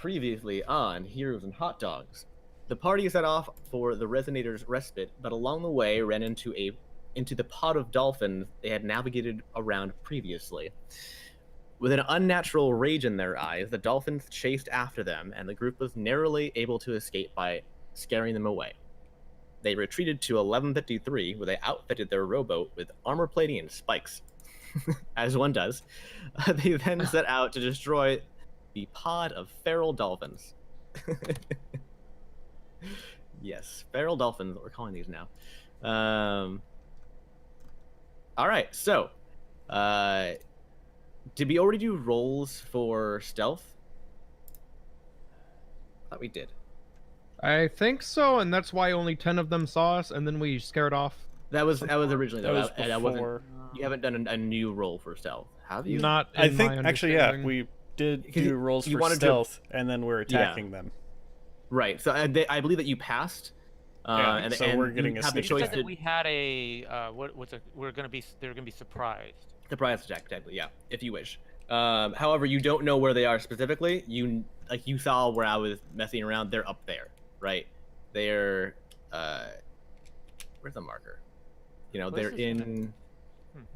Previously on Heroes and Hot Dogs, the party set off for the Resonator's respite, but along the way ran into the pod of dolphins they had navigated around previously. With an unnatural rage in their eyes, the dolphins chased after them, and the group was narrowly able to escape by scaring them away. They retreated to 1153, where they outfitted their rowboat with armor plating and spikes. As one does. They then set out to destroy the pod of feral dolphins. Yes, feral dolphins, we're calling these now. All right, so did we already do rolls for stealth? I thought we did. I think so, and that's why only 10 of them saw us, and then we scared off. That was originally That was that before. You haven't done a new roll for stealth, have you? Not in I think my actually, yeah, understanding. we did Because do rolls you for wanted to- stealth, and then we're attacking them. Right. So I believe that you passed. Yeah, and, so and we're getting you a have the sneak choice attack. to we had a they're gonna be surprised. the prize attack, technically, yeah, if you wish. However, you don't know where they are specifically. You saw where I was messing around. They're up there, right? They're where's the marker? You know, they're in.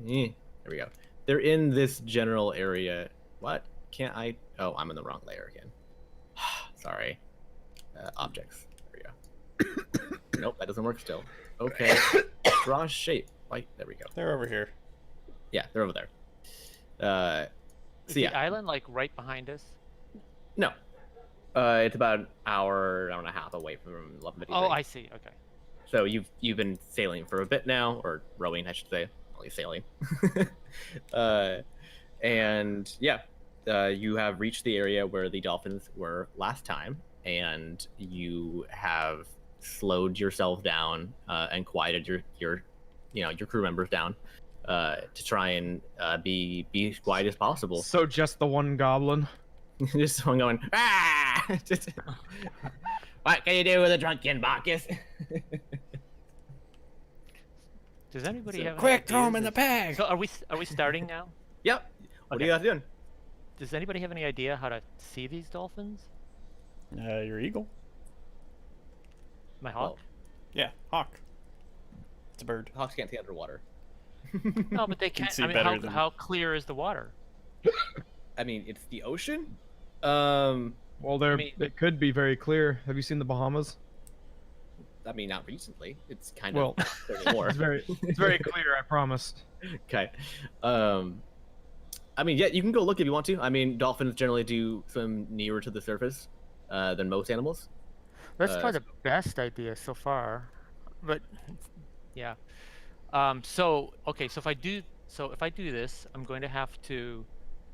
There we go. They're in this general area. What? Can't I? Oh, I'm in the wrong layer again. Sorry. Objects. There we go. Nope, that doesn't work still. Okay. Draw shape. Like, there we go. They're over here. Yeah, they're over there. Is So yeah. the island like right behind us? No. It's about an hour and a half away from 1153. Oh, I see. Okay. So you've been sailing for a bit now, or rowing, I should say. Only sailing. And yeah, you have reached the area where the dolphins were last time, and you have slowed yourself down and quieted your crew members down to try and be as quiet as possible. So just the one goblin. Just someone going, ah! What can you do with a drunken Bacchus? Does anybody So- have? Quick, throw any them in the ideas? bag! So are we starting now? Yep. What are Okay. you guys doing? Does anybody have any idea how to see these dolphins? Your eagle? My hawk? Yeah, hawk. It's a bird. Hawks can't see underwater. No, but they can't. see I mean, better than- how clear is the water? I mean, it's the ocean. Well, mean- it could be very clear. Have you seen the Bahamas? I mean, not recently. It's kind Well, of anymore. it's very clear. I promise. Okay. I mean, yeah, you can go look if you want to. I mean, dolphins generally do swim nearer to the surface than most animals. That's probably the best idea so far, but yeah. So if I do this, I'm going to have to.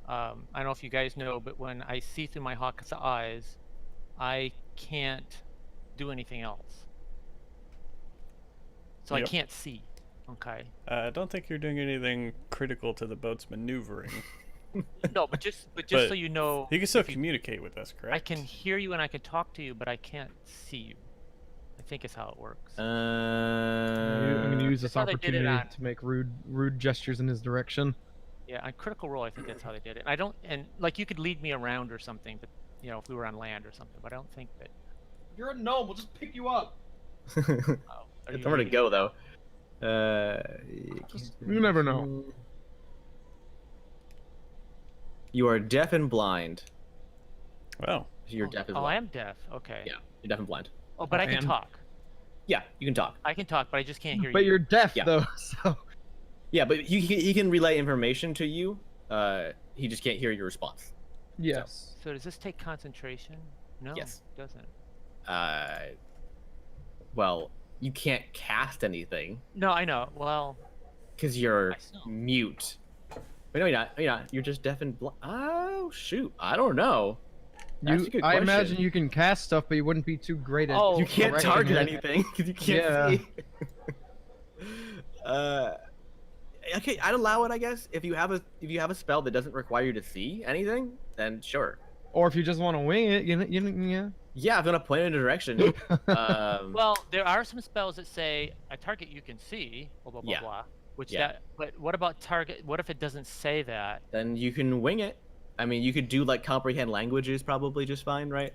I don't know if you guys know, but when I see through my hawk's eyes, I can't do anything else. So Yep. I can't see. Okay. I don't think you're doing anything critical to the boat's maneuvering. No, but just But so you know, You can still if you- communicate with us, correct? I can hear you and I can talk to you, but I can't see you. I think is how it works. I'm going to use this that's how they did it opportunity on- to make rude gestures in his direction. Yeah, on Critical Role, I think that's how they did it. I don't, and like you could lead me around or something, but you know, if we were on land or something. But I don't think that. You're a gnome. We'll just pick you up. Oh, are It's you somewhere to leading- go, though. You never know. You are deaf and blind. Well, You're deaf as Oh, well. I am deaf. Okay. Yeah, you're deaf and blind. Oh, but I can And- talk. Yeah, you can talk. I can talk, but I just can't hear But you. you're deaf, Yeah. though, so... Yeah, but he can relay information to you. He just can't hear your response. Yes. So does this take concentration? No. Yes. It doesn't. Well, you can't cast anything No, I know. Well, because you're I know. mute. Wait, no, you're not. You're not. You're just deaf and blind. Oh shoot! I don't know. That's a good I question. imagine you can cast stuff, but you wouldn't be too great at... Oh, You can't directing target it. anything because you can't Yeah. see. Okay, I'd allow it, I guess. If you have a spell that doesn't require you to see anything, then sure. Or if you just want to wing it, yeah. Yeah, I'm gonna point in a direction. well, there are some spells that say a target you can see, blah blah blah Yeah. blah. Which Yeah. that. But what about target? What if it doesn't say that? Then you can wing it. I mean, you could do like comprehend languages probably just fine, right?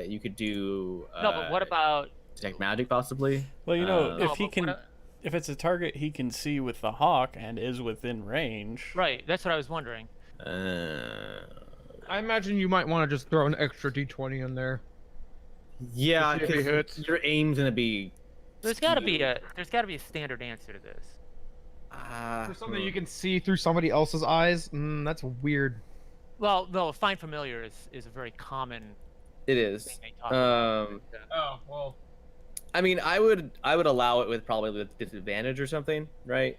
You could do No, but what about? detect magic possibly. Well, you know, Um, if No, he but can, if it's a target he can see with the hawk and is within range. Right, that's what I was wondering. I imagine you might want to just throw an extra d20 in there. Yeah, To see if he hits. your aim's gonna be. There's got to be a standard answer to this. For something you can see through somebody else's eyes, that's weird. Well, no, find familiar is a very common It thing is. they talk about. Oh well. I mean, I would allow it with probably with disadvantage or something, right?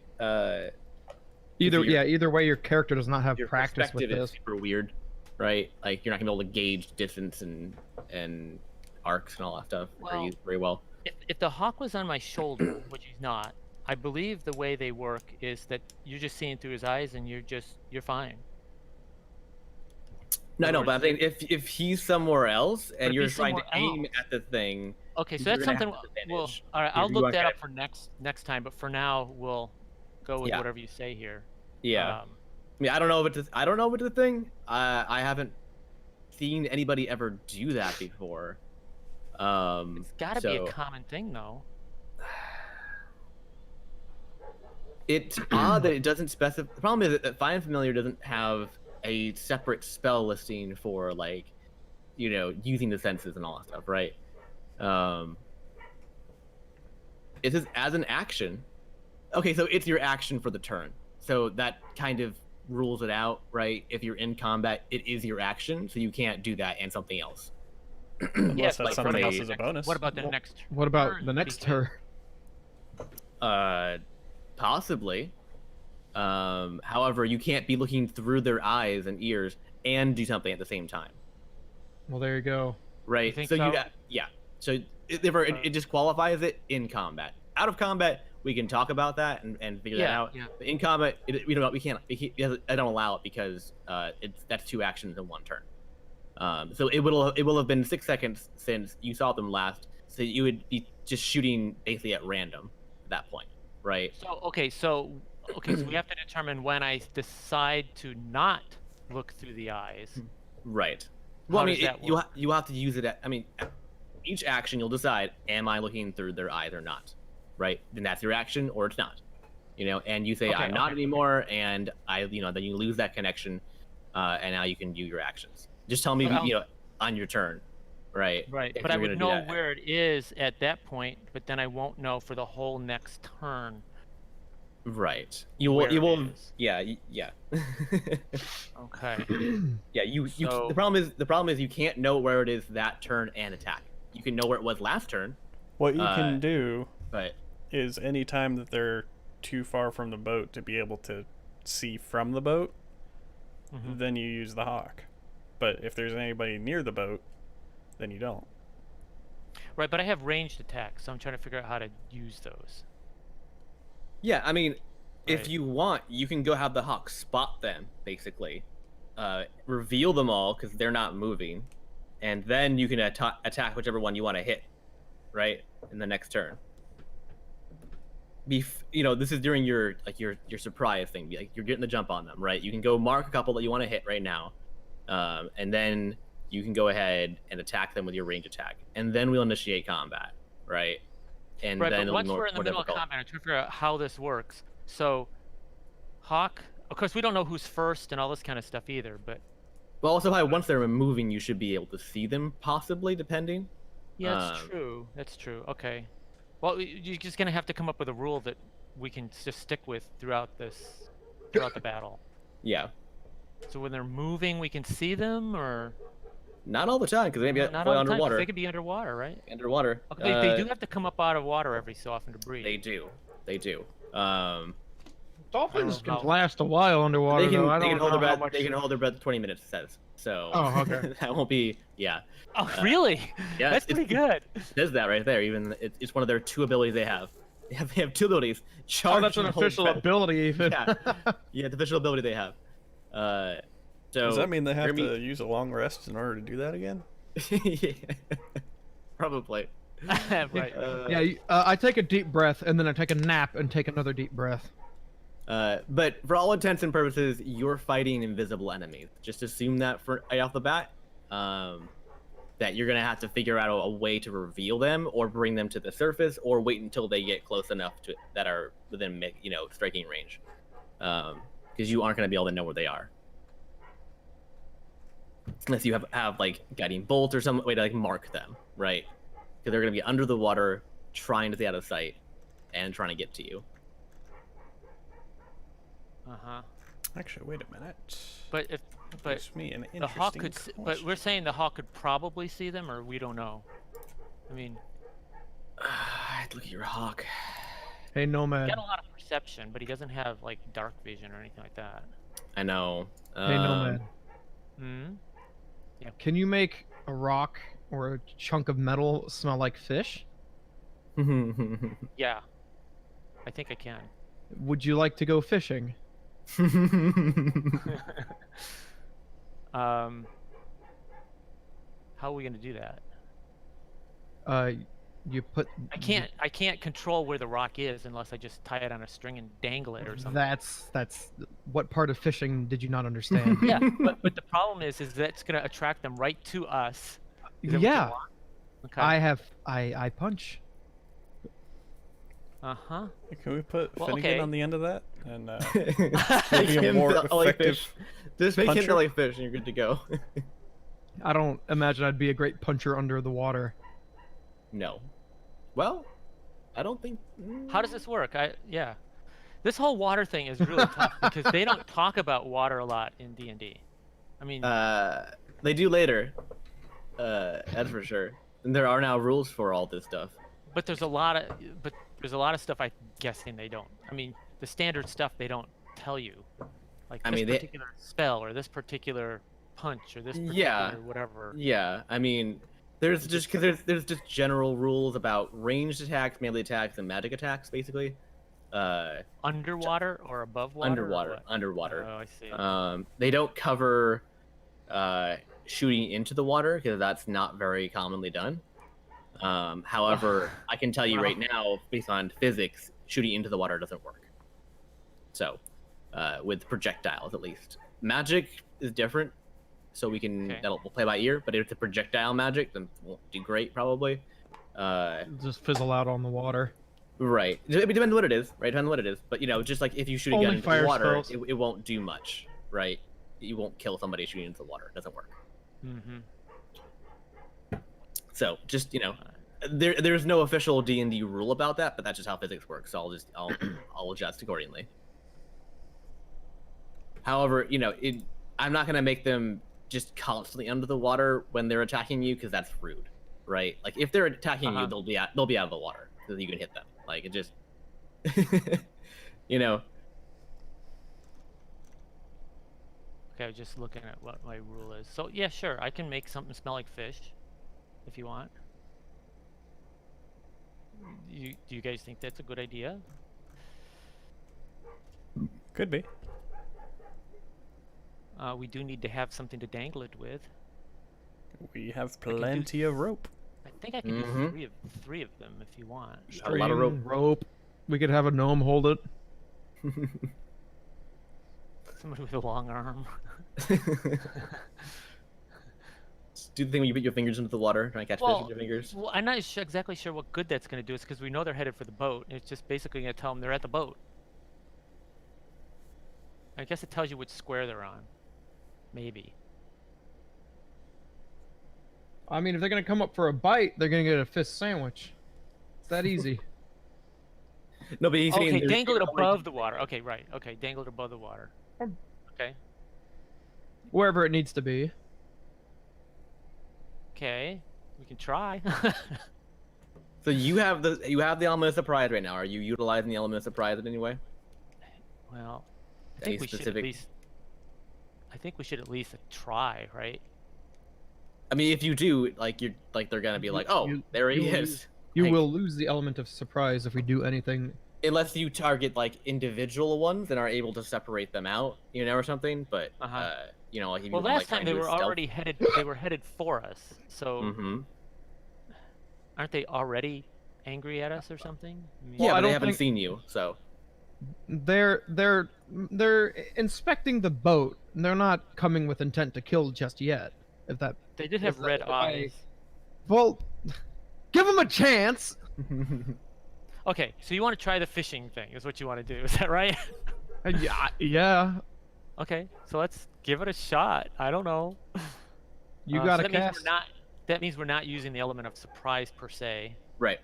Either way, your character does not have Your practice with perspective is this. super weird, right? Like you're not gonna be able to gauge distance and arcs and all that stuff Well, very well. If the hawk was on my shoulder, which he's not, I believe the way they work is that you're just seeing through his eyes and you're fine. No, no, but I'm Otherwise- saying if he's somewhere else if and you're he's trying to somewhere aim at the thing, Okay, so you're that's gonna something. have Well, disadvantage. all right, If I'll you look want that that- up for next time. But for now, we'll go with Yeah. whatever you say here. yeah. Um, I mean, I don't know if it's a thing. I haven't seen anybody ever do that before. it's got to be so a common thing, though. it's odd that it doesn't specify. The problem is that Find Familiar doesn't have a separate spell listing for like, using the senses and all that stuff, right? It says as an action. Okay, so it's your action for the turn. So that kind of rules it out, right? If you're in combat, it is your action, so you can't do that and something else. Unless Yes, that's like something from else a- as a bonus. What about the Well, next? What about turn the next because- turn? Possibly. However, you can't be looking through their eyes and ears and do something at the same time, Well, there you go. right? think so so? yeah. So it disqualifies it in combat. Out of combat, we can talk about that and figure that Yeah, out. yeah. But in combat, we can't. I don't allow it because that's two actions in one turn. So it will have been 6 seconds since you saw them last. So you would be just shooting basically at random at that point, right? So we have to determine when I decide to not look through the eyes. Right. Well, How I mean, does that you work? you have to use it. Each action you'll decide: am I looking through their eyes or not? Right. Then that's your action, or it's not. And you say Okay, I'm not okay. anymore, and then you lose that connection, and now you can do your actions. Just tell me, But on your turn, right? Right, if but I you're would gonna do know that. where it is at that point, but then I won't know for the whole next turn. Right. You will. where You it will. is. Yeah. Yeah. Okay. Yeah. You. So- The problem is you can't know where it is that turn and attack. You can know where it was last turn, What you Uh, can do but is any time that they're too far from the boat to be able to see from the boat, Mhm. then you use the hawk. But if there's anybody near the boat, then you don't. Right, but I have ranged attacks, so I'm trying to figure out how to use those. yeah. I mean, if Right. you want, you can go have the hawk spot them, basically, reveal them all because they're not moving, and then you can attack whichever one you want to hit, right, in the next turn. This is during your surprise thing. Like you're getting the jump on them, right? You can go mark a couple that you want to hit right now, and then you can go ahead and attack them with your range attack, and then we'll initiate combat, right? And Right, then but it'll once be we're in the more middle of difficult. combat, I'm trying to figure out how this works. So, Hawk, of course, we don't know who's first and all this kind of stuff either, but Well, also, once they're moving, you should be able to see them, possibly, depending. yeah, that's Um, true. That's true. Okay. Well, you're just gonna have to come up with a rule that we can just stick with throughout the battle. Yeah, So when they're moving, we can see them, or not all the time because they may be not fly all the time, 'cause underwater. they could be underwater, right? Underwater. Okay, they do have to come up out of water every so often to breathe. They do. They do. Dolphins I can don't know. last a while underwater. They can. though. I They don't can hold know their how breath. much. They can hold their breath 20 minutes. It says so. Oh, okay. that won't be. Yeah. Oh, really? yeah, That's pretty good. It says that right there. Even it's one of their two abilities they have. They have two abilities. Charge Oh, that's an and hold official breath. able even. Yeah. Yeah, the official ability they have. So Does that mean they have Jeremy- to use a long rest in order to do that again? yeah. Probably. Right. Yeah, I take a deep breath and then I take a nap and take another deep breath. But for all intents and purposes, you're fighting invisible enemies. Just assume that right off the bat. That you're gonna have to figure out a way to reveal them, or bring them to the surface, or wait until they get close enough to that are within striking range, because you aren't gonna be able to know where they are unless you have like guiding bolt or some way to like mark them, right? Because they're gonna be under the water, trying to stay out of sight, and trying to get to you. Uh-huh. Actually, wait a minute. But Gives me an the hawk interesting could but we're saying the hawk could probably see them, or we don't know. I mean, Look at your hawk. Hey, he Nomad. got a lot of perception, but he doesn't have like dark vision or anything like that. I know. Hey, Nomad. Hmm. Can you make a rock or a chunk of metal smell like fish? Yeah, I think I can. Would you like to go fishing? How are we gonna do that? You put. I can't control where the rock is unless I just tie it on a string and dangle it or something. That's what part of fishing did you not understand? Yeah, but the problem is that's gonna attract them right to us. Is that what you Yeah, want? Okay. I punch. Uh-huh. Can we put Well, Finnegan okay. on the end of that? And Make maybe a him more feel like effective fish. Just make him puncher? feel like fish, and you're good to go. I don't imagine I'd be a great puncher under the water. No. Well, I don't think. How does this work? Yeah. This whole water thing is really tough because they don't talk about water a lot in D&D. I mean, They do later. That's for sure. And there are now rules for all this stuff. but there's a lot of stuff I'm guessing they don't. I mean, the standard stuff they don't tell you. Like I this mean, particular spell or this particular punch or this particular Yeah. whatever. Yeah, I mean, there's just there's just general rules about ranged attacks, melee attacks, and magic attacks, basically. Underwater or above water? or Underwater, what? underwater. Oh, I see. They don't cover shooting into the water because that's not very commonly done. However, I can tell you right now, based on physics, shooting into the water doesn't work. So, with projectiles at least, magic is different. So we can Okay. we'll play by ear. But if it's a projectile magic, then it won't do great probably. Just fizzle out on the water. Right. It depends what it is, right? Depends what it is. But just like if you shoot a Only gun into the fire water, spells. it won't do much, right? You won't kill somebody shooting into the water. It doesn't work. Mm-hmm. So just there's no official D&D rule about that, but that's just how physics works. So I'll adjust accordingly. However, I'm not gonna make them just constantly under the water when they're attacking you because that's rude, right? Like if they're attacking you, they'll be out of the water so that you can hit them. Like it just, Okay, I was just looking at what my rule is. So yeah, sure, I can make something smell like fish, if you want. Do you guys think that's a good idea? could be. We do need to have something to dangle it with. We have can do- plenty of rope. I think I can Mhm. do three of them if you want. A lot of rope. Rope. We could have a gnome hold it. Somebody with a long arm. Do the thing when you put your fingers into the water, trying to catch fish with your fingers. Well, I'm not exactly sure what good that's going to do. It's because we know they're headed for the boat. And it's just basically going to tell them they're at the boat. I guess it tells you which square they're on. Maybe. I mean, if they're gonna come up for a bite, they're gonna get a fish sandwich. It's that easy. No, but he's saying Okay, there's- dangle it above the water. Okay, right. Okay, dangle it above the water. Okay. Wherever it needs to be. Okay. We can try. So you have the element of surprise right now. Are you utilizing the element of surprise in any way? Well, I Any think we should at specific- least. I think we should at least try, right? I mean, if you do, they're gonna be like, oh, there he you- is. You Like, will lose the element of surprise if we do anything. unless you target individual ones and are able to separate them out, or something. But Uh-huh. like if Well, you last time they were already headed. They were headed for us. So Mm-hmm. aren't they already angry at us or something? I mean, Yeah, I but they don't haven't think- seen you, so. They're inspecting the boat. They're not coming with intent to kill just yet. If that They did have Is that red if I- eyes. well, give them a chance. Okay, so you want to try the fishing thing, is what you want to do. Is that right? Yeah. Okay, so let's give it a shot. I don't know. You So got to that means cast. that means we're not using the element of surprise per se. Right.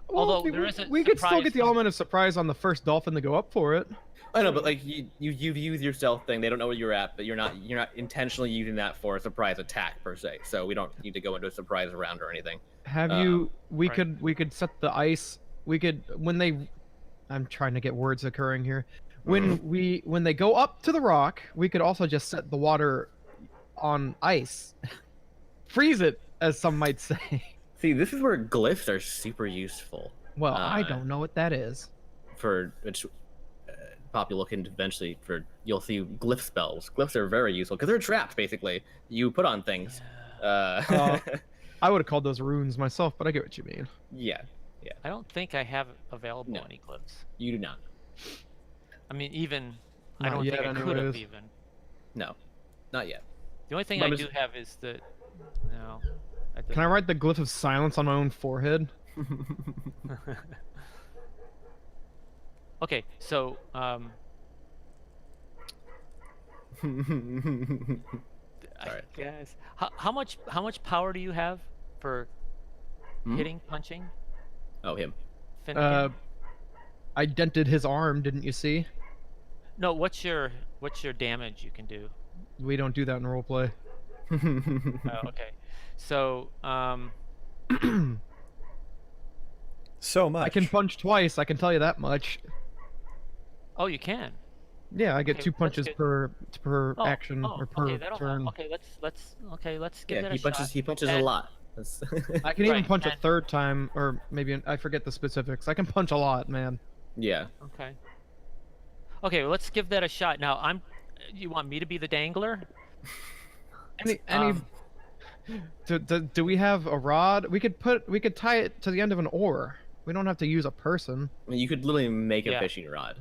Well, although we, there is a we could still surprise get the com- element of surprise on the first dolphin to go up for it. I know, but like you've used your stealth thing. They don't know where you're at, but you're not intentionally using that for a surprise attack per se. So we don't need to go into a surprise round or anything. Have you? right. We could set the ice. We could when they. I'm trying to get words occurring here. When they go up to the rock, we could also just set the water on ice, freeze it, as some might say. See, this is where glyphs are super useful. Well, I don't know what that is. For which Pop, you'll look into eventually. You'll see glyph spells. Glyphs are very useful because they're traps basically. You put on things. I would have called those runes myself, but I get what you mean. Yeah, I don't think I have available No. any glyphs. you do not. I mean, even I Not don't yet, think I could have anyways. even. No, not yet. The only thing But I I'm do just- have is the no. Can I write the glyph of silence on my own forehead? Okay, so I Sorry. guess how much power do you have for Hmm? hitting, punching? Oh, him. Finnegan? I dented his arm, didn't you see? No, what's your damage you can do? We don't do that in roleplay. Oh, okay. So So much. I can punch twice, I can tell you that much. oh, you can. Yeah, I get Okay, 2 that's punches good. per Oh, action oh, or per okay, that'll turn. help. Okay, let's give Yeah, that he a punches. shot. He punches a And- lot. That's I can even Right, punch a and- third time, or maybe I forget the specifics. I can punch a lot, man. yeah. Okay. Okay, well, let's give that a shot. Now, you want me to be the dangler? Any Um, do we have a rod? We could tie it to the end of an oar. We don't have to use a person. I mean, you could literally make a Yeah. fishing rod.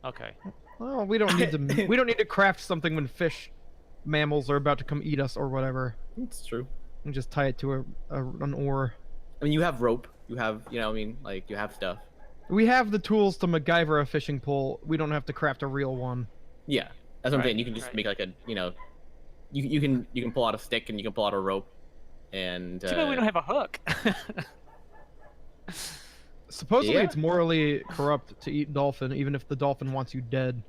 Okay. Well, we don't need to. We don't need to craft something when mammals are about to come eat us or whatever. It's true. And just tie it to an oar. I mean, you have rope. You have, I mean, like you have stuff. We have the tools to MacGyver a fishing pole. We don't have to craft a real one. Yeah, that's what I'm Right, saying. You can just right. make like you can pull out a stick and you can pull out a rope, and Too bad we don't have a hook. Supposedly, Yeah. it's morally corrupt to eat dolphin, even if the dolphin wants you dead.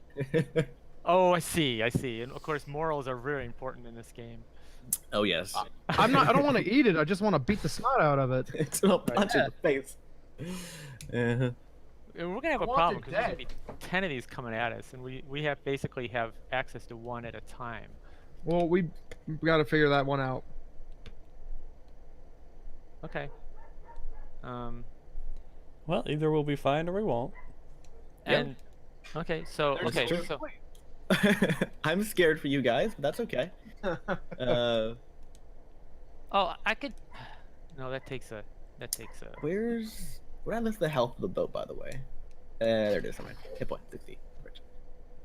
Oh, I see. And of course, morals are very important in this game. Oh yes, I'm not. I don't want to eat it. I just want to beat the snot out of it. it's a punch in the face. Uh-huh. And we're gonna have a want problem it because there's gonna be 10 of these coming at us, and we basically have access to one at a time. Well, we got to figure that one out. Okay. Well, either we'll be fine or we won't. Yeah. And okay, so There's okay, true. so I'm scared for you guys, but that's okay. oh, I could. No, that takes a. Where I list the health of the boat, by the way? There it is. Somewhere. Hit point 60. Perfect.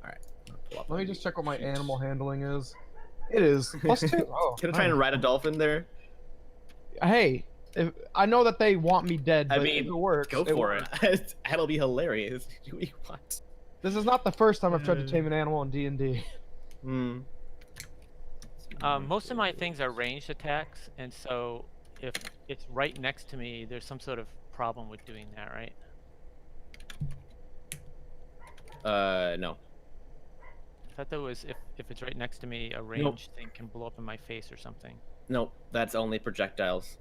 All right. Let me just check what my animal handling is. It is +2. Oh, Can I try and ride a dolphin there? Hey, I know that they want me dead, I but mean, if it works. Go for works. it. That'll be hilarious. Do what you want. This is not the first time I've tried to tame an animal in D&D. Hmm. Most of my things are ranged attacks, and so if it's right next to me, there's some sort of problem with doing that, right? No. I thought there was if it's right next to me, a ranged thing can blow up in my face or something. Nope. That's only projectiles.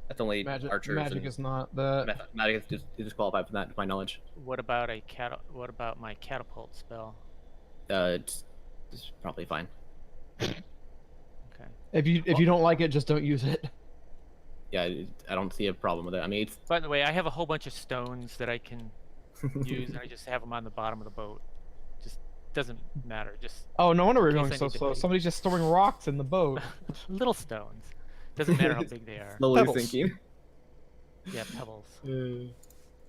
That's only archers. Magic and is not that. Magic is disqualified from that, to my knowledge. What about What about my catapult spell? It's probably fine. Okay. If you don't like it, just don't use it. Yeah, I don't see a problem with it. I mean, it's By the way, I have a whole bunch of stones that I can use, and I just have them on the bottom of the boat. Just doesn't matter. Just Oh, no wonder we're In case going I so need to slow. pee. Somebody's just storing rocks in the boat. little stones. Doesn't matter how big they are. slowly Pebbles. sinking. Yeah, pebbles.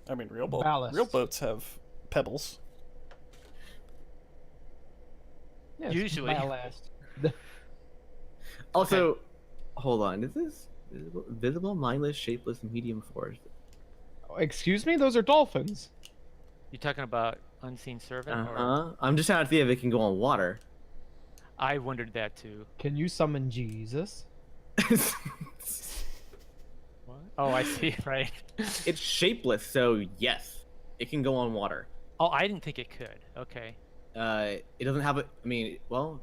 I mean, real Ballast. boats have pebbles. Yeah, it's Usually. ballast. Also, hold on. Is this visible, mindless, shapeless, medium force? Excuse me, those are dolphins. You talking about unseen servant? Or I'm just trying to see if it can go on water. I wondered that too. Can you summon Jesus? What? Oh, I see. Right. It's shapeless, so yes, it can go on water. Oh, I didn't think it could. Okay. It doesn't have a. I mean, well,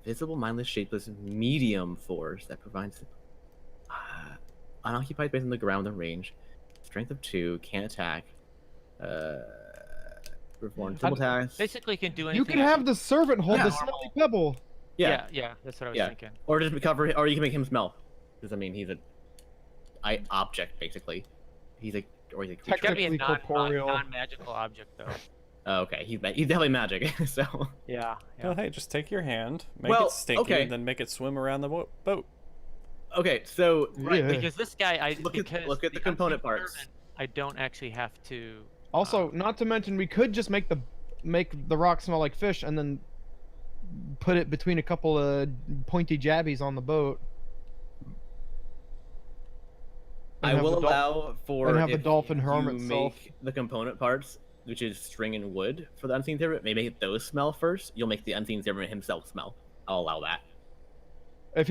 visible, mindless, shapeless, medium force that provides unoccupied space on the ground within range. Strength of 2, can't attack. Perform simple tasks. Basically, can do anything. You can have the servant hold Yeah. the smelly pebble. Yeah. Yeah, that's what I was Yeah. thinking. Or just cover, or you can make him smell, because I mean he's a object basically. He's a creature. It's gotta be a Technically corporeal. non-magical object, though. Oh, okay, he's definitely magic. So Yeah. Well, hey, just take your hand, make Well, it stinky, okay. and then make it swim around the boat. okay, so Right, Yeah. because this guy, Look at the unseen component parts. servant, I don't actually have to. Also, not to mention, we could just make the rock smell like fish, and then put it between a couple of pointy jabbies on the boat. I And have will the dol- allow for and have the if dolphin harm you itself. make the component parts, which is string and wood for the unseen servant. Maybe make those smell first. You'll make the unseen servant himself smell. I'll allow that. If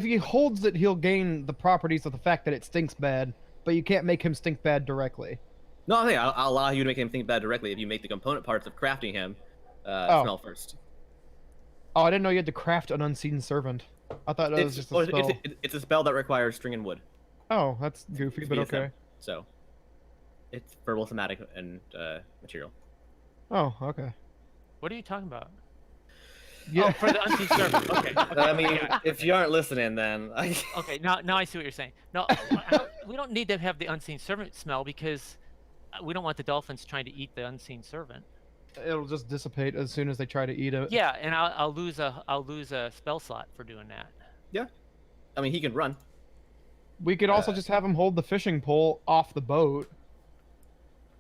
he holds it, he'll gain the properties of the fact that it stinks bad, but you can't make him stink bad directly. No, I think I'll allow you to make him think bad directly if you make the component parts of crafting him smell first. Oh, I didn't know you had to craft an unseen servant. I thought that was just a spell. It's a spell that requires string and wood. Oh, that's goofy, but VSM. okay. So, it's verbal, somatic, and material. Oh, okay. What are you talking about? Yeah. Oh, for the unseen servant. Okay. I mean, if you aren't listening, then Okay. Now I see what you're saying. No, we don't need to have the unseen servant smell because we don't want the dolphins trying to eat the unseen servant. It'll just dissipate as soon as they try to eat it. Yeah, and I'll lose a spell slot for doing that. I mean, he can run. We could also just have him hold the fishing pole off the boat.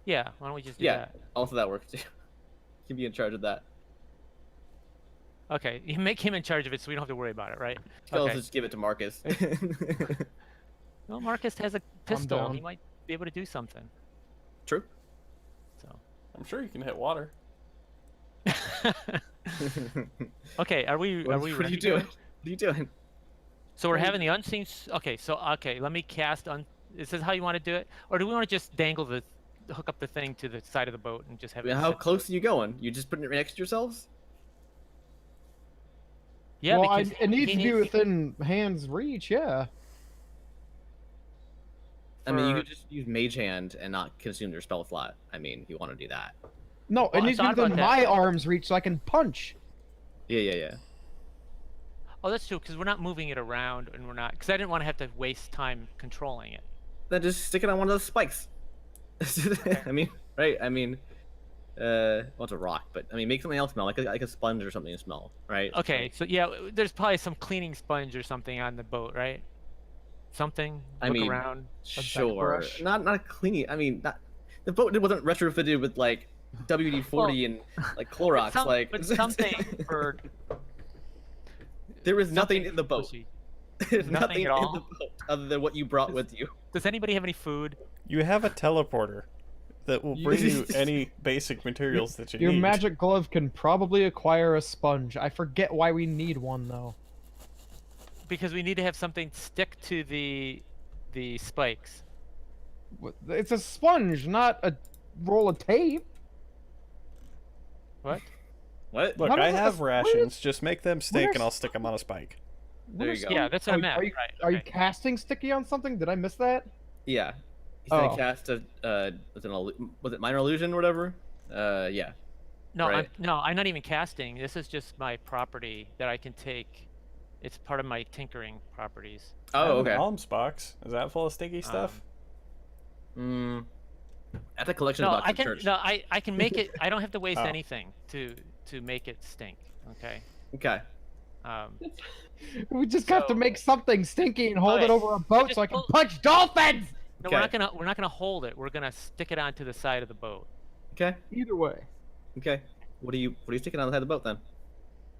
Yeah. Why don't we just do Yeah. that? Also, that works too. He can be in charge of that. Okay. You make him in charge of it, so we don't have to worry about it, right? You can also Okay. just give it to Marcus. Well, Marcus has a pistol. down. He might be able to do something. True. So. I'm sure you can hit water. Okay. Are we What are ready you to go? doing? What are you doing? So we're having the unseen. Okay, let me cast. Is this how you want to do it, or do we want to just hook up the thing to the side of the boat and just have I mean, it? how sit- close are you going? You just putting it next to yourselves? Yeah, well, because it needs he to be within hand's reach, yeah. I mean, you For- could just use Mage Hand and not consume their spell slot. I mean, if you want to do that. No, Well, it I needs to be thought about within that. my arm's reach so I can punch. Yeah. Oh, that's true. Because we're not moving it around, and we're not. Because I didn't want to have to waste time controlling it. Then just stick it on one of those spikes. I mean, right? I mean, well, it's a rock, but I mean, make something else smell, like a sponge or something to smell, right? Okay, so yeah, there's probably some cleaning sponge or something on the boat, right? Something. I Look mean, around. Sure. brush. Not a cleaning. I mean, the boat wasn't retrofitted with like WD-40 and like Clorox. But something for. There was nothing something in the boat. squishy. There's Nothing nothing in at the all? boat other than what you brought with you. Does anybody have any food? You have a teleporter that will bring you any basic materials that you Your need. magic glove can probably acquire a sponge. I forget why we need one though. Because we need to have something stick to the spikes. It's a sponge, not a roll of tape. What? What? Look, How I does have that- rations. Just make them stick, where's- and I'll stick them on a spike. There you go. Yeah, that's what I Are- meant. Are you, right, are you okay. casting sticky on something? Did I miss that? Yeah. He's gonna Oh. cast a was it minor illusion or whatever? Yeah. No, right. I'm not even casting. This is just my property that I can take. It's part of my tinkering properties. I Oh, have an okay. alms box. Is that full of sticky stuff? At the collection No, box I at can. church. No, I can make it. I don't have to waste Oh. anything to make it stink. Okay. Okay. We just got to So- make something stinky and hold it Okay, over a boat just so I can pull- punch dolphins. No, Okay. we're not gonna hold it. We're gonna stick it onto the side of the boat. Okay. Either way. Okay. What are you sticking on the side of the boat then?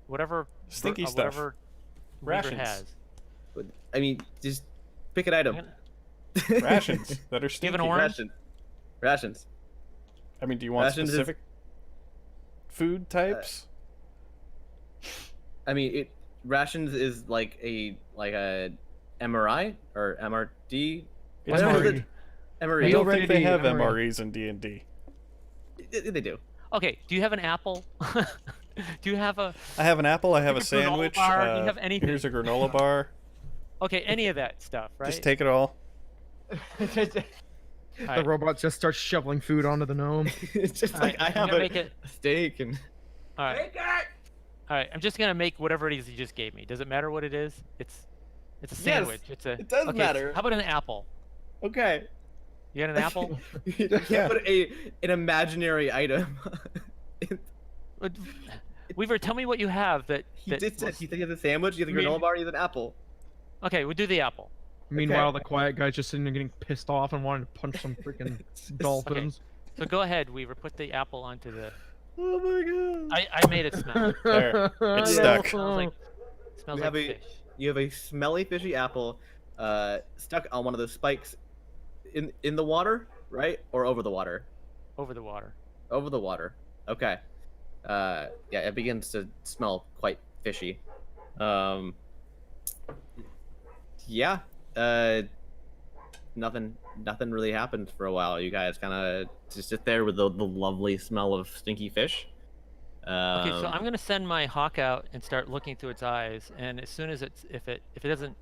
Whatever. Stinky stuff. Whatever Weaver Rations. has. I mean, just pick an I'm item. gonna- Rations that are Do you have stinky. an orange? Rations. I mean, do you want Rations is- specific food types? I mean, rations is like a MRI or MRD. It's MRE. Whatever the- I MRE. don't ready think to they eat have MRE. MREs in D&D. They do. Okay. Do you have an apple? Do you have a? I have an apple. I have a Like a granola sandwich. bar, do you have anything? Here's a granola bar. Okay, any of that stuff, right? Just take it all. The Alright. robot just starts shoveling food onto the gnome. It's just Alright, like I I'm have gonna a make it- steak and. All right. All right. I'm just gonna make whatever it is you just gave me. Does it matter what it is? It's a Yes, sandwich. It's a. it does okay, matter. How about an apple? Okay. You got an apple? You can't put an imaginary item. Weaver, tell me what you have that. He that did. was- He said he has a sandwich. You have a Me- granola bar. You have an apple. Okay, we'll do the apple. Meanwhile, the quiet guy's just sitting there getting pissed off and wanting to punch some freaking dolphins. So go ahead, Weaver. Put the apple onto the. Oh my god. I made it smell. There, it's Yeah. stuck. Smells like. Smells We like have a- fish. You have a smelly, fishy apple, stuck on one of those spikes, in the water, right, or over the water? Over the water. Over the water. Okay. Yeah, it begins to smell quite fishy. Yeah. Nothing really happened for a while. You guys kind of just sit there with the lovely smell of stinky fish. Okay, so I'm gonna send my hawk out and start looking through its eyes, and as soon as if it doesn't.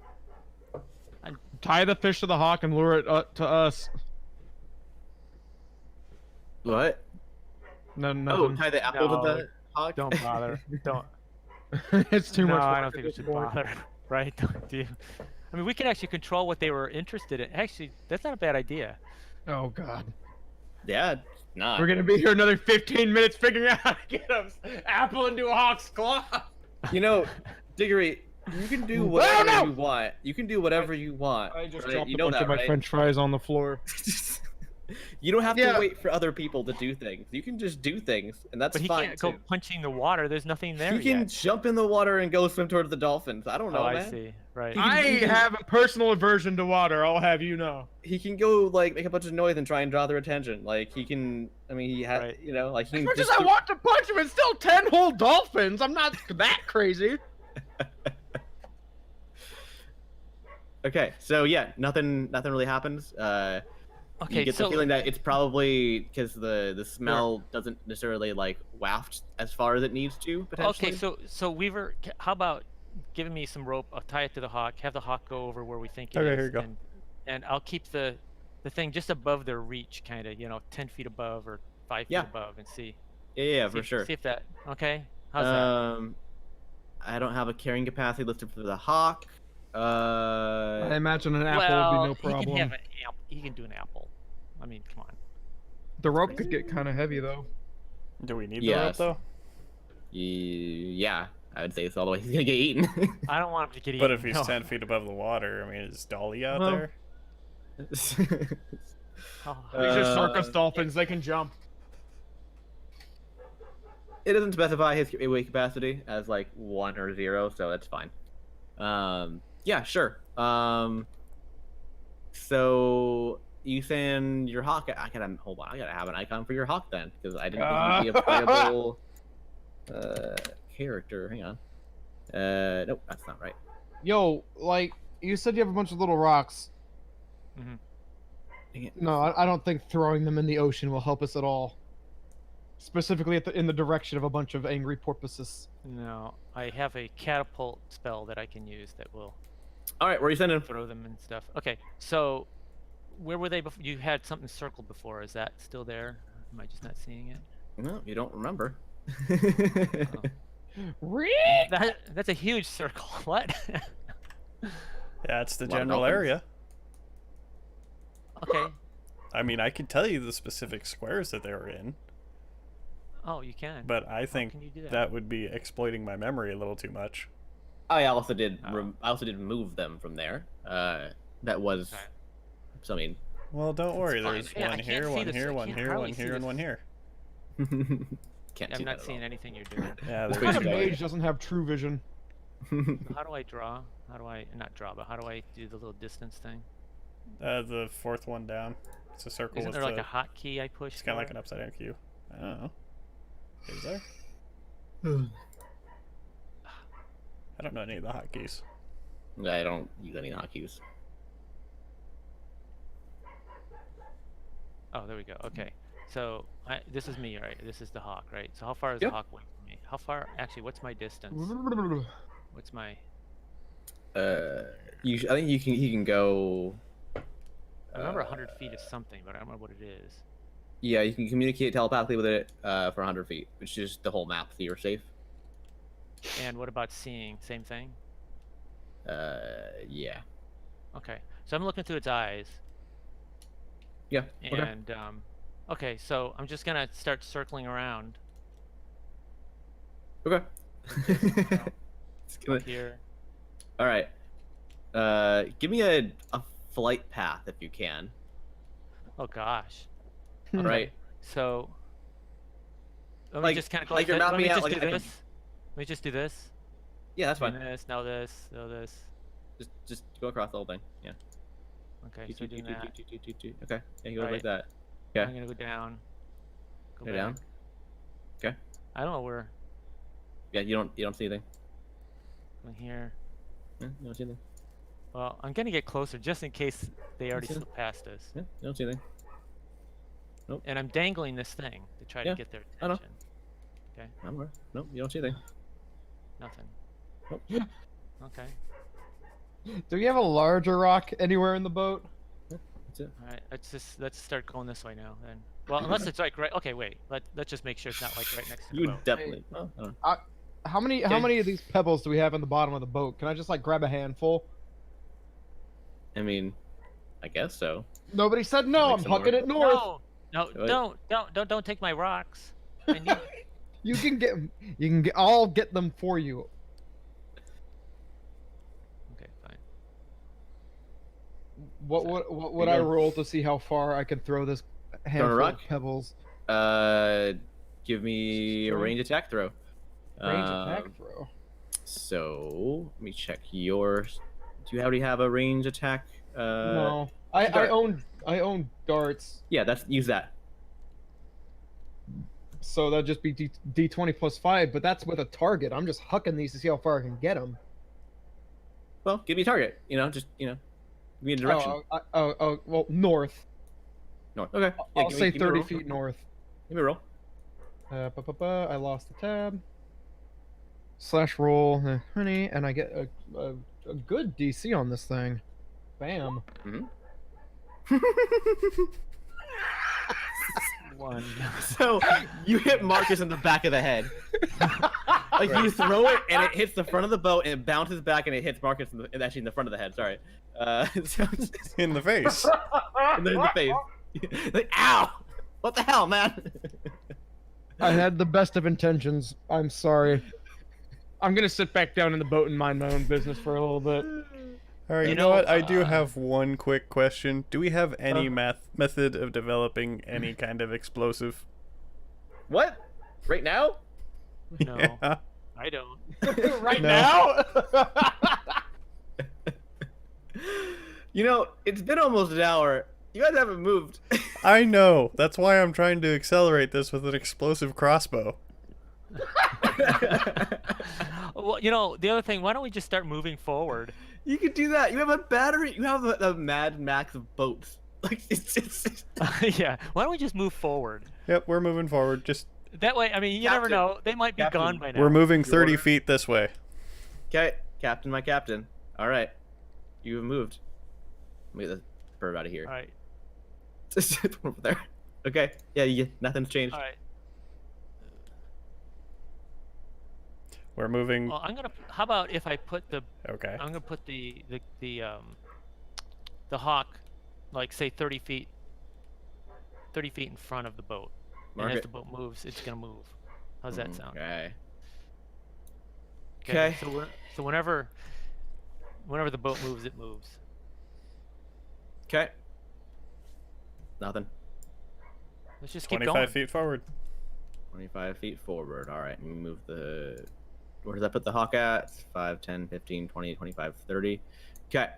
Tie the fish to the hawk and lure it to us. What? No, Oh, nothing. tie the apple No, to the hawk. Don't bother. Don't. It's too no, much. I work don't at think we this should point. bother. Right? Do you? I mean, we could actually control what they were interested in. Actually, that's not a bad idea. Oh god. Yeah, it's not. We're gonna be here another 15 minutes figuring out how to get an apple into a hawk's claw. You know, Diggory, you can do whatever you want. You can do whatever you want. I just right? dropped You a know bunch that, of my right? French fries on the floor. You don't have Yeah. to wait for other people to do things. You can just do things, and that's But he fine can't go too. punching the water. There's nothing there He can yet. jump in the water and go swim towards the dolphins. I don't know, Oh, I man. see. Right. He- I have a personal aversion to water. I'll have you know. He can go like make a bunch of noise and try and draw their attention. Like he can. I mean, he has. Right. You know, like he As can. much as just I want to punch him, it's still 10 whole dolphins. I'm not that crazy. Okay, so yeah, nothing really happens. Okay, You get so the feeling that it's probably because the smell doesn't necessarily like waft as far as it needs to potentially. okay, so Weaver, how about giving me some rope? I'll tie it to the hawk. Have the hawk go over where we think it Okay, is, here you go. And I'll keep the thing just above their reach, kind of, 10 feet above or 5 feet Yeah. above, and see. Yeah, see for if, sure. See if that. Okay. How's I don't have a carrying capacity listed for the hawk. I imagine an that? apple would Well, be no he can problem. have an apple. He can do an apple. I mean, come on. The rope could get kind of heavy though. Do we need Yes. the rope Yeah, I would say it's all the way he's gonna get eaten. I don't want him to get though? eaten. But if he's no. 10 feet above the water, I mean, is Dolly out Well, there? Oh, These are circus Uh, dolphins. They can jump. It doesn't specify his weight capacity as like 1 or 0, so that's fine. Yeah, sure. So you saying your hawk? I gotta hold on. I gotta have an icon for your hawk then, because I didn't think you'd be a playable character. Hang on. Nope, that's not right. Yo, like you said, you have a bunch of little rocks. Mhm. Dang it. No, I don't think throwing them in the ocean will help us at all. Specifically in the direction of a bunch of angry porpoises. No, I have a catapult spell that I can use that will All right, where are you sending? throw them and stuff. Okay, so where were they before? You had something circled before. Is that still there? Am I just not seeing it? No, you don't remember. That's a huge circle. What? Yeah, it's the Lot of general dolphins. area. Okay. I mean, I could tell you the specific squares that they were in, Oh, you can. but I think can you do that? that would be exploiting my memory a little too much. I also did. Oh. I also did move them from there. That was. Okay. So I mean, Well, don't worry. fine. There's Yeah, I one can't here, see one this. here, I one can't here, hardly one see here, and this. one here. Can't I'm see not that seeing anything you're doing. Yeah, This there What way you kind of go. mage doesn't have true vision? at all. So how do I draw? How do I not draw, but how do I do the little distance thing? The fourth one down. It's a circle Isn't with there like the. a hotkey I push? It's kind of for like it? an upside down cube. I don't know. Is there? I don't know any of the hotkeys. I don't use any hotkeys. Oh, there we go. Okay. So this is me, right? This is the hawk, right? So how far is Yep. the hawk away from me? How far? Actually, what's my distance? What's my? I think he can go. I remember 100 feet is something, but I don't remember what it is. Yeah, you can communicate telepathically with it for 100 feet, which is the whole map that you're safe. And what about seeing? Same thing. Yeah. Okay. So I'm looking through its eyes, Yeah. Okay. and okay. So I'm just gonna start circling around Okay. It's gonna- up here. All right. Give me a flight path if you can. Oh gosh. All right. So let me Like- just kind of go like you're let mapping me out just like do I can- this. Let me just do this. Yeah, that's Doing fine. this, now this, now this. Just go across the whole thing. Yeah. Okay, so doing that. Okay. Yeah, you go like Right. that. Okay. I'm gonna go down. Go Go down. back. Okay. I don't know where. Yeah, you don't see anything. Going here. Yeah, you don't see anything. Well, I'm gonna get closer just in case they already see slipped past us. Yeah, you don't see anything. And I'm dangling this thing to try Yeah, to get their I know. attention. I'm aware. Nope, you don't see anything. Nothing. Nope. Okay. Do you have a larger rock anywhere in the boat? That's it. All right. Let's start going this way now then. Well, unless it's like right. Okay, wait. Let's just make sure it's not like right next to the You boat. would definitely. Oh, I don't know. How many Okay. of these pebbles do we have in the bottom of the boat? Can I just like grab a handful? I mean, I guess so. Nobody said no. Make I'm some hucking more. it north. No, What? don't take my rocks. I need You can get. I'll get them for you. Okay, fine. What would you I go. roll to see how far I can throw this handful of rock? pebbles? Give me a Strength? range attack throw. Range attack throw. So let me check yours. Do you already have a range attack? No, I dart. own darts, Yeah, use that. so that'd just be D20 plus 5. But that's with a target. I'm just hucking these to see how far I can get them. Well, give me a target. Just give me a direction. Well, north. North. Okay. Yeah, I'll say give me a 30 roll. feet north. Give me a roll. I lost the tab. Slash roll, honey, and I get a good DC on this thing. Bam. One. So you hit Marcus in the back of the head. Like you throw it and it hits the front of the boat and it bounces back and it hits Marcus actually in the front of the head. Sorry. So In the face. in the face. Like, ow! What the hell, man? I had the best of intentions. I'm sorry. I'm gonna sit back down in the boat and mind my own business for a little bit. All right, you know what? I do have one quick question. Do we have any method of developing any kind of explosive? What? Right now? No, Yeah. I don't. Right No. now? It's been almost an hour. You guys haven't moved. I know. That's why I'm trying to accelerate this with an explosive crossbow. Well, the other thing. Why don't we just start moving forward? You could do that. You have a battery. You have a Mad Max of boats. Like it's Yeah. Why don't we just move forward? Yep, we're moving forward. Just That way, I mean, you never Captain. know. They might be Captain. gone by now. we're moving 30 order. feet this way. Okay, Captain, my captain. All right, you have moved. Let me get the bird out of here. All right. Over there. Okay. Yeah. Nothing's changed. All right. We're moving. Well, How about if I put the? Okay. I'm gonna put the hawk, like say 30 feet. 30 feet in front of the boat. Mark and as it. the boat moves, it's gonna move. How's that sound? Okay. Okay. Okay. So whenever the boat moves, it moves. Okay. Nothing. Let's just keep 25 going. feet forward. 25 feet forward. All right, and we move the. Where does that put the hawk at? 5, 10, 15, 20, 25, 30. Okay.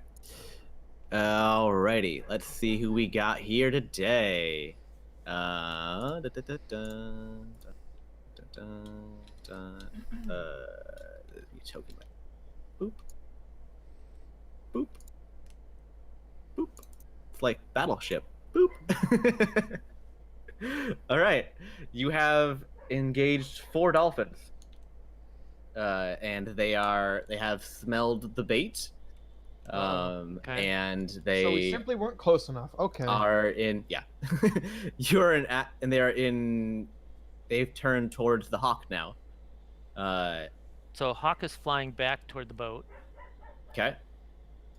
Alrighty, let's see who we got here today. Da, da, da, da, da, da, da, you choking me. Boop. Boop. Boop. It's like Battleship. Boop. All right, you have engaged 4 dolphins, and they have smelled the bait. Okay. And So we they simply weren't close enough. Okay. are in, yeah. You're in, and they are in. They've turned towards the hawk now. So Hawk is flying back toward the boat. Okay.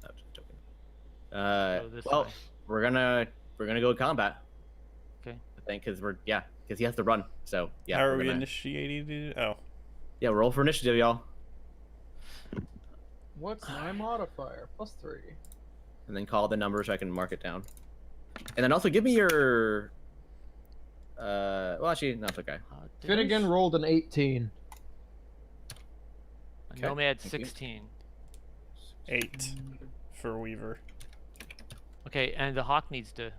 No, just joking. Go this Well, way. we're gonna go combat. Okay. I think because he has to run. So yeah. How are we're we gonna- initiating it? Oh. Yeah, roll for initiative, y'all, What's my modifier? +3. and then call the number so I can mark it down. And then also give me your. Well, actually, no, it's okay. Finnegan rolled an 18. Okay, Nomad thank you. 16. 8 for Weaver. Okay, and the Hawk needs to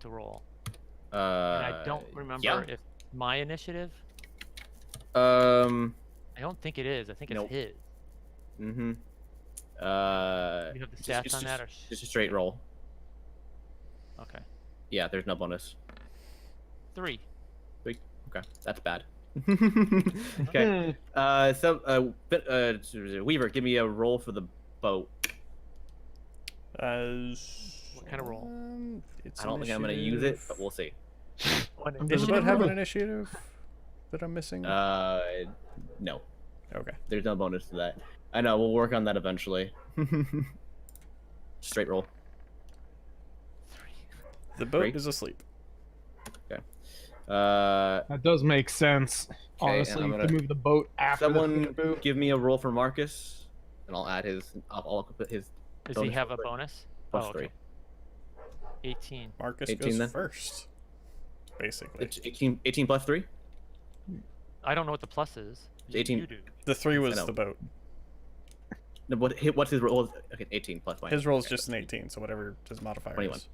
roll. And I don't remember yeah. if my initiative. Um. I don't think it is. I think it's Nope. his. Mm-hmm. You have the stats on that, or Just a straight roll. okay, Yeah, there's no bonus. 3. Okay, that's bad. Hmm. Okay. Weaver, give me a roll for the boat. What kind of roll? It's I don't think I'm gonna use it, initiative. but we'll see. Does the boat have an initiative that I'm missing? No, Okay. there's no bonus to that. I know, we'll work on that eventually. Straight roll. 3. The boat Great. is asleep. That does make sense. and Honestly, I'm to gonna- move the boat after the someone boot. give me a roll for Marcus, and I'll add his. I'll put his Does he bonus have a for- bonus? plus oh, 3. okay. 18. Marcus 18 goes then? first. Basically. It's 18 plus 3. I don't know what the plus is. It's 18. You do. The 3 was know. the boat. No, what's his roll? Okay, 18 plus mine. His roll is just an 18, so whatever his modifier 21. is.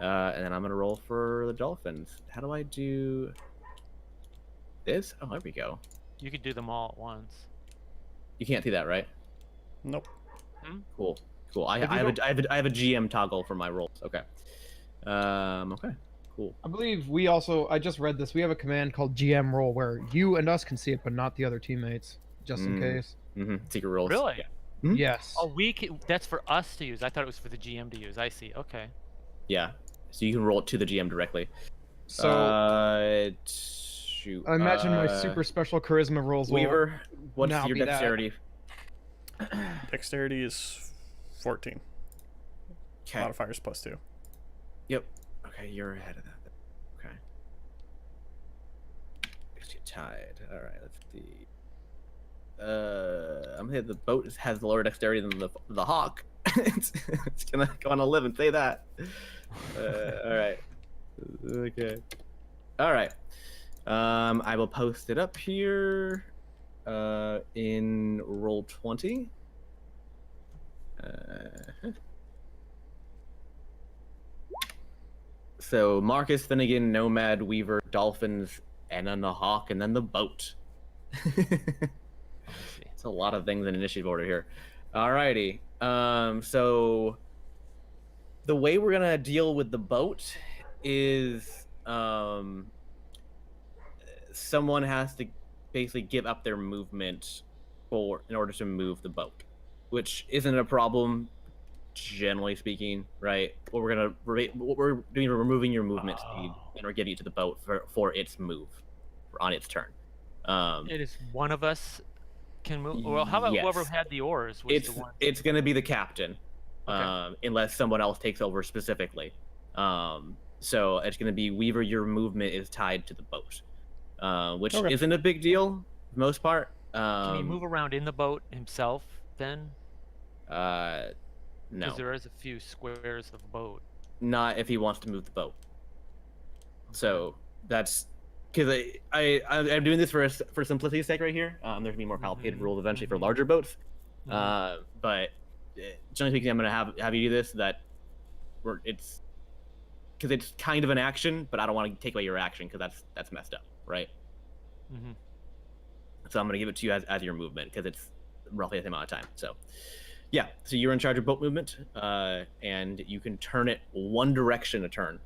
And then I'm gonna roll for the dolphins. How do I do this? Oh, there we go. You could do them all at once. You can't see that, right? Nope. Cool. Cool. I If you have a GM toggle for my rolls. Okay. Okay. Cool. I believe we also. I just read this. We have a command called GM roll where you and us can see it, but not the other teammates, just in case. Mm-hmm. Secret rolls. Really? Yeah. Hmm? Yes. Oh, that's for us to use. I thought it was for the GM to use. I see. Okay. Yeah. So you can roll it to the GM directly. So Shoot. I imagine my super special charisma rolls will Weaver, what's now your be that. dexterity? Dexterity is 14. Okay. Modifier is +2. Yep. Okay, you're ahead of that. Okay. Guess you tied. All right. Let's see. I'm gonna hit the boat has lower dexterity than the hawk. it's gonna go on a live and say that. All right. Okay. All right. I will post it up here. In roll 20. So Marcus, Finnegan, Nomad, Weaver, Dolphins, and then the Hawk, and then the boat. It's a lot of things in initiative order here. Alrighty. So the way we're gonna deal with the boat is someone has to basically give up their movement in order to move the boat, which isn't a problem generally speaking, right? What we're doing, we're removing your movement speed and we're getting you to the boat for its move on its turn. It is one of us can move. Well, how about whoever Yes. had the oars was the one? It's gonna be the captain, Okay. unless someone else takes over specifically. So it's gonna be Weaver. Your movement is tied to the boat, which Okay. isn't a big deal for the most part. Can he move around in the boat himself then? No, Because there is a few squares of boat. not if he wants to move the boat. So that's because I'm doing this for simplicity's sake right here. There's gonna be more complicated rules eventually for larger boats. But generally speaking, I'm gonna have you do this it's because it's kind of an action, but I don't want to take away your action because that's messed up, right? So I'm gonna give it to you as your movement because it's roughly the same amount of time. So yeah, so you're in charge of boat movement, and you can turn it one direction a turn.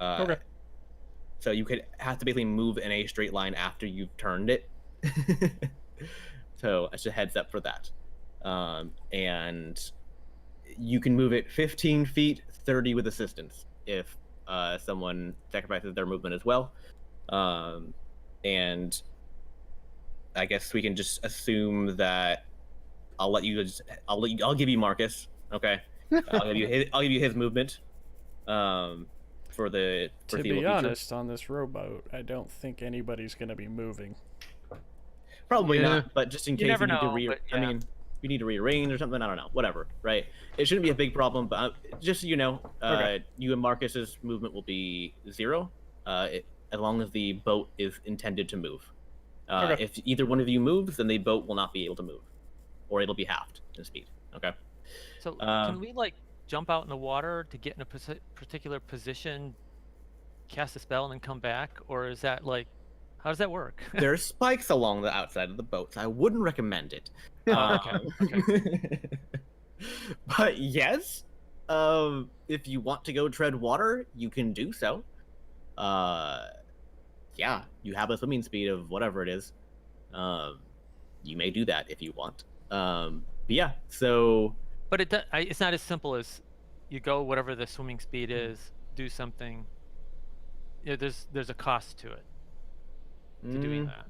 Okay. So you could have to basically move in a straight line after you've turned it. So just a heads up for that. And you can move it 15 feet, 30 with assistance if someone sacrifices their movement as well. And I guess we can just assume that I'll give you Marcus. Okay. I'll give you his movement. For the To be honest, on this rowboat, I don't think anybody's gonna be moving. Probably not, but just in case never you need know, to but I mean, you need to rearrange or something. I don't know. Whatever, right? It shouldn't be a big problem, but just so you know, you and Marcus's movement will be 0, as long as the boat is intended to move. If either one of you moves, then the boat will not be able to move, or it'll be halved in speed. Okay. So can we like jump out in the water to get in a particular position, cast a spell, and then come back, or is that like, how does that work? There are spikes along the outside of the boats. I wouldn't recommend it. Okay. But yes, if you want to go tread water, you can do so. Yeah, you have a swimming speed of whatever it is. You may do that if you want. But yeah, so. But it's not as simple as you go whatever the swimming speed is, do something. Yeah, there's a cost to it. To doing that.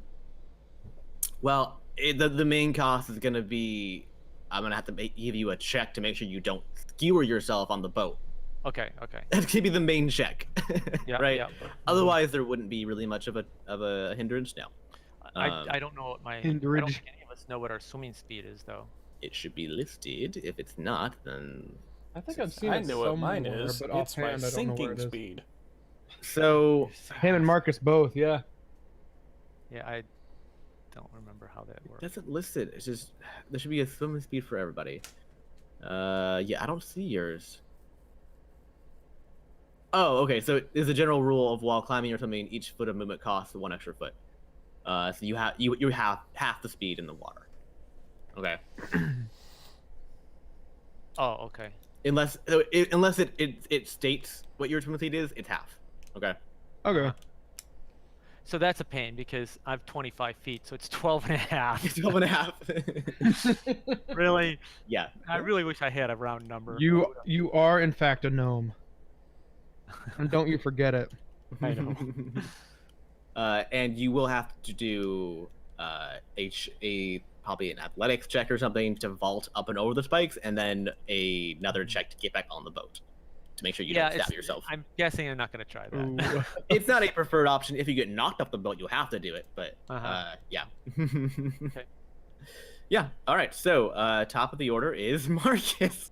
Well, the main cost is going to be I'm going to have to give you a check to make sure you don't skewer yourself on the boat. Okay. That's going to be the main check. Yeah, right? Yeah. Otherwise, there wouldn't be really much of a hindrance now. I don't know what my hindrance. I don't think any of us know what our swimming speed is though. It should be listed. If it's not, then I think I've seen I it know what mine somewhere, is. but It's my offhand, I don't know where sinking it is. speed. so Him and Marcus both, yeah. Yeah, I don't remember how that it works. doesn't list it. It's just there should be a swimming speed for everybody. Yeah, I don't see yours. Oh, okay. So there's a general rule of while climbing or something, each foot of movement costs 1 extra foot. So you have half the speed in the water. Okay. Oh, okay. Unless it states what your swimming speed is, it's half. Okay. Okay. So that's a pain because I'm 25 feet, so it's 12 and a half. 12 and a half. Really? Yeah. I really wish I had a round number. You are in fact a gnome. And don't you forget it. I know. And you will have to do probably an athletics check or something to vault up and over the spikes, and then another check to get back on the boat to make sure you don't stab yourself. I'm guessing I'm not going to try that. Ooh. It's not a preferred option. If you get knocked off the boat, you'll have to do it. But yeah. Okay. Yeah. All right. So top of the order is Marcus.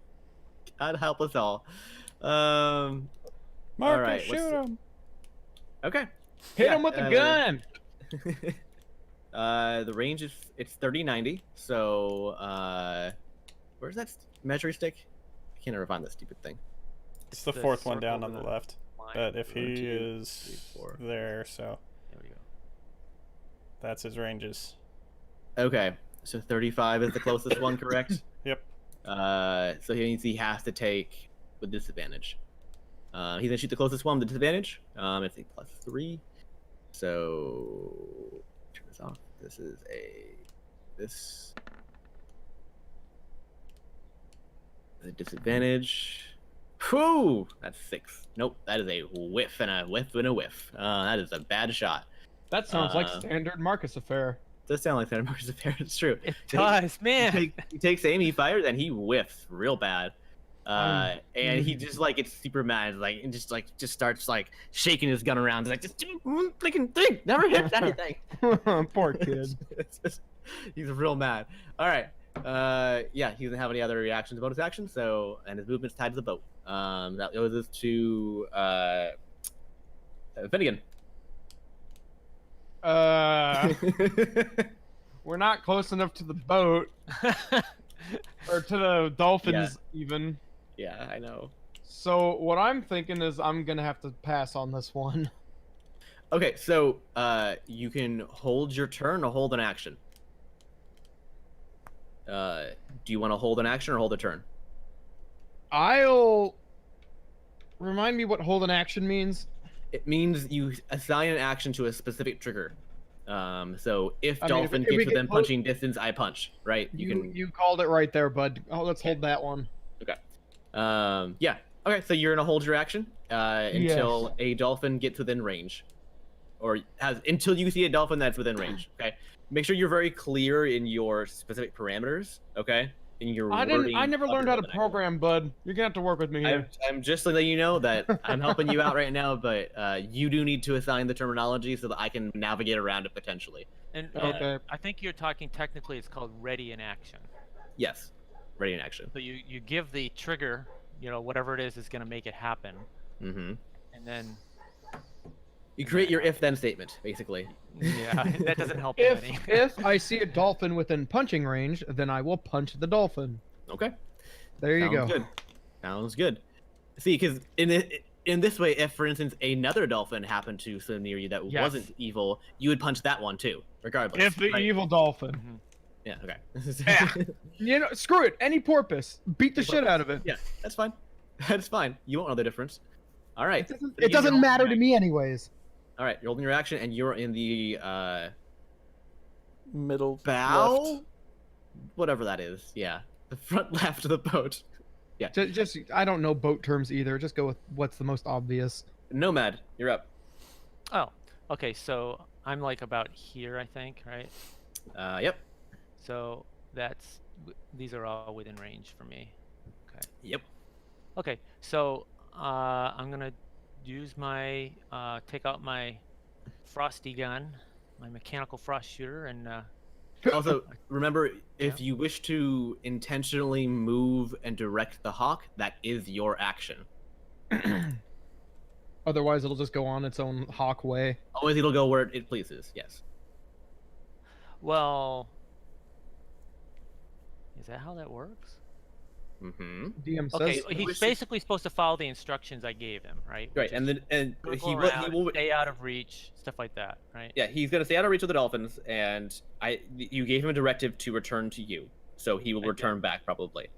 God help us all. Marcus, right, shoot him! Okay. Hit him with the gun. The range is 30-90. So where's that measuring stick? I can't ever find that stupid thing. It's the fourth one down on the circle left. line. But if he 1, 2, is 3, 4. there, so There we go. that's his ranges. Okay. So 35 is the closest one, correct? Yep. So he means he has to take with disadvantage. He's gonna shoot the closest one with disadvantage. It's a +3. So turn this off. This is a disadvantage. Whew! That's 6. Nope, that is a whiff and a whiff and a whiff. That is a bad shot. That sounds like standard Marcus affair. Does sound like Santa Marcus affair. It's true. It does, man. He takes aim, he fires, and he whiffs real bad. And he just like gets super mad, like and just starts like shaking his gun around. He's like, just do one freaking thing, never hit anything. Poor kid. He's real mad. All right. Yeah, he doesn't have any other reactions, bonus actions. So, and his movement's tied to the boat. That goes us to Finnegan. We're not close enough to the boat or to the dolphins even. Yeah, I know. So what I'm thinking is I'm gonna have to pass on this one. Okay, so you can hold your turn or hold an action. Do you want to hold an action or hold a turn? I'll remind me what hold an action means. It means you assign an action to a specific trigger. So if I mean, dolphin if we gets get within close- punching distance, I punch. Right? You called it right there, bud. Oh, let's hold that one. Okay. Yeah. Okay, so you're gonna hold your action until a dolphin gets within range, or until you see a dolphin that's within range. Okay. Make sure you're very clear in your specific parameters. Okay. In your I never learned how to program, bud. You're gonna have to work with me here. I'm just letting you know that I'm helping you out right now, but you do need to assign the terminology so that I can navigate around it potentially. And Okay. I think you're talking technically. It's called ready in action. Yes. Ready in action. So you give the trigger, whatever it is going to make it happen, Mm-hmm. and then You create your if-then statement, basically. yeah, that doesn't help any. If I see a dolphin within punching range, then I will punch the dolphin. Okay. There you go. Sounds good. Sounds good. See, because in this way, if for instance another dolphin happened to swim near you that wasn't evil, you would punch that one too, regardless. If the right? evil dolphin. Mhm. Yeah. Okay. Screw it. Any porpoise. Beat the shit out of it. Yeah, that's fine. That's fine. You won't know the difference. All right. It doesn't matter to me anyways. All right. You're holding your action, and you're in the Middle bow, left. whatever that is. Yeah, the front left of the boat. Yeah. Just I don't know boat terms either. Just go with what's the most obvious. Nomad, you're up. Oh, okay. So I'm like about here, I think, right? Yep. So these are all within range for me. Okay. Yep. Okay. So I'm gonna use my take out my frosty gun, my mechanical frost shooter, and Also, remember, if you wish to intentionally move and direct the hawk, that is your action. Otherwise, it'll just go on its own hawk way. Always, it'll go where it pleases. Yes. well, is that how that works? Mm-hmm. DM says. Okay, he's basically supposed to follow the instructions I gave him, right? Right, Which and is then circle he around, will. stay out of reach, stuff like that, right? Yeah, he's gonna stay out of reach of the dolphins, and you gave him a directive to return to you, so he will return back probably.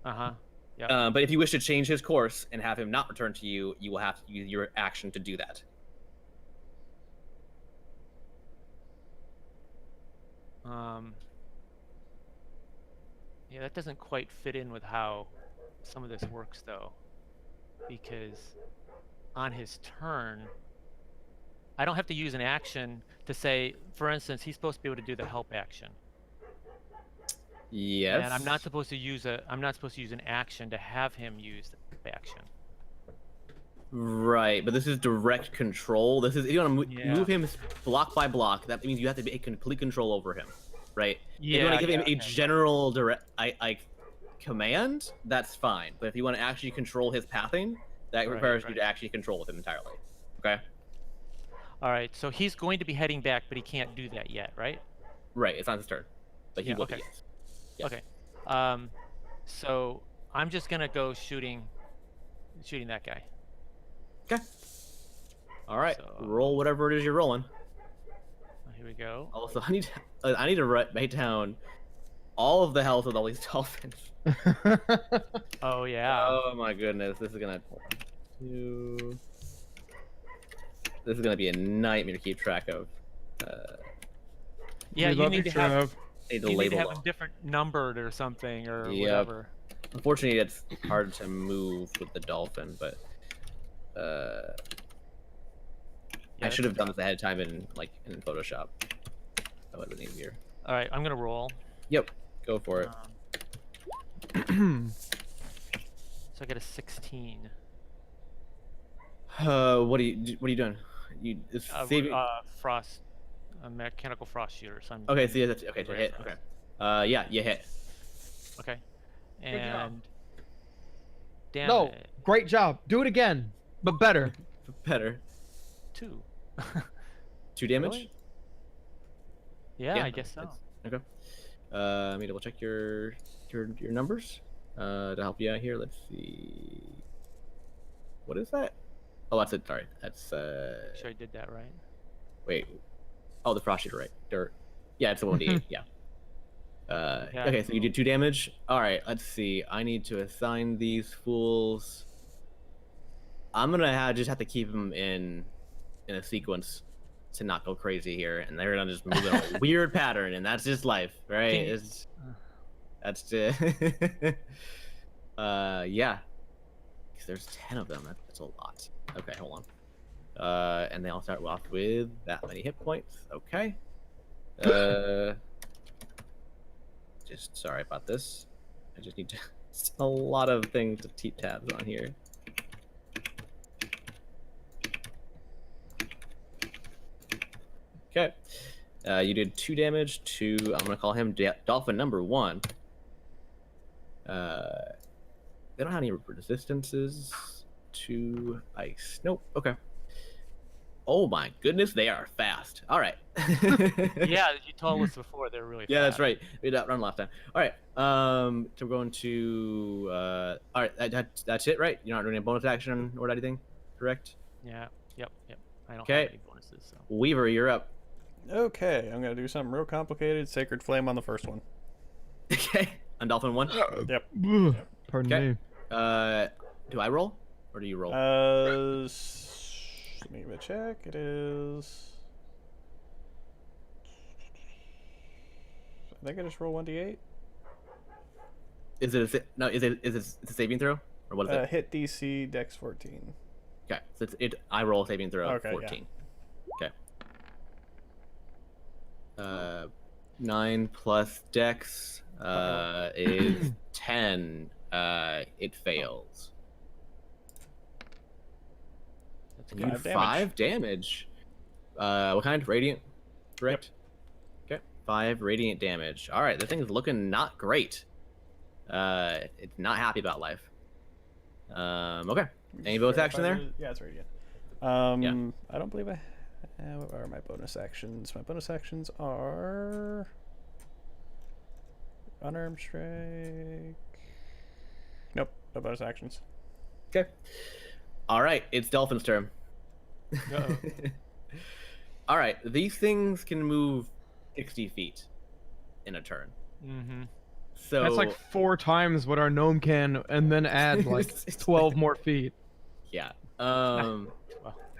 Uh-huh. Yeah. But if you wish to change his course and have him not return to you, you will have to use your action to do that. Yeah, that doesn't quite fit in with how some of this works, though, because on his turn, I don't have to use an action to say, for instance, he's supposed to be able to do the help action. Yes. And I'm not supposed to use an action to have him use the action. Right, but this is direct control. This is if you want to move him block by block. That means you have to be complete control over him, right? Yeah. If you want to give him a general direct command, that's fine. But if you want to actually control his pathing, that requires you to actually control him entirely. Okay. All right. So he's going to be heading back, but he can't do that yet, right? Right. It's not his turn, but he will okay. be. Yes. Okay. So I'm just gonna go shooting that guy. Okay. All right. So- Roll whatever it is you're rolling. Here we go. Also, I need to write down all of the health of all these dolphins. Oh yeah. Oh my goodness, this is gonna. This is gonna be a nightmare to keep track of. Yeah, you need to have Need to you need to label have them. them different numbered or something or Yep. whatever. Unfortunately, it's hard to move with the dolphin, but I should have done this ahead of time in Photoshop. That would have been easier. All right, I'm gonna roll. Yep, go for it. So I get a 16. What are you doing? Frost, a mechanical frost shooter. So I'm Okay, so yeah, that's okay to hit. frost. Okay. Yeah, you hit. Okay. Good job. And damn No, it. great job. Do it again, but better. Better. 2. 2 damage. Really? Yeah, I guess so. Okay. Let me double check your numbers to help you out here. Let's see. What is that? Oh, that's it. Sorry, that's Sure I did that right. Wait. Oh, the frost shooter, right? Dirt. Yeah, it's a 1d8. Yeah. Yeah. Okay, so you did 2 damage. All right. Let's see. I need to assign these fools. I'm gonna just have to keep them in a sequence to not go crazy here, and they're gonna just move in a weird pattern, and that's just life, right? Can you- It's that's just yeah. 'Cause there's 10 of them. That's a lot. Okay, hold on. And they all start off with that many hit points. Okay. Just sorry about this. I just need to. It's a lot of things to keep tabs on here. Okay. You did 2 damage to. I'm gonna call him Dolphin number 1. They don't have any resistances to ice. Nope. Okay. Oh my goodness, they are fast. All right. Yeah, you told us before they're really Yeah, fast. that's right. We did run last time. All right. So we're going to. All right. That's it, right? You're not doing a bonus action or anything, correct? Yeah. Yep. I don't Okay. have any bonuses, so. Weaver, you're up. Okay, I'm gonna do something real complicated. Sacred Flame on the first one. Okay. On Dolphin 1. Yep. Pardon Okay. me. Do I roll or do you roll? Let me give it a check. It is. I think I just roll 1d8. Is it no? Is it it's a saving throw or what is it? Hit DC Dex 14. Okay. So I roll a saving throw. Okay, yeah. 14. Okay. 9 plus Dex is 10. It fails. That's And good. you 5 damage. 5 damage. What kind? Radiant? Correct? Okay. 5 radiant damage. All right. This thing is looking not great. It's not happy about life. Okay. Any bonus action there? Yeah, it's radiant. I don't believe what are my bonus actions? My bonus actions are unarmed strike. Nope, no bonus actions. Okay. All right. It's Dolphin's turn. Uh-oh. All right. These things can move 60 feet in a turn. Mm-hmm. So That's like 4 times what our gnome can, and then add like 12 more feet. yeah.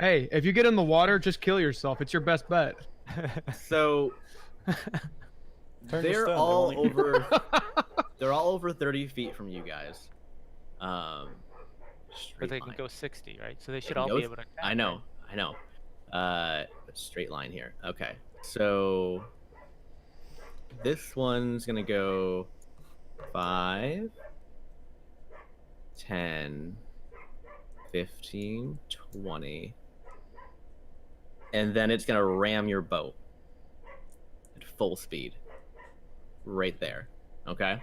Hey, if you get in the water, just kill yourself. It's your best bet. So Turn to they're stun, all they're only- over. They're all over 30 feet from you guys. But Straight they can line. go 60, right? So they They should can all go be able to attack, I know. Straight line here. Okay. So this one's gonna go 5, 10, 15, 20. And then it's gonna ram your boat at full speed. Right there. Okay?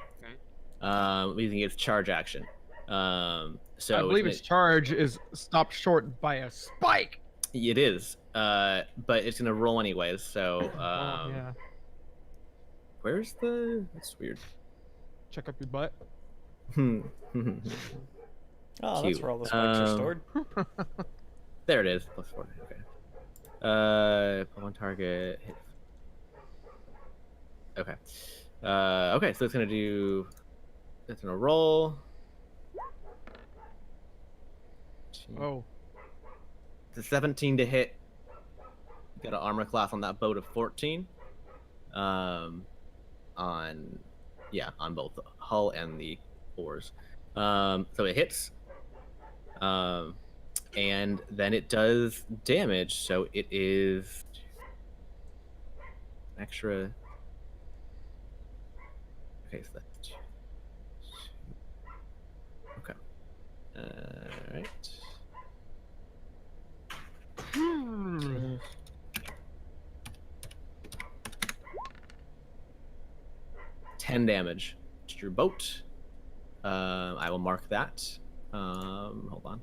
Using its charge action. So I believe it's its charge is stopped short by a spike. it is. But it's gonna roll anyways, so Yeah. where's the that's weird. Check up your butt. Oh, that's Cute. where all the spikes are stored. There it is. +4. Okay. One target. Hit. Okay. Okay, so it's gonna do. It's gonna roll. Oh. It's a 17 to hit. Got an armor class on that boat of 14. On both the hull and the oars. So it hits. And then it does damage, so it is extra. Okay, so that's 2. Okay. Alright. Hmm. 10 damage to your boat. I will mark that. Hold on.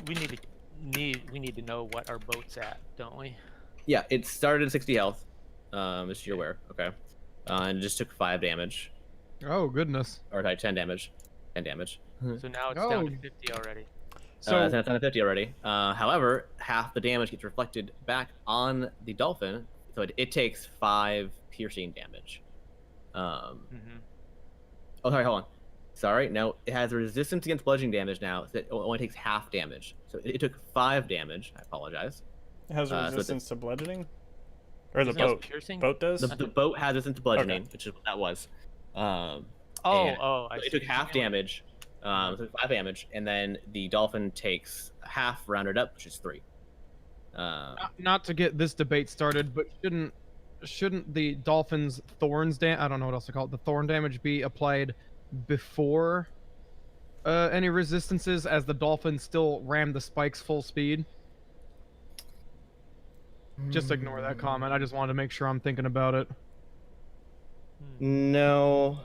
We need to know what our boat's at, don't we? Yeah, it started at 60 health. As you're aware. Okay. And it just took 5 damage. Oh goodness. Or sorry, 10 damage. 10 damage. So now it's Oh. down to 50 already. So It's down to 50 already. However, half the damage gets reflected back on the dolphin, so it takes 5 piercing damage. Oh, sorry, hold on. Sorry, no, it has resistance against bludgeoning damage now, so it only takes half damage. So it took 5 damage. I apologize. It has a So resistance to bludgeoning? Or the Isn't it boat? piercing? Boat does? The boat has resistance to bludgeoning, which is what that was. I So it see. took half damage. So it took 5 damage, and then the dolphin takes half rounded up, which is 3. not to get this debate started, but shouldn't the dolphin's thorns I don't know what else to call it. The thorn damage be applied before any resistances, as the dolphin still rammed the spikes full speed? Just ignore that comment. I just wanted to make sure I'm thinking about it. No.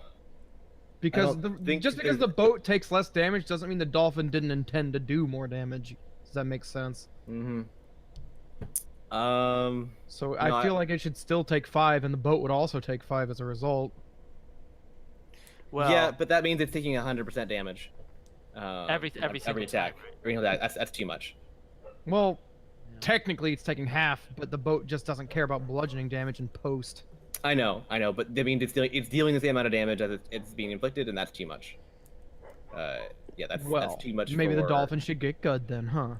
Because don't think just because there's- the boat takes less damage doesn't mean the dolphin didn't intend to do more damage. Does that make sense? Mm-hmm. So No, I feel like it should still take 5, and the boat would also take 5 as a result. Well, yeah, but that means it's taking 100% damage. every every single attack. time, right? Every single attack. That's too much. Well, Yeah. technically it's taking half, but the boat just doesn't care about bludgeoning damage in post. I know, but I mean, it's dealing the same amount of damage as it's being inflicted, and that's too much. Yeah, that's too much. Maybe the for... dolphin should get good then, huh?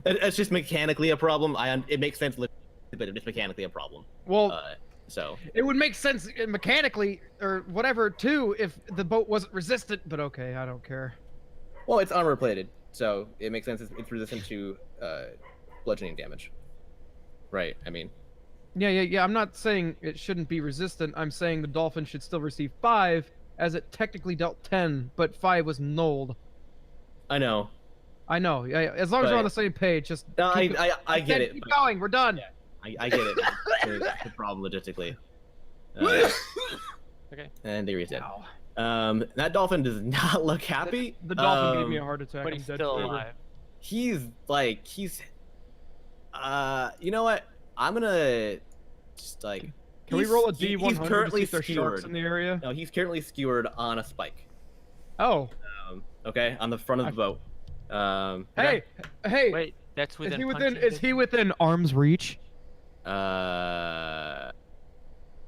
That's just mechanically a problem. It makes sense, but it's mechanically a problem. Well, So it would make sense mechanically or whatever too if the boat wasn't resistant. But okay, I don't care. well, it's armor plated, so it makes sense. It's resistant to bludgeoning damage. Right. I mean. Yeah. I'm not saying it shouldn't be resistant. I'm saying the dolphin should still receive 5, as it technically dealt 10, but 5 was nulled. I know. I know. Yeah, as long as we're on But- the same page, just No, keep I get it. Keep but- going. We're done. I get it. It's a problem logistically. Okay. And they reset. Wow. That dolphin does not look happy. The dolphin gave me a heart attack. But I'm he's dead still forever. alive. He's you know what? I'm gonna just like. Can we roll a he's D100 to currently see if there's sharks skewered. in the area? No, he's currently skewered on a spike. Oh, Okay, on the front of the boat. hey, hey! Wait, that's Is within. he within? punching Is he within arm's reach?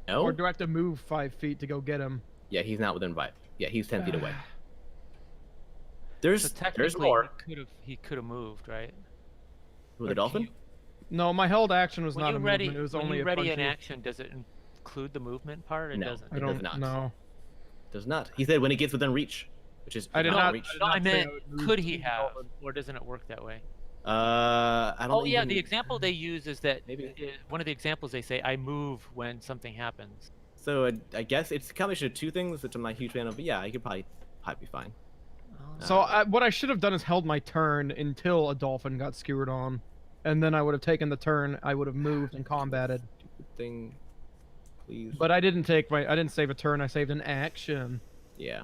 No. Or do I have to move 5 feet to go get him? Yeah, he's not within 5. Yeah, he's 10 feet away. So There's technically, more. he could have moved, right? With the dolphin? No, my held action was When not you a ready, movement. It was when only you a ready punch. an action, does it include the movement part? It No. doesn't. I It does don't not. know. Does not. He said when it gets within reach, which is I did not not- reach. No, I not say meant, I would move could to he the have, dolphin. or doesn't it work that way? I don't. Oh yeah, even- the example they use is that Maybe. one of the examples they say, "I move when something happens." So I guess it's a combination of 2 things, which I'm not a huge fan of. But yeah, I could probably be fine. Oh. So what I should have done is held my turn until a dolphin got skewered on, and then I would have taken the turn. I would have moved and combated. Stupid thing, please. But I didn't save a turn. I saved an action. Yeah.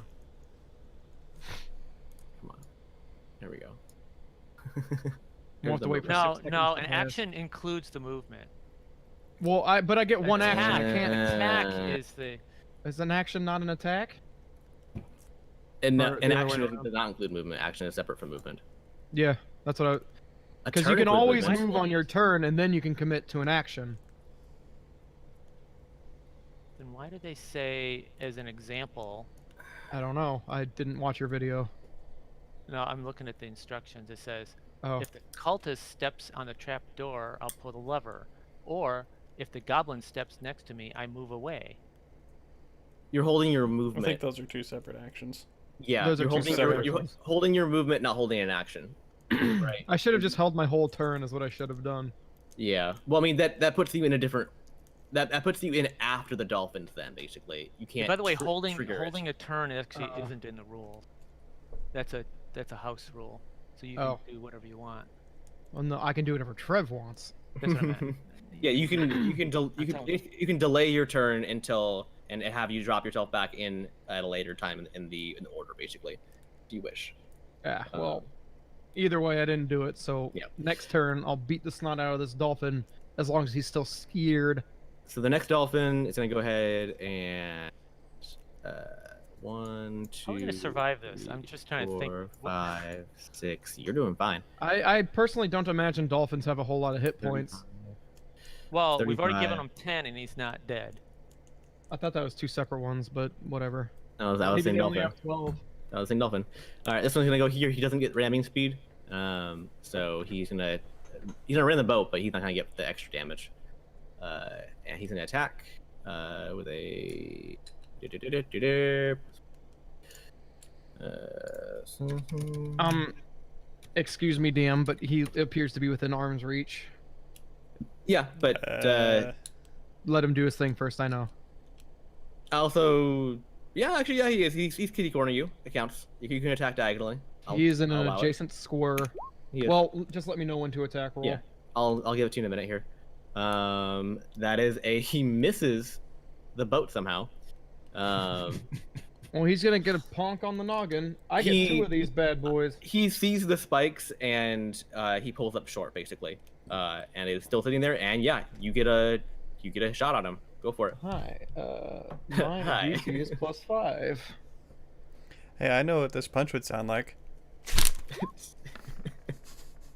Come on. There we go. We'll have to wait for No, 6 seconds no, to an pass. action includes the movement. Well, but I get one action. I can't. Attack is the. Is an action not an attack? And Or an the other action way around. does not include movement. Action is separate from movement. Yeah, that's what I. A Because turn you can includes always movement. move on your turn, and then you can commit to an action. Then why did they say, as an example? I don't know. I didn't watch your video. No, I'm looking at the instructions. It says, Oh, if the cultist steps on the trap door, I'll pull the lever. Or, if the goblin steps next to me, I move away. You're holding your I movement. think those are 2 separate actions. Yeah, Those are you're two holding separate you're actions. holding your movement, not holding an action. Right. I should have just held my whole turn. Is what I should have done. Yeah. Well, I mean that puts you in a different. That puts you in after the dolphins. Then basically, you can't. By the way, trigger it. holding a turn actually Uh-oh. isn't in the rules. That's a house rule. So you Oh. can do whatever you want. Well, no, I can do whatever Trev wants. That's what I meant. Yeah, you can delay your turn until and have you drop yourself back in at a later time in the order, basically. Do you wish? Yeah. Well, either way, I didn't do it. So Yeah. next turn, I'll beat the snot out of this dolphin, as long as he's still scared. So the next dolphin is gonna go ahead and 1, 2. How are we gonna survive this? I'm just trying to think. 4, 5, 6. You're doing fine. I personally don't imagine dolphins have a whole lot of hit points. Well, we've already 35. given him 10 and he's not dead. I thought that was 2 separate ones, but whatever. No, that was Maybe same they only dolphin. have 12. That was same dolphin. All right, this one's gonna go here. He doesn't get ramming speed, so he's gonna ram the boat, but he's not gonna get the extra damage. And he's gonna attack with a. Excuse me, DM, but he appears to be within arm's reach. Yeah, but Let him do his thing first. I know. also, yeah, actually, yeah, he is. He's kitty corner you. It counts. You can attack diagonally. He is in I'll an allow it. adjacent square. He is. Well, just let me know when to attack roll. Yeah. I'll give it to you in a minute here. That is he misses the boat somehow. Well, he's gonna get a ponk on the noggin. I get 2 of these bad boys. He sees the spikes and he pulls up short basically, and it's still sitting there. And yeah, you get a shot on him. Go for it. Hi. Mine Hi. DC is +5. Hey, I know what this punch would sound like.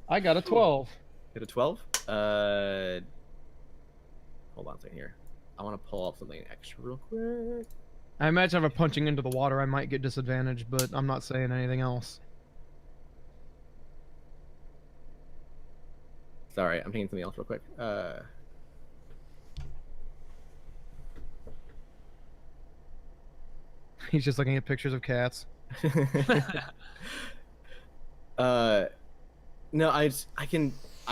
I got a 12. Get a 12. Hold on a second here. I want to pull up something extra real quick. I imagine if I'm punching into the water, I might get disadvantage, but I'm not saying anything else. Sorry, I'm taking something else real quick. He's just looking at pictures of cats. No, I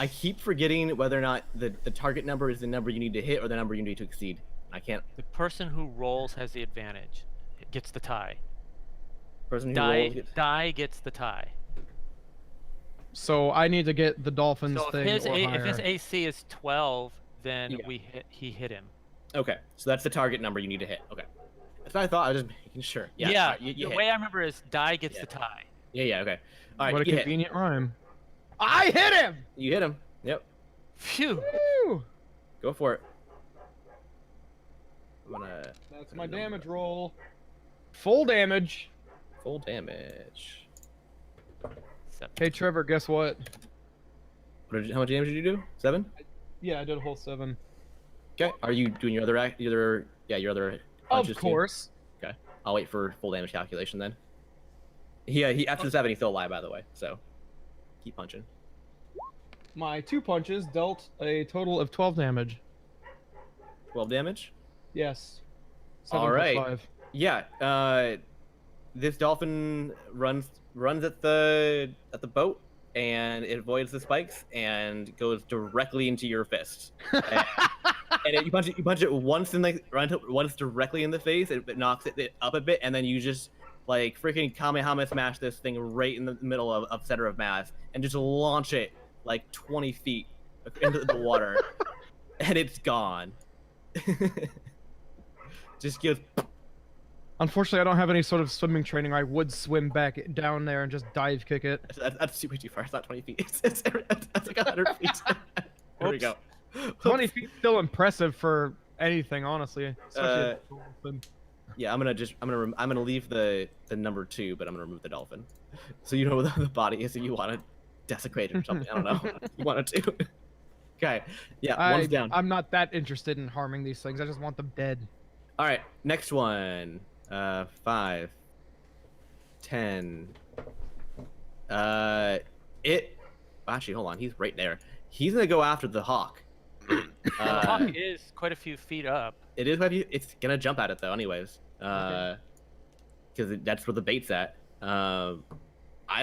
keep forgetting whether or not the target number is the number you need to hit or the number you need to exceed. I can't. The person who rolls has the advantage. It gets the tie. Person who rolls Die gets the tie. So I need to get the dolphins So thing if or his higher. AC is 12, then Yeah. he hit him. Okay, so that's the target number you need to hit. Okay, that's what I thought. I was just making sure. Yeah. Yeah, alright, you the hit. way I remember is die gets Yeah. the tie. Yeah. Okay. All right. What a you hit. convenient rhyme. I hit him! You hit him. Yep. Phew. Woo! Go for it. I'm gonna. That's my damage roll. Full damage. Full damage. 7. Hey Trevor, guess what? How much damage did you do? 7. Yeah, I did a whole 7. Okay. Are you doing your other your other punches Of too? course. Okay. I'll wait for full damage calculation then. He after the 7 he's still alive by the way. So keep punching. My 2 punches dealt a total of 12 damage. 12 damage. Yes. 7 All plus right. 5. Yeah. This dolphin runs at the boat and it avoids the spikes and goes directly into your fist. And you punch it once once directly in the face. It knocks it up a bit, and then you just like freaking Kamehameha smash this thing right in the middle of center of mass and just launch it like 20 feet into the water, and it's gone. Just goes. Unfortunately, I don't have any sort of swimming training. I would swim back down there and just dive kick it. That's way too far. It's not 20 feet. It's like 100 feet. There we go. 20 feet still impressive for anything, honestly. Especially a dolphin. Yeah, I'm gonna leave the number 2, but I'm gonna remove the dolphin, so you know where the body is, and you want to desecrate it or something. I don't know. You want to. Okay. Yeah, one's down. I'm not that interested in harming these things. I just want them dead. All right, next one. 5, 10. Actually, hold on. He's right there. He's gonna go after the hawk. The hawk is quite a few feet up. It is heavy. It's gonna jump at it though, anyways. Because that's where the bait's at. I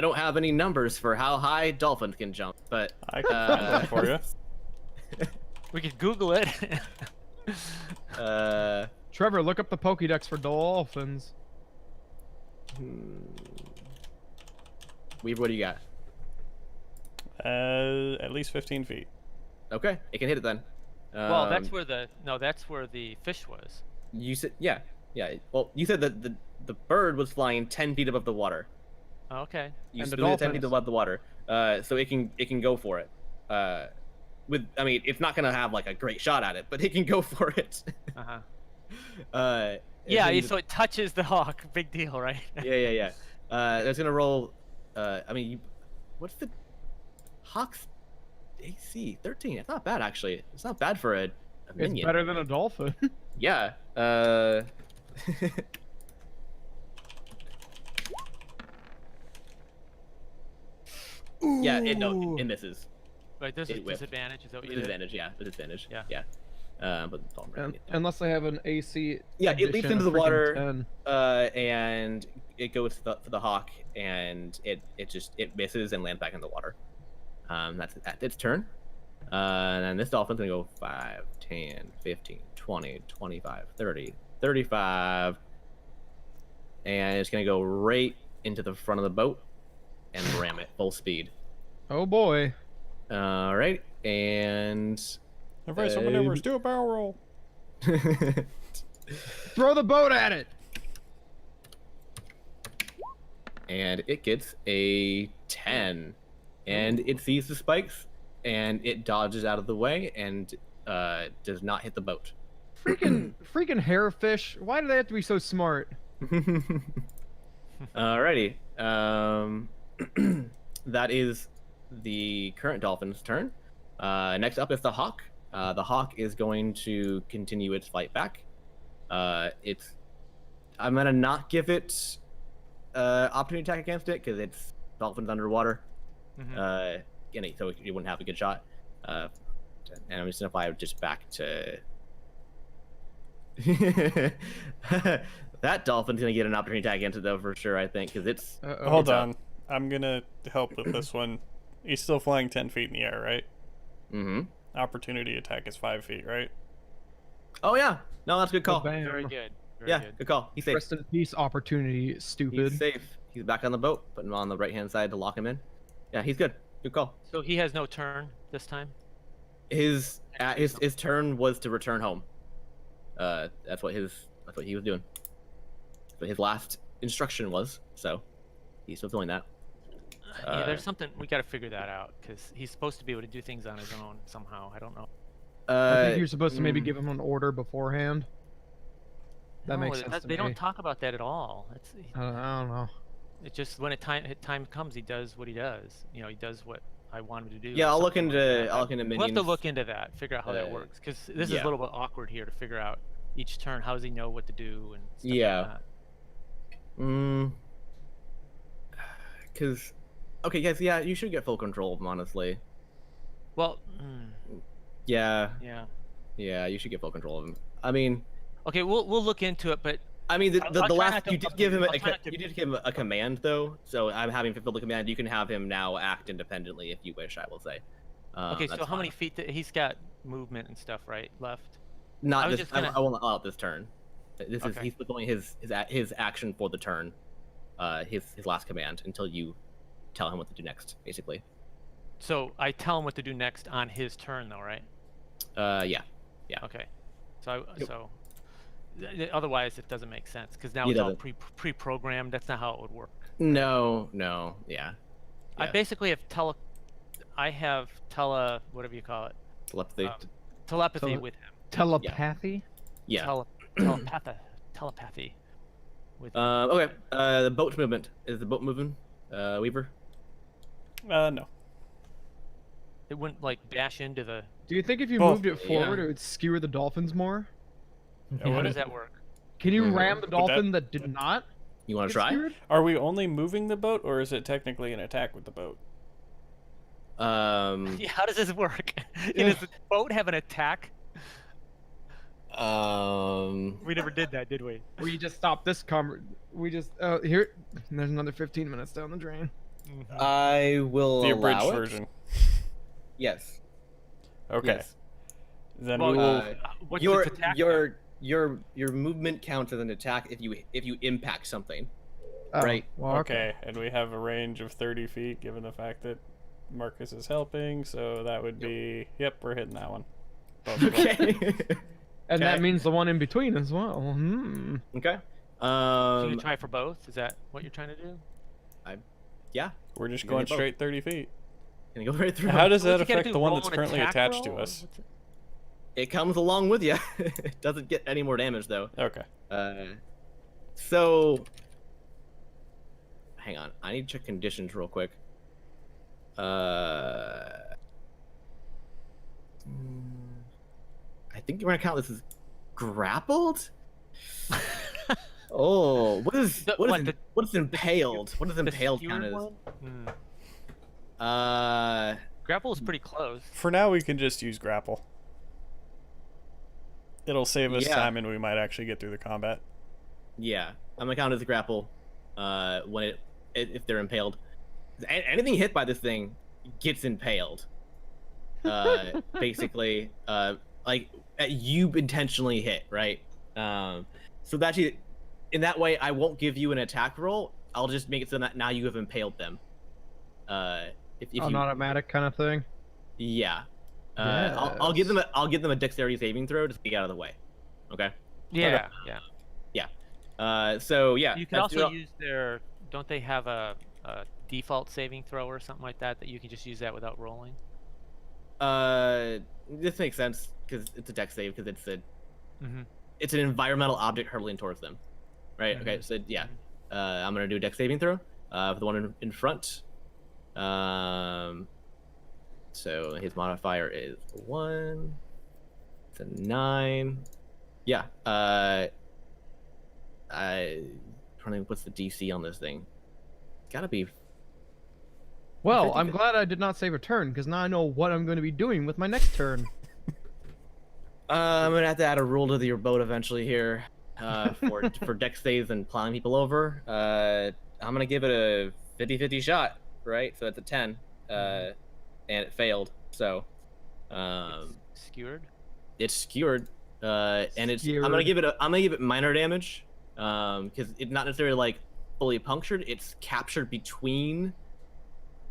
don't have any numbers for how high dolphins can jump, but I can find that for you. We could Google it. Trevor, look up the Pokédex for dolphins. Weaver, what do you got? At least 15 feet. Okay, it can hit it then. Well, that's where the fish was. You said yeah. Well, you said that the bird was flying 10 feet above the water. Oh, okay. You And the split it 10 feet dolphins. above the water. So it can go for it. I mean, it's not gonna have like a great shot at it, but it can go for it. Uh-huh. And Yeah, then so it touches the hawk. Big deal, right? yeah. That's gonna roll. I mean, what's the Hawk's AC? 13. It's not bad actually. It's not bad for a It's minion. better than a dolphin. Yeah. Yeah, it misses. Right, there's a It whiffed. disadvantage. Is that what you With did? advantage, yeah. With advantage. Yeah. Yeah. But Unless they have an AC. yeah, it leaps addition into the of freaking water, 10. and it goes for the hawk, and it misses and lands back in the water. That's its turn. And then this dolphin's gonna go 5, 10, 15, 20, 25, 30, 35, and it's gonna go right into the front of the boat and ram it full speed. Oh boy. All right, and Everybody, some maneuvers. Do a barrel roll. Throw the boat at it. and it gets a 10, and it sees the spikes, and it dodges out of the way and does not hit the boat. Freaking hairfish. Why do they have to be so smart? Alrighty. That is the current dolphin's turn. Next up is the hawk. The hawk is going to continue its flight back. I'm gonna not give it opportunity attack against it because it's dolphins underwater. Mhm. So you wouldn't have a good shot. And I'm just gonna fly just back to. That dolphin's gonna get an opportunity attack against it though for sure. I think because it's. Hold on, I'm gonna help with this one. He's still flying 10 feet in the air, right? Mm-hmm. Opportunity attack is 5 feet, right? Oh yeah, no, that's a good call. Bam. Very good. Very Yeah, good. good call. He's safe. Rest in peace, opportunity, stupid. He's safe. He's back on the boat. Put him on the right hand side to lock him in. Yeah, he's good. Good call. So he has no turn this time. His turn was to return home. That's what he was doing. But his last instruction was, so he's fulfilling that. Yeah, there's something we got to figure that out because he's supposed to be able to do things on his own somehow. I don't know. I think you're supposed to maybe give him an order beforehand. That No, makes sense to They me. don't talk about that at all. I don't know. It's just when time comes, he does what he does. You know, he does what I want him to do. Yeah, I'll look something like into that. I'll look into minions. We'll have to look into that, figure out how that Uh, works, because this is yeah. a little bit awkward here to figure out each turn. How does he know what to do and stuff Yeah. like that. Because, okay, guys, yeah, you should get full control of him, honestly. Well, Yeah, yeah. you should get full control of him. I mean, Okay, we'll look into it, but the I'll try last not to you did update give him you. I'll try not to- you did give him a command though, so I'm having fulfilled the command. You can have him now act independently if you wish. I will say. okay. So That's how many fine. feet? He's got movement and stuff, right? Left. Not I was this. just gonna- I won't allow it this turn. This is Okay. he's fulfilling his action for the turn, his last command until you tell him what to do next, basically. So I tell him what to do next on his turn, though, right? Yeah. Okay. So Yep. otherwise it doesn't make sense because now It it's all doesn't. pre-programmed. That's not how it would work. No, yeah. I Yeah. basically have whatever you call it, Telepathy. telepathy Tele- with him. Telepathy? Yeah. Telepathy with him. Okay. The boat movement. Is the boat moving, Weaver? No. It wouldn't like bash into the. Do you think if you Both, moved it forward, yeah. it would skewer the dolphins more? Yeah, How what does is- that work? Can you Mhm. ram the that- dolphin that did not You want get to try? skewered? Are we only moving the boat, or is it technically an attack with the boat? Yeah, how does this work? Does the boat have an attack? We never did that, did we? We just stopped this we just here there's another 15 minutes down the drain. I will The allow abridged it. version. Yes. Okay. Yes. Then Well, we will. What's your its attack? your movement counts as an attack if you impact something. Oh, Right. Well, Okay, and we have a range of 30 feet, given the fact that Marcus is helping, so that would be. Yep, we're hitting that one. Both of them. Okay. And that Okay. means the one in between as well. Hmm. Okay. So you try for both? Is that what you're trying to do? Yeah. We're just You going hit both. straight 30 feet. Gonna go right through. How does What that you gotta affect do, the one roll that's an currently attack attached to roll? us? What's it? It comes along with you. It doesn't get any more damage though. Okay. So hang on, I need to check conditions real quick. I think you're gonna count this as grappled. Oh, what is impaled? What does The impaled skewered count as? one? Hmm. Grapple is pretty close. For now, we can just use grapple. It'll save us Yeah. time, and we might actually get through the combat. Yeah, I'm gonna count it as a grapple. When if they're impaled, anything hit by this thing gets impaled. Basically, like you intentionally hit, right? So that in that way, I won't give you an attack roll. I'll just make it so that now you have impaled them. If An you, automatic kind of thing. yeah. I'll give them a dexterity saving throw just to get out of the way. Okay. Yeah, yeah. So yeah. You can also use their. Don't they have a default saving throw or something like that you can just use that without rolling? This makes sense because it's a dex save because Mm-hmm. it's an environmental object hurtling towards them, right? Okay. So yeah, I'm gonna do a dex saving throw for the one in front. So his modifier is 1. It's a 9. Yeah. I don't know what's the DC on this thing. Gotta be. Well, I'm glad I did not save a turn, because now I know what I'm going to be doing with my next turn. I'm gonna have to add a rule to your boat eventually here, for dex saves and plowing people over. I'm gonna give it a 50-50 shot, right? So that's a 10, and it failed. So, Skewered. it's skewered, and it's. I'm Skewered. gonna give it minor damage, because it's not necessarily like fully punctured. It's captured between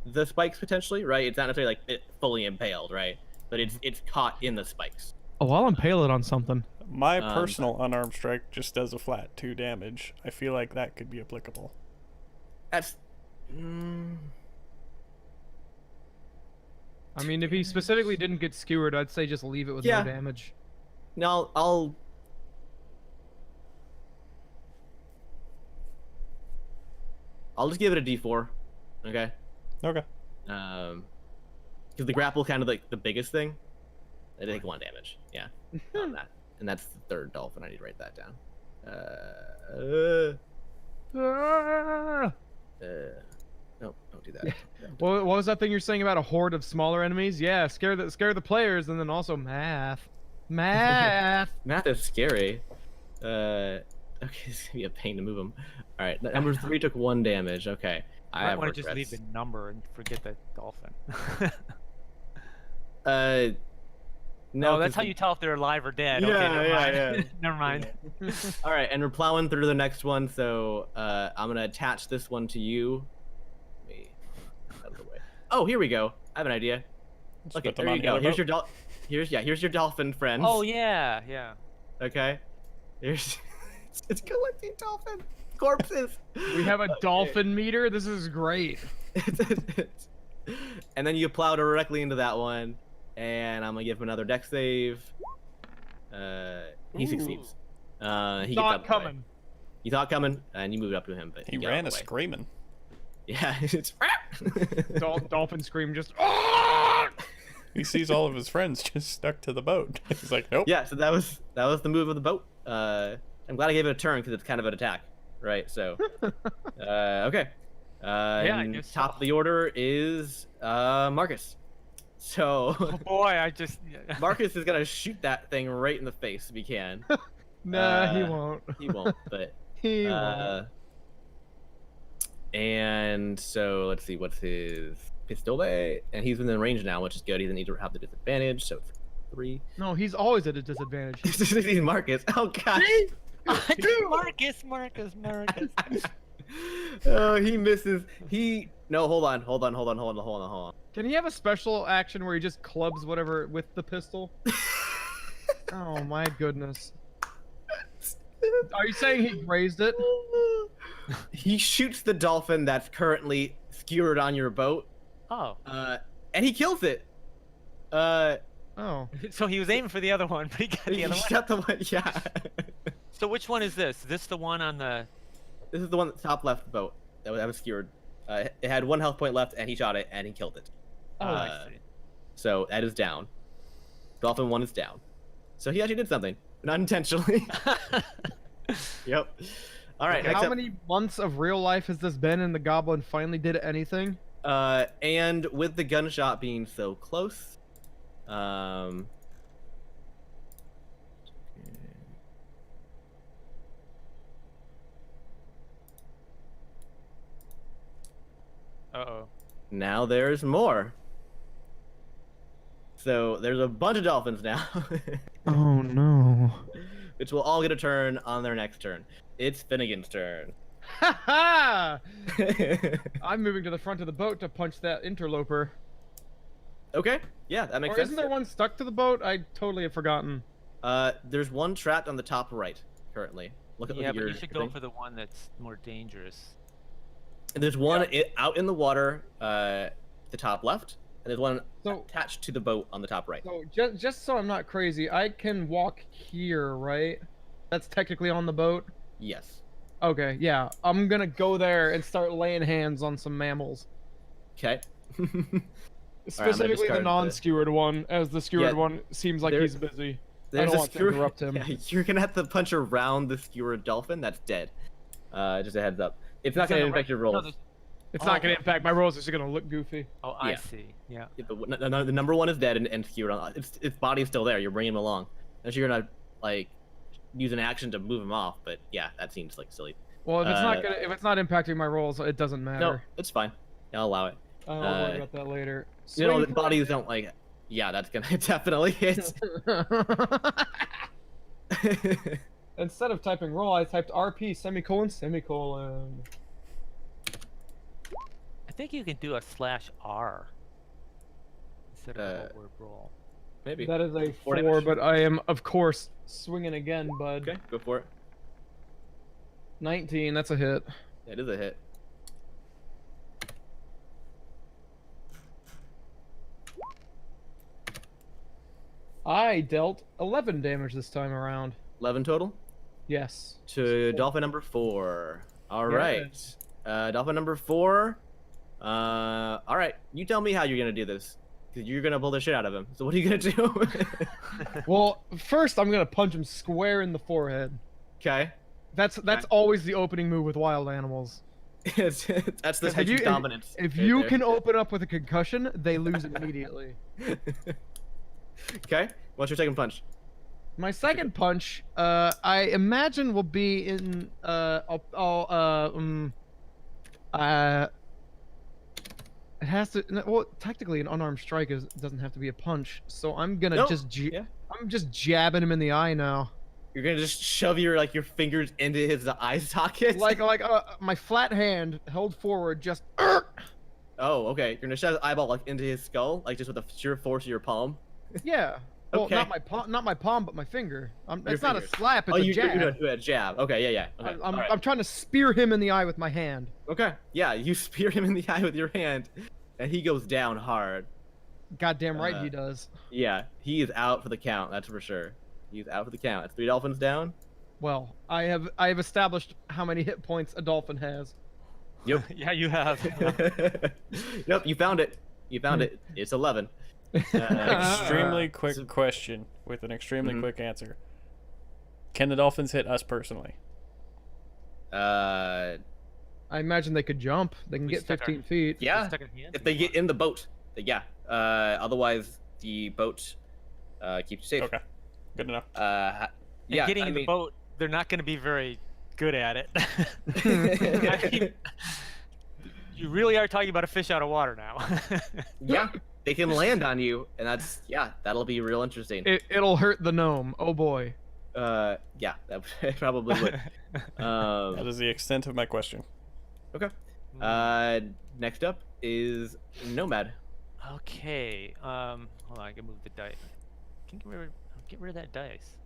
the spikes potentially, right? It's not necessarily like it fully impaled, right? But it's caught in the spikes. Oh, I'll impale it on something. My personal unarmed strike just does a flat 2 damage. I feel like that could be applicable. That's. I mean, if he specifically didn't get skewered, I'd say just leave it with Yeah. no damage. No, I'll just give it a D4, okay? Okay. Because the grapple kind of like the biggest thing. They take 1 damage, yeah, on that, and that's the third dolphin. I need to write that down. Ah! No, don't do that. What was that thing you're saying about a horde of smaller enemies? Yeah, scare the players, and then also math. Math. Math is scary. Okay, it's gonna be a pain to move them. All right, number 3 took 1 damage. Okay, I I want to just leave the number and forget the dolphin. No, Oh, that's 'cause how you tell if they're alive or dead. Yeah, Okay, never mind. yeah. Never mind. All right, and we're plowing through the next one, so I'm gonna attach this one to you. Let me out of the way. Oh, here we go. I have an idea. Let's Okay, put them there on you the go. other Here's boat. here's your dolphin friends. Oh yeah, yeah. Okay. Here's it's collecting dolphin corpses. We have a dolphin meter. This is great. And then you plow directly into that one, and I'm gonna give him another dex save. He succeeds. He gets out of the way. coming. You thought coming, and you moved up to him, but He got out ran of a the way. screaming. Yeah, it's. Dolphin scream just. He sees all of his friends just stuck to the boat. He's like, nope. Yeah, so that was the move of the boat. I'm glad I gave it a turn because it's kind of an attack, right? So, okay. I And guess top so. of the order is Marcus. So Oh boy, I just. Marcus is gonna shoot that thing right in the face if he can. Nah, he won't. He won't, but He won't. and so let's see, what's his pistole? And he's within range now, which is good. He doesn't need to have the disadvantage, so it's 3. No, he's always at a disadvantage. He's Marcus. Oh god. Marcus. Oh, he misses. No, hold on. Can he have a special action where he just clubs whatever with the pistol? Oh my goodness. Are you saying he grazed it? He shoots the dolphin that's currently skewered on your boat, Oh. and he kills it. Uh, Oh. So he was aiming for the other one, but he got the he other one. shot the one. Yeah. So which one is this? Is this the one on the? This is the one at the top left boat that was skewered. It had 1 health point left, and he shot it, and he killed it. Oh, I see. So that is down. Dolphin 1 is down. So he actually did something, not intentionally. Yep. All right. Okay, Next how up, many months of real life has this been, and the goblin finally did anything? and with the gunshot being so close, Uh-oh. now there's more. So there's a bunch of dolphins now, Oh no. which will all get a turn on their next turn. It's Finnegan's turn. Ha ha! I'm moving to the front of the boat to punch that interloper. Okay, yeah, that makes Or sense. isn't there one stuck to the boat? I totally have forgotten. There's one trapped on the top right currently. Look at Yeah, but your you should go thing. for the one that's more dangerous. And there's one out in the water, the top left, and there's one So, attached to the boat on the top right. so just so I'm not crazy, I can walk here, right? That's technically on the boat. Yes. Okay, yeah. I'm gonna go there and start laying hands on some mammals. Okay. Specifically the discard the- non-skewered one, as the skewered Yeah, one seems like there- he's busy. There's don't a want to skewer- interrupt him. Yeah, you're gonna have to punch around the skewered dolphin. That's dead. Just a heads up. It's not gonna on the impact your No, rolls. there's- It's Oh, not gonna okay. impact my rolls, it's just gonna look goofy. Oh, I Yeah. see. Yeah. Yeah, the number one is dead and skewered on. Its body's still there. You're bringing him along. Unless you're gonna like use an action to move him off. But yeah, that seems like silly. Well, if it's not impacting my rolls, it doesn't No, matter. it's fine. I'll allow it. I'll worry about that later. You know, Swing the bodies don't like. Yeah, that's gonna definitely hit. Instead of typing roll, I typed RP semicolon semicolon. I think you can do a /R instead of a word roll. Maybe. That is a 4, damage. but I am, of course, swinging again, bud. Okay, go for it. 19, that's a hit. It is a hit. I dealt 11 damage this time around. 11 total Yes. to dolphin number 4. All right. Yes. Dolphin number 4. All right. You tell me how you're gonna do this, because you're gonna pull the shit out of him. So what are you gonna do? Well, first I'm gonna punch him square in the forehead. Okay. That's always the opening move with wild animals. That's the If you- Texas dominance. If right you there. can open up with a concussion, they lose immediately. Okay. What's your second punch? My second punch, I imagine will be in it has to. Well, technically, an unarmed strike doesn't have to be a punch. So I'm gonna No, just yeah. I'm just jabbing him in the eye now. You're gonna just shove your fingers into his eye socket. Like my flat hand held forward, just. Oh, okay. You're gonna shove his eyeball into his skull, just with the sheer force of your palm. Yeah. Well, Okay. not my palm, but my finger. Your It's not a fingers. slap. It's Oh, a you jab. do a jab. Okay, yeah. Okay. I'm alright. I'm trying to spear him in the eye with my hand. Okay. Yeah, you spear him in the eye with your hand, and he goes down hard. Goddamn right he does. Yeah, he is out for the count. That's for sure. He's out for the count. It's 3 dolphins down. Well, I have established how many hit points a dolphin has. Yep. Yeah, you have. Yep. You found it. You found it. It's 11. Extremely quick so- question with an extremely Mhm. quick answer. Can the dolphins hit us personally? I imagine they could jump. They can We get stuck our- 15 feet. Yeah. Stuck in hand, If they you get want. in the boat, yeah. Otherwise, the boat keeps you safe. Okay, good enough. And Yeah. getting I in mean, the boat, they're not going to be very good at it. I mean, you really are talking about a fish out of water now. yeah, they can land on you, and that'll be real interesting. It'll hurt the gnome. Oh boy. Yeah, that probably would. That is the extent of my question. Okay. Next up is Nomad. Okay. Hold on. I can move the dice. Can get rid of that dice.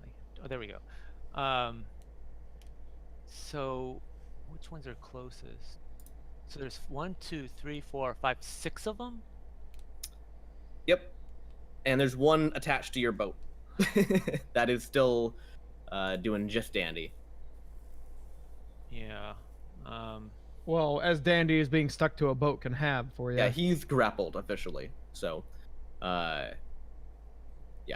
Oh, there we go. So, which ones are closest? So there's 1, 2, 3, 4, 5, 6 of them. Yep. And there's one attached to your boat. That is still doing just dandy. Yeah. Well, as dandy as being stuck to a boat can have for you. Yeah, he's grappled officially. So, yeah.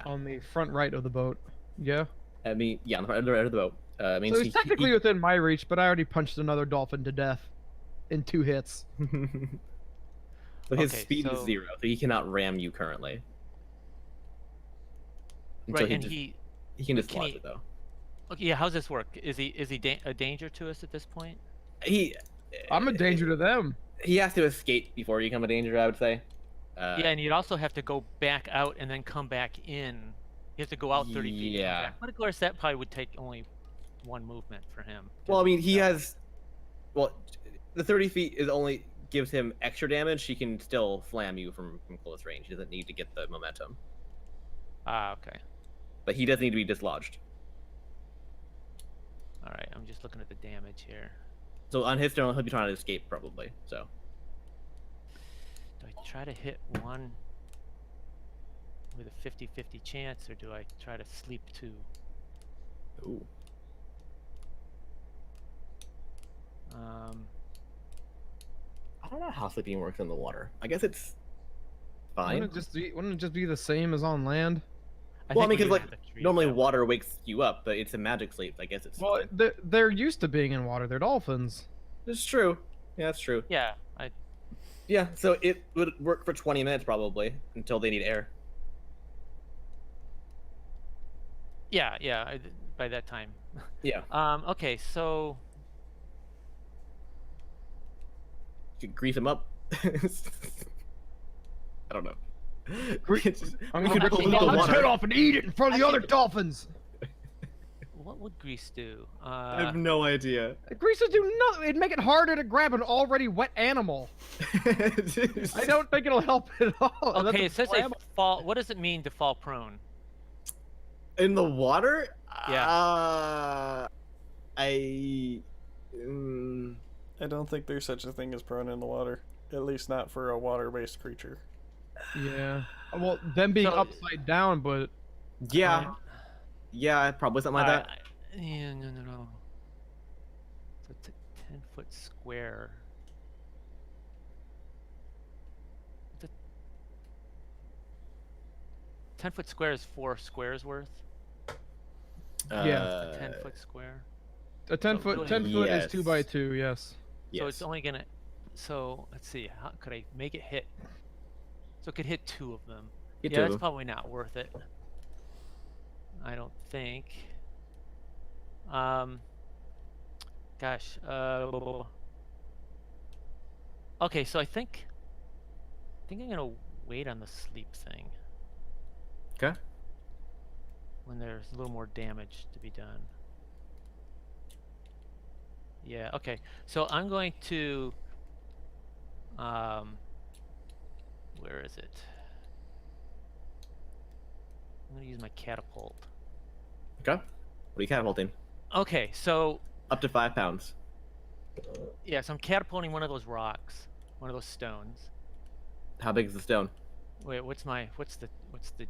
On the front right of the boat. Yeah. I mean, yeah, on the front of the boat. I mean, So he's technically within my reach, but I already punched another dolphin to death in 2 hits. So his Okay, speed is so- 0, so he cannot ram you currently. Until Right, and he can can dislodge he- it though. Okay, yeah. How's this work? Is he a danger to us at this point? He I'm a danger to them. he has to escape before you become a danger, I would say. Yeah, and you'd also have to go back out and then come back in. You have to go out 30 feet. And Yeah. come back. But of course, that probably would take only one movement for him. Well, I mean, he has. Well, the 30 feet is only gives him extra damage. He can still slam you from close range. He doesn't need to get the momentum, Ah, okay. but he does need to be dislodged. All right, I'm just looking at the damage here. So on his turn, he'll be trying to escape probably. So Do I try to hit one with a 50-50 chance, or do I try to sleep 2? ooh. I don't know how sleeping works in the water. I guess it's fine. Wouldn't it just be the same as on land? Well, I mean, think we're because gonna have to treat it normally that way. water wakes you up, but it's a magic sleep. I guess it's. Well, fine. they're used to being in water. They're dolphins. It's true. Yeah, that's true. Yeah, Yeah, so it would work for 20 minutes probably until they need air. yeah. By that time. Yeah, Okay, so you could grease them up. I don't know. I'm we gonna could rip pollute the the dolphin's water. head off and eat it in front of the other dolphins. what would grease do? I have no idea. Greases do nothing. It'd make it harder to grab an already wet animal. I don't think it'll help at all. That's Okay, a it says flam- they fall. What does it mean to fall prone? In the water? Yeah. I. mm, I don't think there's such a thing as prone in the water. At least not for a water-based creature. Yeah. Well, them being So- upside down, but yeah. Yeah, probably something like that. Yeah, no. So it's a 10-foot square. The 10-foot square is 4 squares worth. Yeah. A 10-foot square. a 10 So foot really- 10 foot is 2 Yes. by 2. Yes. So Yes. it's only gonna. So let's see. How could I make it hit? So it could hit 2 of them. Get Yeah, to that's them. probably not worth it. I don't think. Gosh. Okay, so I think I'm gonna wait on the sleep thing Okay. when there's a little more damage to be done. Yeah. Okay. So I'm going to. Where is it? I'm gonna use my catapult. Okay. What are you catapulting? Okay, so Up to 5 pounds. yeah, so I'm catapulting one of those rocks, one of those stones. How big is the stone? Wait, what's the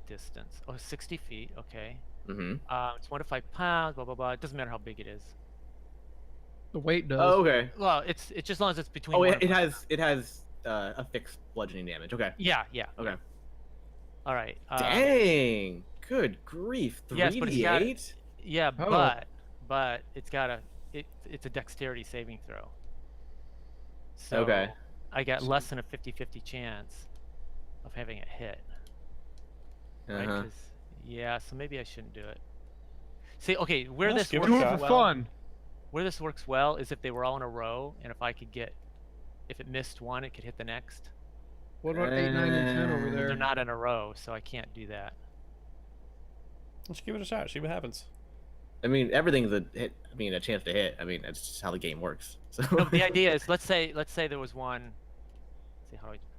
distance? Oh, 60 feet. Okay. Mm-hmm. It's 1 to 5 pounds. Blah blah blah. It doesn't matter how big it is. The weight does. Oh, okay. Well, it's just as long as it's between. Oh, one it and five. has a fixed bludgeoning damage. Okay. Yeah. Okay. All right. Dang. Good grief. Yes, but it's got- 3d8? Yeah, Oh. but it's got it's a dexterity saving throw. So Okay. I got less than a 50-50 chance of having it hit. Right? Uh-huh. 'Cause- yeah, so maybe I shouldn't do it. See, okay, where Let's this give it works a Do it shot. for well, fun. where this works well is if they were all in a row, and if it missed one, it could hit the next. What about 8, 9, and 10 over But there? they're not in a row, so I can't do that. Let's give it a shot. See what happens. I mean, everything's a hit. I mean, a chance to hit. I mean, that's just how the game works. So. No, but the idea is, let's say there was one.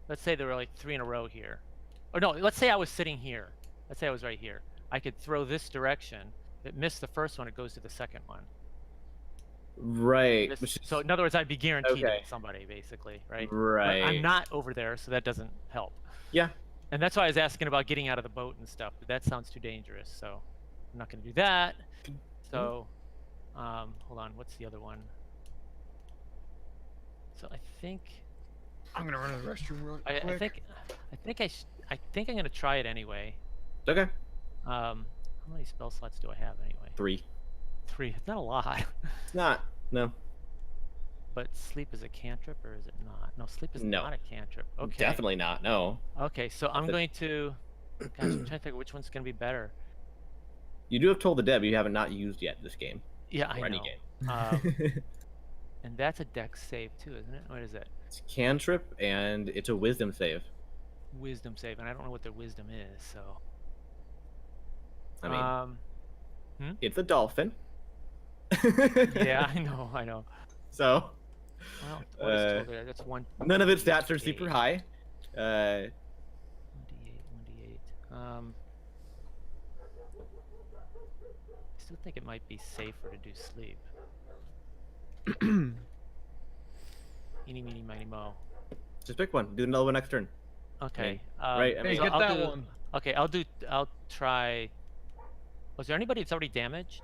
Let's say there were like 3 in a row here. Or no, let's say I was sitting here. Let's say I was right here. I could throw this direction. If it missed the first one, it goes to the second one. Right. This- which is- so in other words, I'd be guaranteed to Okay. hit somebody, basically, right? But Right. I'm not over there, so that doesn't help. Yeah. And that's why I was asking about getting out of the boat and stuff, but that sounds too dangerous, so I'm not gonna do that. So, hold on, what's the other one? So I think I'm gonna run to the restroom real quick. I think I'm gonna try it anyway. Okay. How many spell slots do I have anyway? 3. 3. It's not a lot. Not. No. But sleep is a cantrip, or is it not? No, sleep is No. not a cantrip. Okay. Definitely not. No. Okay, so I'm going to. Gosh, I'm trying to figure which one's gonna be better. You do have Toll the Dead, but you haven't not used yet this game. Yeah, I Or any know. game. And that's a dex save too, isn't it? What is it? It's cantrip, and it's a wisdom save. Wisdom save, and I don't know what their wisdom is, so. I mean, Hmm? it's a dolphin. Yeah, I know. So, Well, what is total there? That's one. none of its stats are 1d8. super high. 1d8, 1d8. I still think it might be safer to do sleep. Eeny, meeny, miny, mo. Just pick one. Do another one next turn. Okay. right, I Hey, mean, get I'll that do- one. Okay, I'll try. Was there anybody that's already damaged?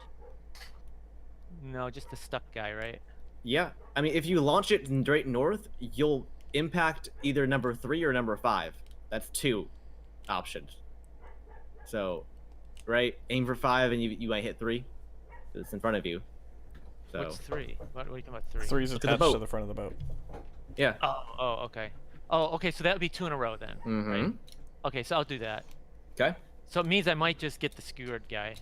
No, just the stuck guy, right? Yeah. I mean, if you launch it straight north, you'll impact either number 3 or number 5. That's 2 options. So, right, aim for 5 and you might hit 3. It's in front of you. So, What's 3? What are you talking about 3? 3's the attached boat. to the front of the boat. yeah. Oh, okay. Oh, okay, so that would be 2 in a row then, right? Mm-hmm. Okay, so I'll do that. Okay. So it means I might just get the skewered guy.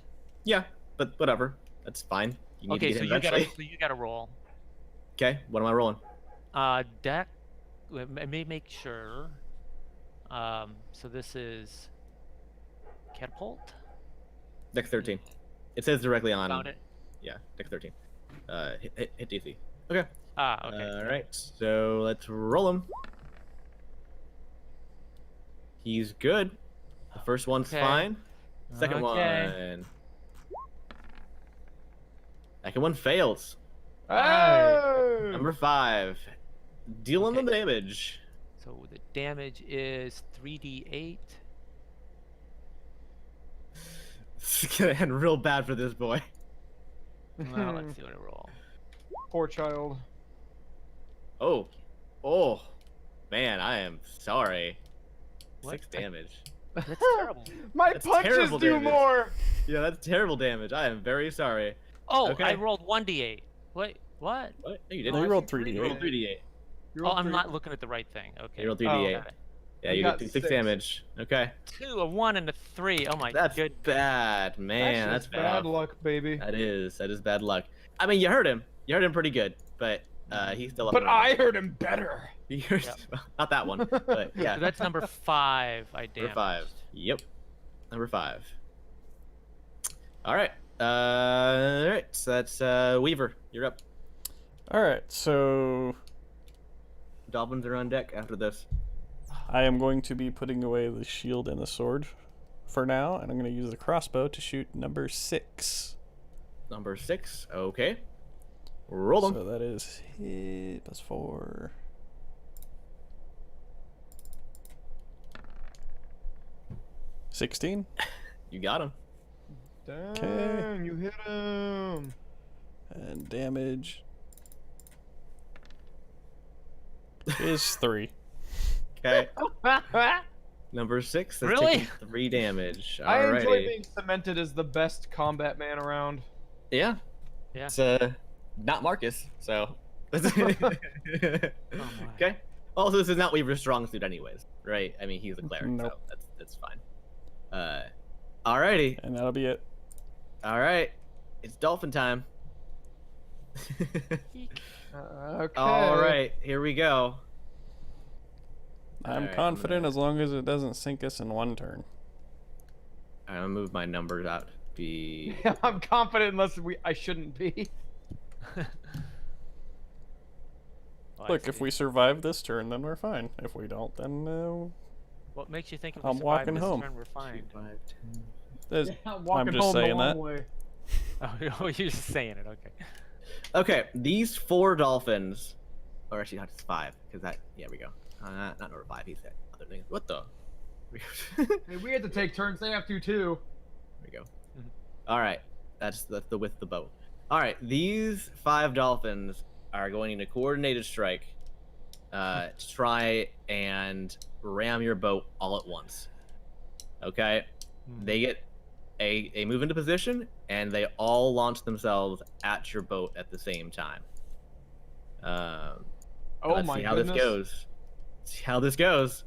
Yeah, but whatever. That's fine. You need Okay, to so get him eventually. you gotta roll. Okay, what am I rolling? Deck. Let me make sure. So this is catapult. Dex 13. It says directly on. Found it. Yeah, Dex 13. Hit DC. Okay. Okay. All right, so let's roll him. He's good. The first one's Okay. fine. Second Okay. one. Second one fails. Hey! Number 5. Dealing the Okay. damage. So the damage is 3d8. It's gonna end real bad for this boy. Well, let's see what I roll. Poor child. Oh. Oh. Man, I am sorry. What? 6 damage. That's terrible. My That's punches terrible do damage. more. Yeah, that's terrible damage. I am very sorry. Oh, Okay. I rolled 1d8. Wait, what? What? No, you Oh, didn't. you rolled You 3d8. rolled 3d8. You Oh, I'm not looking at the right thing. Okay. You rolled 3d8. Got it. Yeah, You you got did 6 6. damage. Okay. 2, a 1, and a 3. Oh my That's good. bad, man. That's That's bad bad. luck, baby. That is bad luck. I mean, you hurt him. You hurt him pretty good, but he's still up. But and I running. heard him better. You hurt- Yep. not that one, but yeah. So that's number 5. I damaged. Number 5. Yep. Number 5. All right. All right. So that's Weaver. You're up. Alright, so Dolphins are on deck after this. I am going to be putting away the shield and the sword for now, and I'm going to use the crossbow to shoot number 6. Number 6. Okay. Roll them. So that is hit plus 4. $16. You got him. Damn, you hit him. And damage is 3. Okay. Number 6. That's Really? taking 3 damage. I enjoy Alrighty. being cemented as the best combat man around. Yeah. Yeah. It's not Marcus, so. Oh my. Okay. Also, this is not Weaver's strong suit, anyways, right? I mean, he's a cleric, Nope. so that's fine. Alrighty. And that'll be it. All right. It's dolphin time. Okay. All right. Here we go. I'm Alright, I'm confident gonna- as long as it doesn't sink us in one turn. I'm gonna move my numbers out. I'm confident unless I shouldn't be. Oh, I Look, if see. we survive this turn, then we're fine. If we don't, then What makes you think if I'm we survive walking this home. turn we're fine? there's, Yeah, I'm walking just home the saying long that. way. Oh, you're just saying it. Okay. Okay, these 4 dolphins, or actually not just 5, because that. Yeah, we go. Not number 5. He's that other thing. What the? Hey, we had to take turns. They have to too. There we go. Mhm. All right, that's the width of the boat. All right, these 5 dolphins are going in a coordinated strike to try and ram your boat all at once. Okay, they get a move into position, and they all launch themselves at your boat at the same time. Oh Let's my see how goodness. this goes. See how this goes.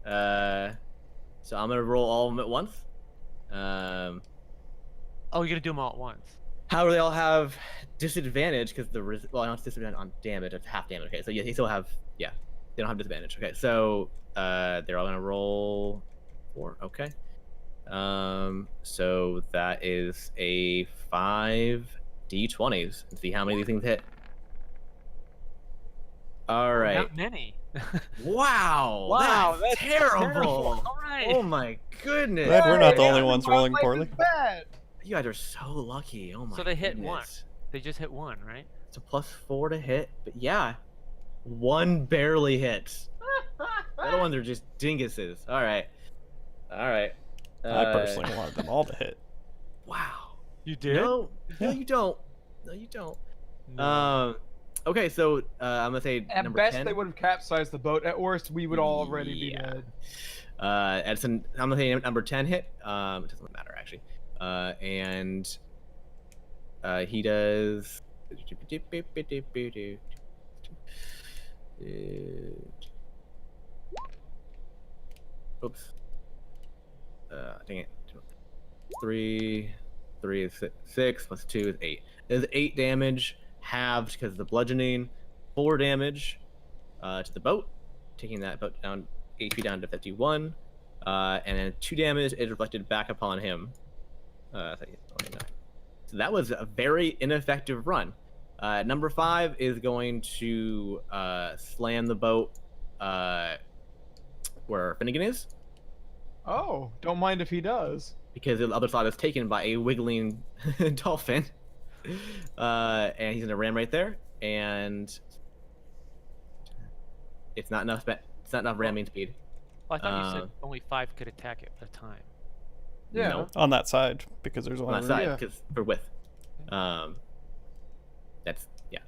So I'm gonna roll all of them at once. Oh, you're gonna do them all at once. How do they all have disadvantage? Because well, not disadvantage on damage. It's half damage. Okay, so yeah, they still have they don't have disadvantage. Okay, so they're all gonna roll 4. Okay. So that is a 5 d20s. And see how many of these things hit. All right. Not many. Wow. Wow, That's terrible. All right. Oh my goodness. Glad we're not the Hey, only ones my rolling life poorly. is bad. You guys are so lucky. Oh my. So they hit one. goodness. They just hit one, right? It's a +4 to hit, but yeah, 1 barely hits. The other ones are just dinguses. All right. I personally wanted them all to hit. Wow. You did? No, Yeah. you don't. No, you don't. No. Okay, so I'm gonna say At number best, 10. they would have capsized the boat. At worst, we would already be Yeah. dead. Edison, I'm gonna say number 10 hit. It doesn't matter actually. And he does. Oops. Dang it. 3 is 6 plus 2 is 8. There's 8 damage, halved because of the bludgeoning. 4 damage to the boat, taking that boat down HP down to 51. And then 2 damage is reflected back upon him. So that was a very ineffective run. Number 5 is going to slam the boat where Finnegan is, Oh, don't mind if he does. because the other side is taken by a wiggling dolphin. And he's gonna ram right there, and it's not enough. It's not enough ramming speed. Well, I thought you said only 5 could attack at a time. Yeah. No. On that side, because there's On one. that side, Yeah. because for width. That's yeah.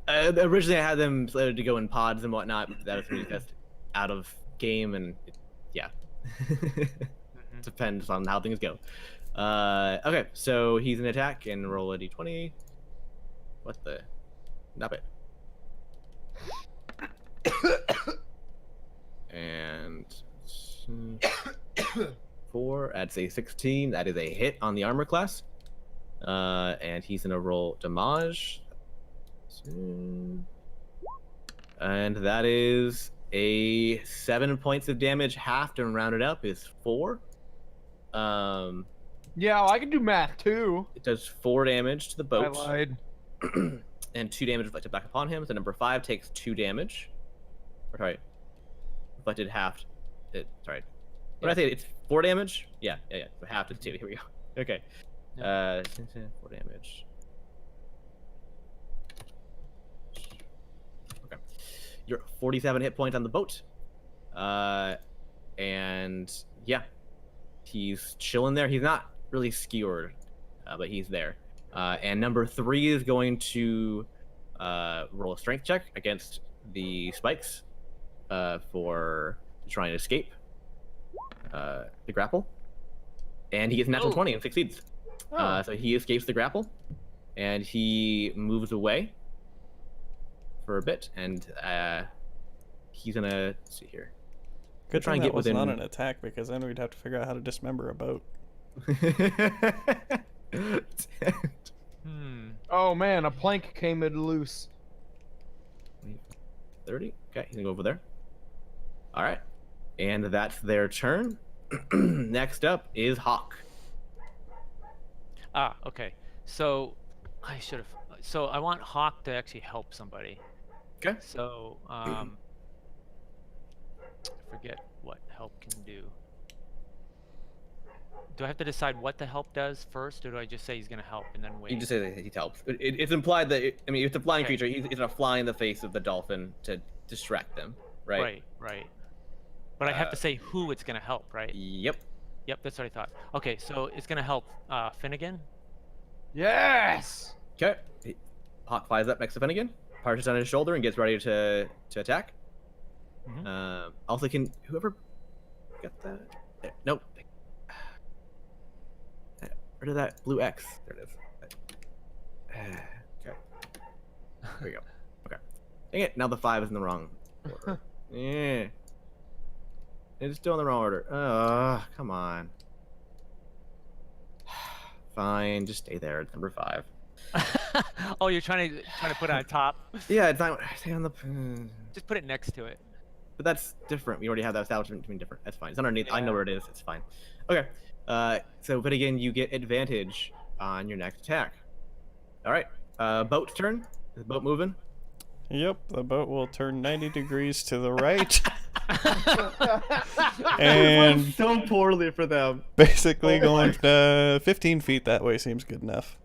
Originally, I had them slated to go in pods and whatnot. But that was really just out of game, and yeah. Mhm. Depends on how things go. Okay, so he's an attack and roll a d20. What the? Not it. And 4 adds a 16. That is a hit on the armor class. And he's gonna roll damage. And that is a 7 points of damage. Halved and rounded up is 4. Yeah, well, I can do math too. It does 4 damage to the I boat. lied. And 2 damage reflected back upon him. So number 5 takes 2 damage. Or sorry, reflected halved. Sorry. What did I say? It's 4 damage? Yeah. So half to 2. Here we go. Okay. 4 damage. Okay. You're at 47 hit points on the boat. And yeah, he's chilling there. He's not really skewered, but he's there. And number 3 is going to roll a strength check against the spikes for trying to escape the grapple. And he gets a natural 20 and succeeds. So he escapes the grapple, and he moves away for a bit, and he's gonna let's see here. Good Try thing and that get wasn't on within- an attack, because then we'd have to figure out how to dismember a boat. Oh man, a plank came in loose. 30. Okay, he's gonna go over there. All right, and that's their turn. Next up is Hawk. Ah, okay. So I should have. So I want Hawk to actually help somebody. Okay. So I forget what help can do. Do I have to decide what the help does first, or do I just say he's gonna help and then wait? You just say that he helps. It's implied that I mean, it's a flying Okay. creature. He's gonna fly in the face of the dolphin to distract them. right? Right. But I have to say who it's gonna help, right? Yep. Yep, that's what I thought. Okay, so it's gonna help Finnegan. Yes. Okay. Hawk flies up next to Finnegan, parches on his shoulder, and gets ready to attack. Also, can whoever got that? Nope. Where did that blue X? There it is. Okay. There we go. Okay. Dang it! Now the 5 is in the wrong order. Yeah. It's still in the wrong order. Come on. Fine, just stay there. It's number 5. Oh, you're trying to put it on top. Yeah, it's not. Stay on the. Just put it next to it. But that's different. We already have that establishment between different. That's fine. It's underneath. I know Yeah. where it is. It's fine. Okay. But again, you get advantage on your next attack. All right. Boat's turn. Is the boat moving? Yep, the boat will turn 90 degrees to the right. And so poorly for them. basically going 15 feet that way seems good enough.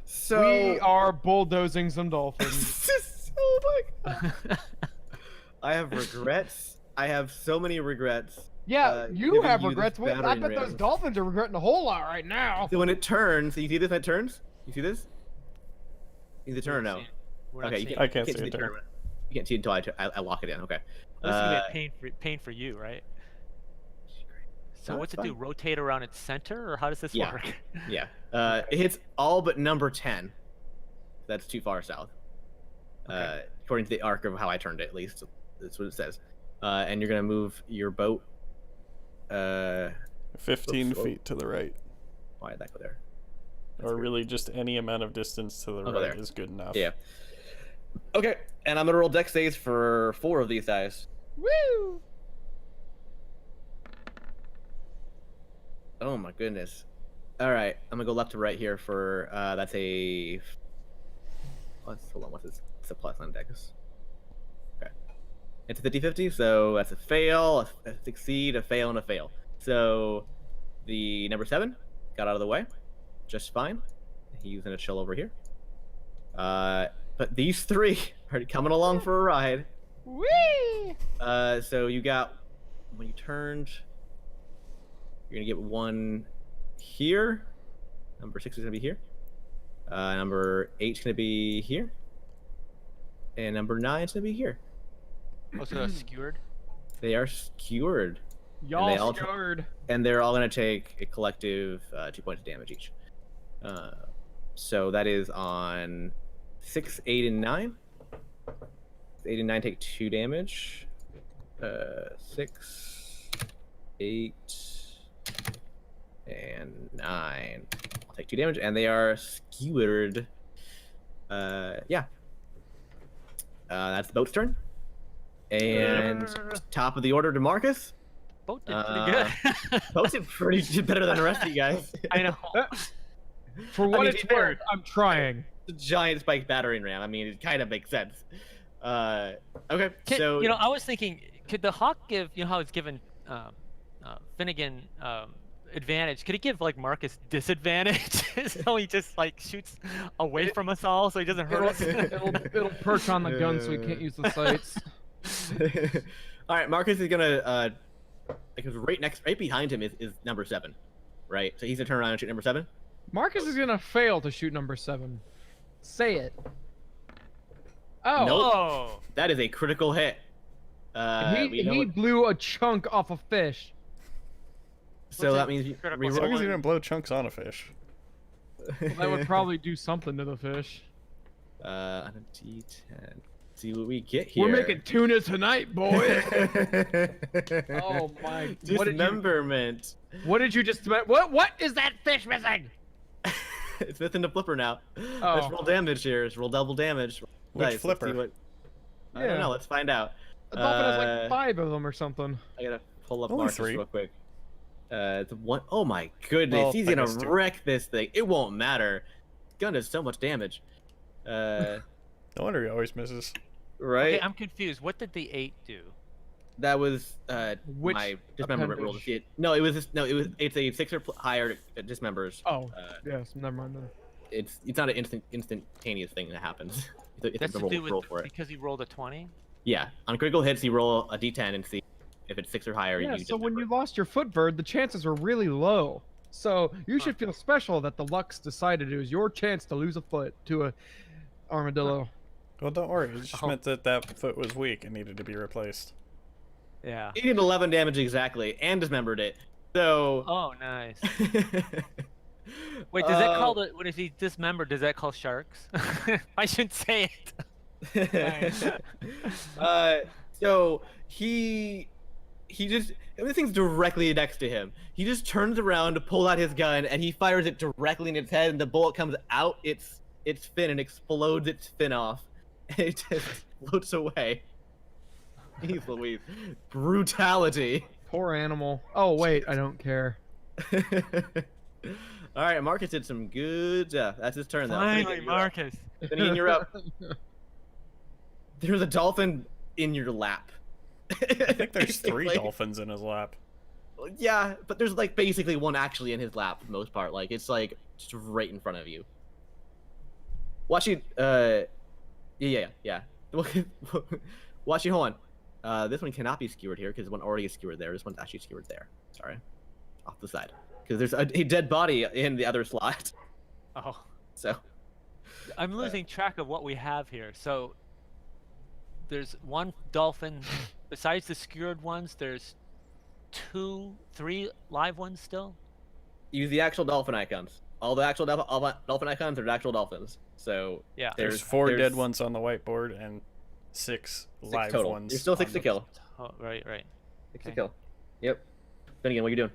So We are bulldozing some dolphins. oh my God. I have regrets. I have so many regrets. Yeah, you giving have you regrets. this I battering bet those ram. dolphins are regretting a whole lot right now. So when it turns, so you see this when it turns? You see this? You see the turn or no? We're not Okay, you seeing can't, I can't you see it the turn. turn. You can't see it until I lock it in. Okay. This is gonna be a pain for you, right? So No, what's it's it do? fine. Rotate around its center, or how does this Yeah. work? Yeah. It hits all but number 10. That's too far south. Okay. According to the arc of how I turned it, at least. That's what it says. And you're going to move your boat. 15 Oops, feet to the right. Why did that go there? That's Or weird. really just any amount of distance to the I'll right go there. is good enough. Yeah. Okay. And I'm going to roll dex saves for 4 of these guys. Woo! Oh my goodness. All right. I'm going to go left to right here for, that's a... Hold on, what's this? It's a plus on dex. Okay. It's a 50-50, so that's a fail, a succeed, a fail, and a fail. So the number 7 got out of the way just fine. He's gonna chill over here. But these 3 are coming along for a ride. Whee! So you got, when you turned, you're gonna get 1 here. Number 6 is gonna be here. Number 8 is gonna be here. And number 9 is gonna be here. Oh, so that's skewered. They are skewered. Y'all they all scared. And they're all going to take a collective 2 points of damage each. So that is on 6, 8, and 9. 8 and 9 take 2 damage. 6, 8, and 9 will take 2 damage, and they are skewered. Yeah. That's the boat's turn. And top of the order to Marcus. Boat did pretty good. Boat did pretty better than the rest of you guys. I know. For what mean, it's to be fair, worth, I'm trying. The giant spike battering ram. I mean, it kind of makes sense. Okay, Can, so I was thinking, could the hawk give, how it's given Finnegan advantage? Could it give like Marcus disadvantage, so he just like shoots away from us all, so he doesn't hurt us? It'll perch on the gun so we can't use the sights. all right, Marcus is gonna because right behind him is number 7, right? So he's gonna turn around and shoot number 7. Marcus is gonna fail to shoot number 7. Say it. Oh, Nope. Oh, That is a critical hit. We know he it- blew a chunk off a fish. so What's that a means critical As long as One. you didn't blow chunks on a fish. Well, that would probably do something to the fish. on a D10. See what we get here. We're making tuna tonight, boys. Oh my! Dismemberment. What did you just? What is that fish missing? It's missing the flipper now. Oh. Let's roll damage here. Let's roll double damage. Which Let's see flipper? what- I Yeah. don't know. Let's find out. A dolphin has Uh, like 5 of them or something. I gotta pull up Only Marcus 3. real quick. It's 1. Oh my goodness, Well, he's I gonna guess 2. wreck this thing. It won't matter. Gun does so much damage. No wonder he always misses. Right? okay, I'm confused. What did the 8 do? That was Which my dismemberment roll to appendage? see it. No, it was just, no, it was it's a 6 or higher dismembers. Oh, Uh, yes. Never mind then. it's not an instantaneous thing that happens. It's That's a to do roll with for it. because he rolled a 20. Yeah, on critical hits, you roll a d10 and see if it's 6 or higher. Yeah, You so when dismember. you lost your foot bird, the chances were really low. So you should feel special that the Lux decided it was your chance to lose a foot to a armadillo. Well, don't worry. It just Oh. meant that foot was weak and needed to be replaced. Yeah. He did 11 damage exactly and dismembered it. So. Oh, nice. Wait, does that call the when he dismembered? Does that call sharks? I shouldn't say it. So he just, this thing's directly next to him. He just turns around to pull out his gun and he fires it directly in its head, and the bullet comes out its fin and explodes its fin off. And it just floats away. Jeez Louise. Brutality. Poor animal. Oh wait, I don't care. All right, Marcus did some good stuff. That's his turn, though. Finally, Marcus. Finnegan, you're up. There's a dolphin in your lap. I think there's 3 dolphins in his lap. Yeah, but there's like basically one actually in his lap for the most part. Like it's like just right in front of you. Watching, yeah. Watching, hold on. This one cannot be skewered here because one already is skewered there. This one's actually skewered there. Sorry, off the side because there's a dead body in the other slot. Oh, So I'm losing track of what we have here. So there's one dolphin. Besides the skewered ones, there's 2, 3 live ones still. use the actual dolphin icons. All the actual dolphin icons are actual dolphins. So Yeah. There's 4 dead ones on the whiteboard and 6 live total. ones. There's still 6 on to the- kill. Oh, right. 6 Okay. to kill. Yep. Finnegan, what are you doing?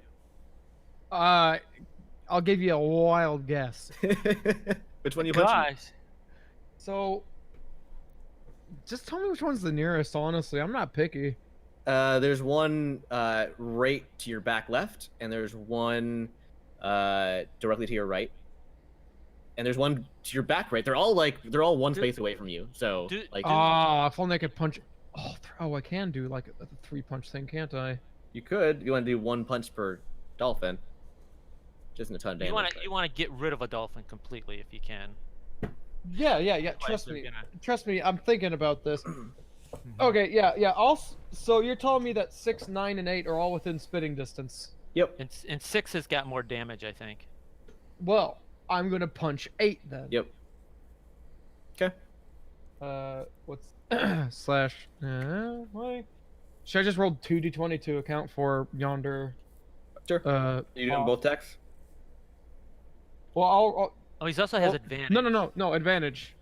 I'll give you a wild guess. Which one you punching? Gosh. So, just tell me which one's the nearest. Honestly, I'm not picky. There's one right to your back left, and there's one directly to your right, and there's one to your back right. They're all one Do- space away from you. So do- like Ah, if only I could punch. Oh, I can do like a 3-punch thing, can't I? you could. You want to do 1 punch per dolphin. Just in a ton of damage. You want to get rid of a dolphin completely if you can. Yeah. Otherwise, they're Trust me. I'm thinking about this. Okay, yeah. So you're telling me that 6, 9, and 8 are all within spitting distance. Yep. And 6 has got more damage, I think. Well, I'm gonna punch 8 then. Yep. Okay. What's slash? Why? Should I just roll 2d20 to account for yonder? Sure. You doing both attacks? Well, I'll Oh, he also has well, advantage. No, advantage.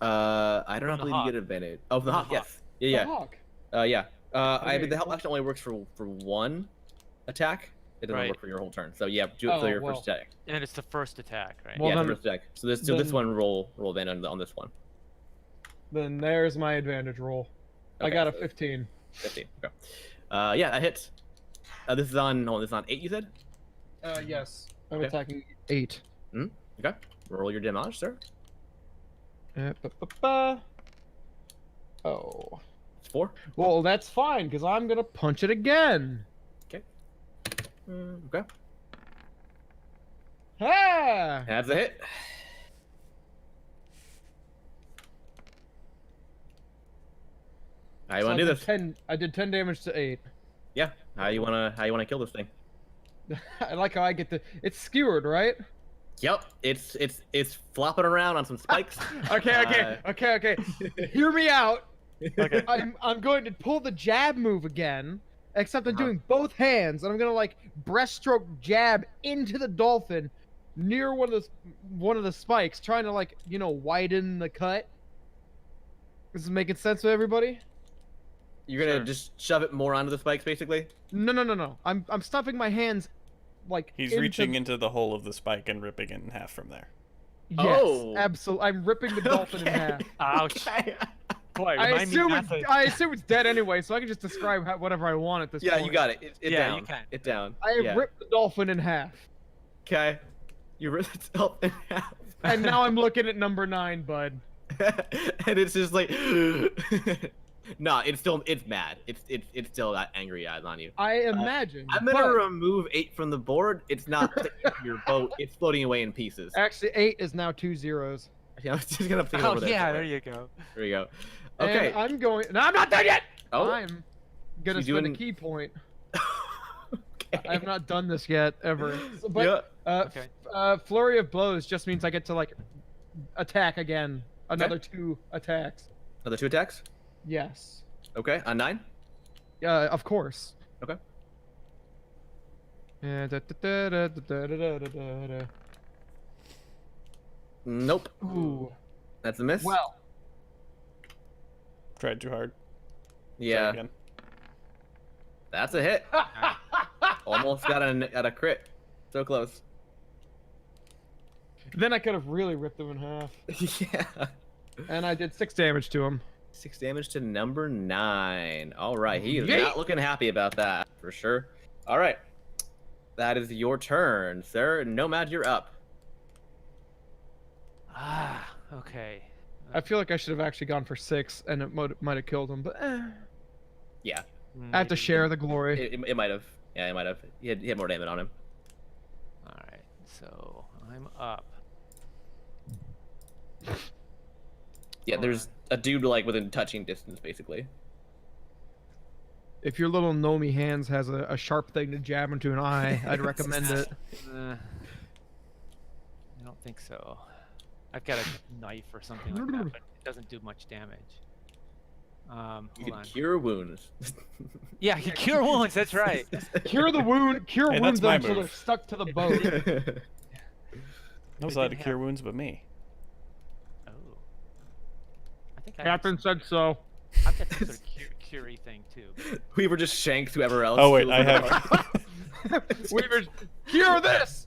I don't From the believe hawk. you get advantage. Oh, the hawk. hawk. Yes. The Yeah. hawk. Yeah. I Okay, mean, the help well- action only works for 1 attack. It doesn't Right. work for your whole turn. So yeah, do it Oh, for your well. first attack. And it's the first attack, right? Well, yeah, then- first attack. So this then- one roll advantage on this one. Then there's my advantage roll. I Okay, got a so 15. 15. Okay. Yeah, that hits. This is on 8. You said. Yes. I'm Okay. attacking 8. Okay. Roll your damage, sir. Oh. It's 4. Well, that's fine, because I'm gonna punch it again. Okay. Ah! That's a hit. How you So want to do this? I did 10 damage to 8. Yeah. How you wanna kill this thing? I like how I get the. It's skewered, right? Yep. It's flopping around on some spikes. Okay. Hear me out. Okay. I'm going to pull the jab move again, except I'm Uh-huh. doing both hands, and I'm gonna like breaststroke jab into the dolphin near one of the spikes, trying to like widen the cut. This is making sense to everybody? You're gonna Sure. just shove it more onto the spikes, basically. No. I'm stuffing my hands like He's into... reaching into the hole of the spike and ripping it in half from there. Yes, Oh. absolutely. I'm ripping the dolphin in half. Ouch. Okay. Boy, I remind me assume not it's to- I assume it's dead anyway, so I can just describe whatever I want at this Yeah, point. you got it. It Yeah, down. you can. It down. I yeah. ripped the dolphin in half, Okay. You rip itself in half. and now I'm looking at number 9, bud. And it's just like nah, it's mad. It's still got angry eyes on you. I imagine. I'm gonna but remove 8 from the board. It's not sticking to your boat. It's floating away in pieces. actually 8 is now 2 zeros. I'm just gonna put it Oh over there. yeah, somewhere. there you go. There you go. Okay. And I'm going. No, I'm not done yet. Oh. I'm gonna You spend doing- a key point. Okay. I have not done this yet ever. So, but Yeah. Okay. flurry of blows just means I get to like attack again. Another 2 attacks. Another 2 attacks. Yes. Okay. On 9. Of course. Okay. Yeah. Nope. Ooh. That's a miss. Well. Tried too hard. Try Yeah. again. That's a hit. Almost got a crit. So close. Then I could have really ripped him in half. Yeah. And I did 6 damage to him. 6 damage to number 9. All right. He is Yeet. not looking happy about that, for sure. All right. That is your turn, sir. Nomad, you're up. Ah, okay. I feel like I should have actually gone for 6, and it might have killed him. But Yeah. I have to Maybe. share the glory. It might have. Yeah, it might have. He had more damage on him. All right, so I'm up. Yeah, Hold there's a dude like within touching distance, basically. If your little gnomey hands has a sharp thing to jab into an eye, I'd recommend it. I don't think so. I've got a knife or something like that, but it doesn't do much damage. You Hold can on. cure wounds. Yeah, you cure wounds. That's right. Cure the wound. Cure Hey, wounds that's my until they're move. stuck to the boat. Nobody's They allowed to didn't cure have- wounds but me. Oh. I think I Captain said so. I've got some sort of cure thing too. but- We were just shanked whoever else. Oh wait, who I was in the have. party. Weaver, cure this.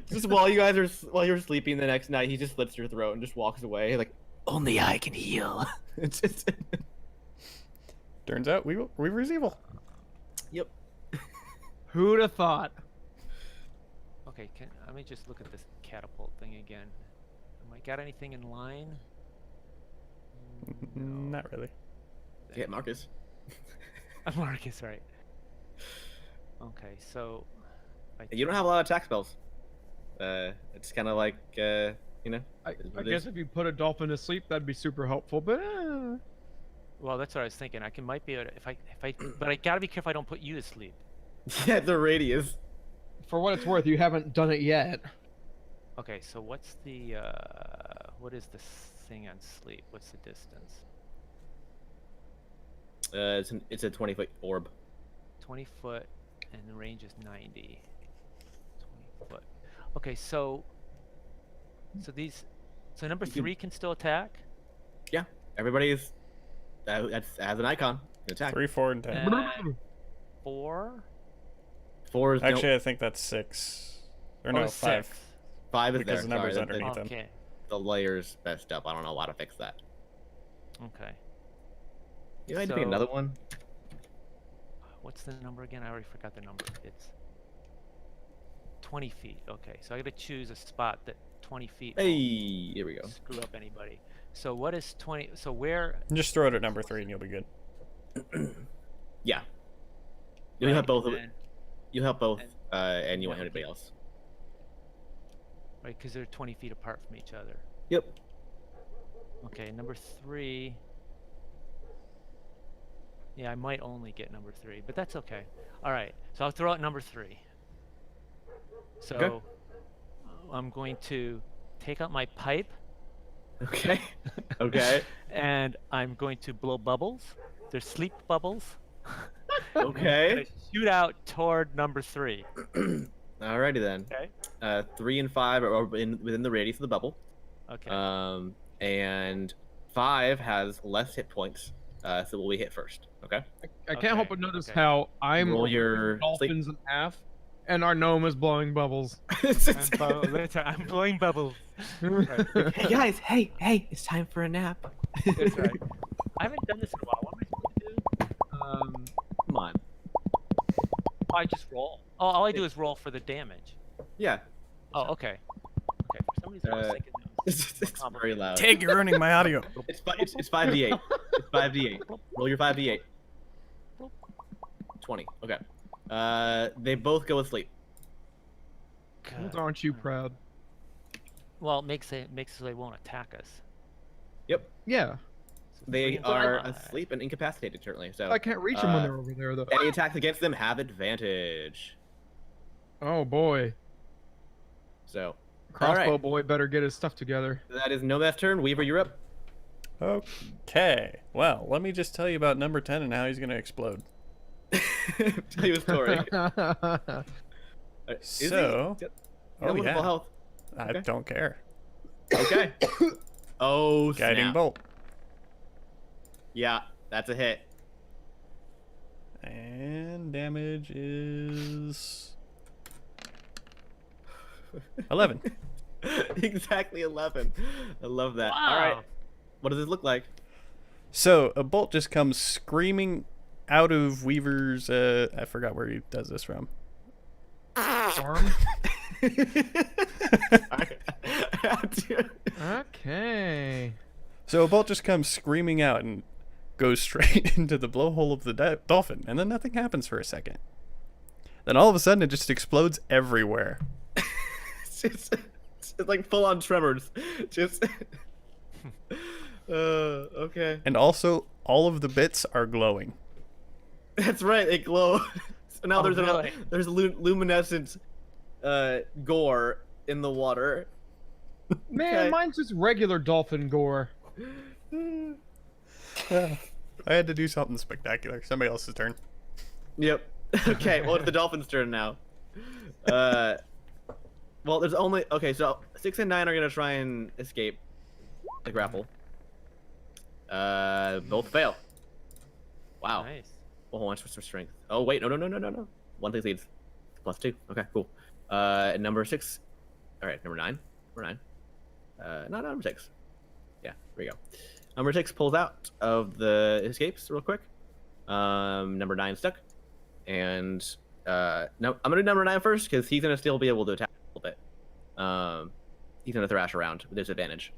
Just while you're sleeping the next night, he just slits your throat and just walks away. Like, only I can heal. It's just... Turns out Weaver's evil. Yep. Who'd have thought? Okay, let me just look at this catapult thing again. Am I got anything in line? Not really. Yeah, Marcus. Marcus, right? Okay, so. You don't have a lot of attack spells. It's kind of like, you know. I is what it guess is. if you put a dolphin to sleep, that'd be super helpful. But Well, that's what I was thinking. Might be able to, if I, but I gotta be careful I don't put you to sleep. Yeah, the radius. for what it's worth, you haven't done it yet. Okay, so what's the what is this thing on sleep? What's the distance? It's a 20-foot orb. 20 foot, and the range is 90. 20 foot. Okay, so number You can- 3 can still attack. Yeah, everybody's that's as an icon. You attack. 3, 4, and 10. And 4. 4 is Actually, I think that's 6. Or no, 5. 6. 5 is because there. the number's Sorry, underneath them. Okay. the layer's messed up. I don't know how to fix that. Okay. You had to be So- another one. What's the number again? I already forgot the number. It's 20 feet. Okay, so I got to choose a spot that 20 feet. won't Hey, here we go. Screw up anybody. So what is 20? So where? Just throw it at number 3 and you'll be good. Yeah. You'll have both of it. and- You help both, and- and you won't yeah, have anybody else. Right, because they're 20 feet apart from each other. Yep. Okay, number 3. Yeah, I might only get number 3, but that's okay. All right, so I'll throw out number 3. So I'm going to take out my pipe Okay. Okay. and I'm going to blow bubbles. They're sleep bubbles. Okay. I'm gonna shoot out toward number 3. Alrighty then. Okay. 3 and 5 are within the radius of the bubble. Okay. And 5 has less hit points, so will we hit first? Okay. I can't help Okay, but notice okay. how I'm Roll ripping your dolphins in half, and our gnome is blowing bubbles. I'm blowing bubbles. Hey guys, hey, it's time for a nap. That's right. I haven't done this in a while. What am I supposed to do? Come on. I just roll. Oh, all I do is roll for the damage. Yeah. Oh, okay. Okay. For some reason, I was thinking that was It's very loud. Tig, you're ruining my audio. It's 5d8. It's 5d8. Roll your 5d8. 20. Okay. They both go asleep. God. Aren't you proud? Well, it makes it so they won't attack us. Yep. Yeah. They Freaking are alive. asleep and incapacitated currently. So I can't reach them when they're over there, though. any attacks against them have advantage. Oh boy. So Crossbow right. boy better get his stuff together. that is Nomad's turn. Weaver, you're up. Okay. Well, let me just tell you about number 10 and how he's going to explode. Tell you a story. Is he? So, No oh full yeah, health. I Okay. don't care. Okay. Oh, Guiding snap. bolt. Yeah, that's a hit. And damage is 11. Exactly 11. I love that. Wow. All right. What does this look like? So a bolt just comes screaming out of Weaver's. I forgot where he does this from. Arm. Okay. So a bolt just comes screaming out and goes straight into the blowhole of the dolphin, and then nothing happens for a second. Then all of a sudden, it just explodes everywhere. it's like full on tremors. Just. Okay. And also, all of the bits are glowing. That's right. They glow. So now Oh, there's really? there's luminescent gore in the water. Man, Okay. mine's just regular dolphin gore. I had to do something spectacular. Somebody else's turn. Yep. Okay. Well, it's the dolphin's turn now. Well, there's only so 6 and 9 are gonna try and escape the grapple. Both fail. Wow. Nice. Well, hold on, switch for strength. Oh wait, no. One thing leads. +2. Okay, cool. Number 6. All right, number 9. Number 9. Not number 6. Yeah, here we go. Number 6 pulls out of the escapes real quick. Number 9 stuck, and no, I'm gonna do number 9 first because he's gonna still be able to attack a little bit. He's gonna thrash around with disadvantage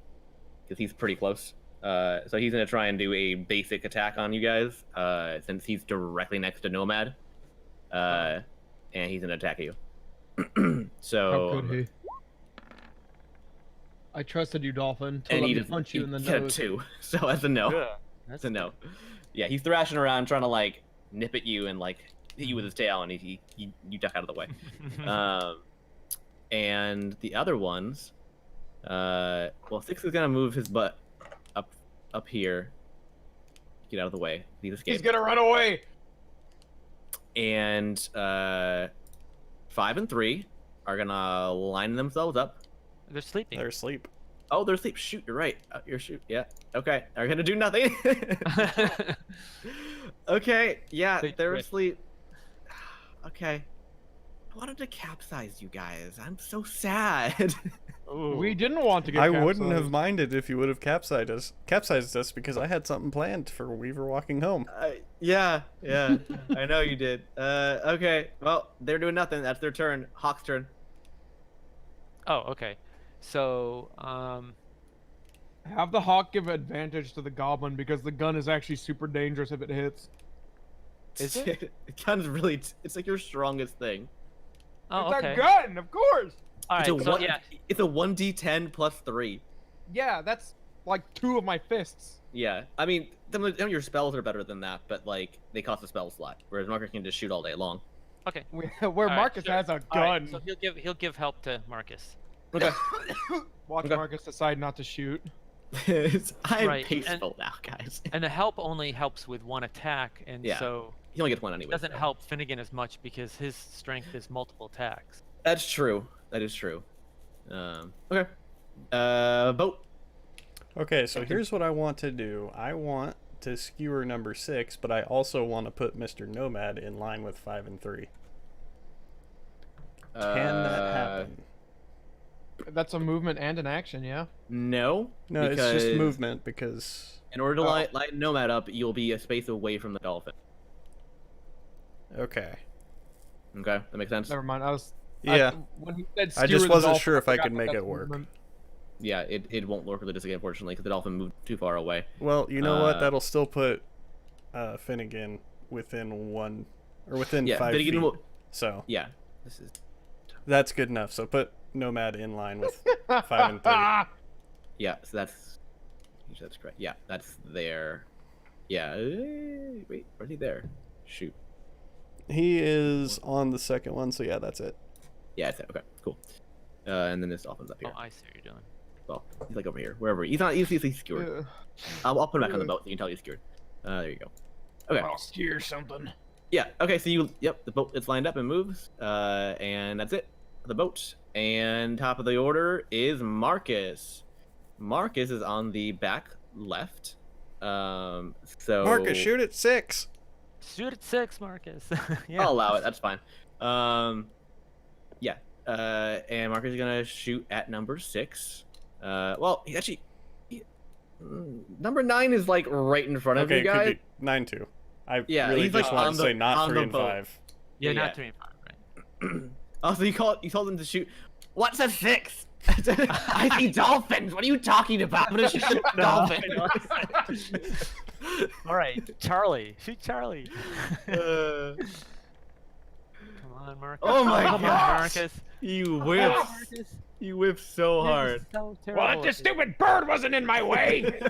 because he's pretty close. So he's gonna try and do a basic attack on you guys, since he's directly next to Nomad, and he's gonna attack you. So How could he? I trusted you, dolphin, to and let he me just punch you in the got a nose. 2. So that's a no. Yeah. That's a no. Yeah, he's thrashing around trying to like nip at you and like hit you with his tail, and you duck out of the way. And the other ones, well, 6 is gonna move his butt up here, get out of the way. He's escaped. He's gonna run away. And 5 and 3 are gonna line themselves up. They're sleeping. They're asleep. Oh, they're asleep. Shoot, you're right. You're shoot. Yeah. Okay. They're gonna do nothing. Okay. Yeah, they're Wait. asleep. Okay. I wanted to capsize you guys. I'm so sad. Ooh. We didn't want to get I wouldn't have capsized. minded if you would have capsized us because I had something planned for Weaver walking home. Yeah. I know you did. Okay. Well, they're doing nothing. That's their turn. Hawk's turn. Oh, okay. So, Have the hawk give advantage to the goblin because the gun is actually super dangerous if it hits. Is it? The gun's really. It's like your strongest thing. Oh, It's okay. a gun, of course. All right. It's a So one, yeah. It's a 1d10 plus 3. Yeah, that's like 2 of my fists. Yeah. I mean, some of your spells are better than that, but like they cost a spell slot, whereas Marcus can just shoot all day long. Okay. Where All right, Marcus sure. has a All gun. right, so he'll give help to Marcus. Okay. Watch Okay. Marcus decide not to shoot. I'm Right, peaceful now, guys. And the help only helps with one attack, and Yeah. so He only gets one anyway. it doesn't so. help Finnegan as much because his strength is multiple attacks. That's true. That is true. Okay. Boat. Okay, so here's what I want to do. I want to skewer number 6, but I also want to put Mr. Nomad in line with 5 and 3. Can that happen? That's a movement and an action, yeah. No. No, it's just because movement because... In order to light Nomad up, you'll be a space away from the dolphin. Okay. Okay, that makes sense. Never mind. Yeah. When he said I just skewer the wasn't dolphin, sure if I forgot could that make that's it work. movement. Yeah, it won't work with the disadvantage, unfortunately, because the dolphin moved too far away. Well, you know what? Uh, That'll still put Finnegan within 1... Or within 5 Finnegan feet. will- So, Yeah. This is. that's good enough. So put Nomad in line with 5 and 3. Yeah, so that's. making sure that's correct. Yeah, that's there. Yeah. Wait, where's he there? Shoot. He is on the second one, so yeah, that's it. Yeah, it's there. Okay, cool. And then this dolphin's up here. Oh, I see what you're doing. Well, he's like over here, wherever. He's not. He's skewered. Yeah. I'll put him back on the boat so you can tell he's skewered. There you go. Okay. I'll steer something. Yeah. Okay. So the boat is lined up and moves. And that's it. The boat. And top of the order is Marcus. Marcus is on the back left. So Marcus, shoot at 6. Shoot at 6, Marcus. Yeah. I'll allow it. That's fine. Yeah. And Marcus is gonna shoot at number 6. Well, he actually. Number 9 is like right in front of Okay, you it guys. could be 9 2. I Yeah, really he's, just like, wanted on to the- say not on 3 the and boat. 5. Yeah, Yeah. not 3 and 5, right? Also, you told him to shoot. What's a 6? I see dolphins. What are you talking about? I'm gonna shoot a dolphin. All right, Charlie. Shoot Charlie. Uh, Come on, Marcus. Oh my Come on, gosh. Marcus. you Come whip. on, Marcus. You whip so This is hard. so terrible. Well, the stupid bird wasn't in my way.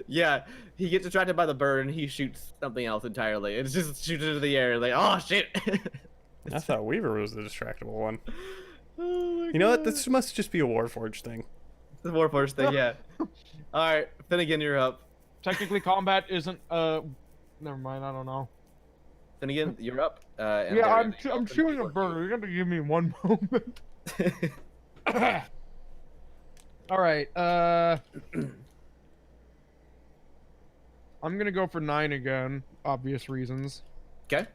Yeah, he gets distracted by the bird and he shoots something else entirely. It's just shoots into the air. Like, oh shit. I thought Weaver was the distractible one. Oh my You know what? God. This must just be a Warforged thing. The Warforged thing, yeah. All right, Finnegan, you're up. Technically, combat isn't. Never mind. I don't know. Finnegan, you're up. And Yeah, there- I'm shooting a bird. You're gonna give me one moment. All right. I'm gonna go for 9 again. Obvious reasons. Okay,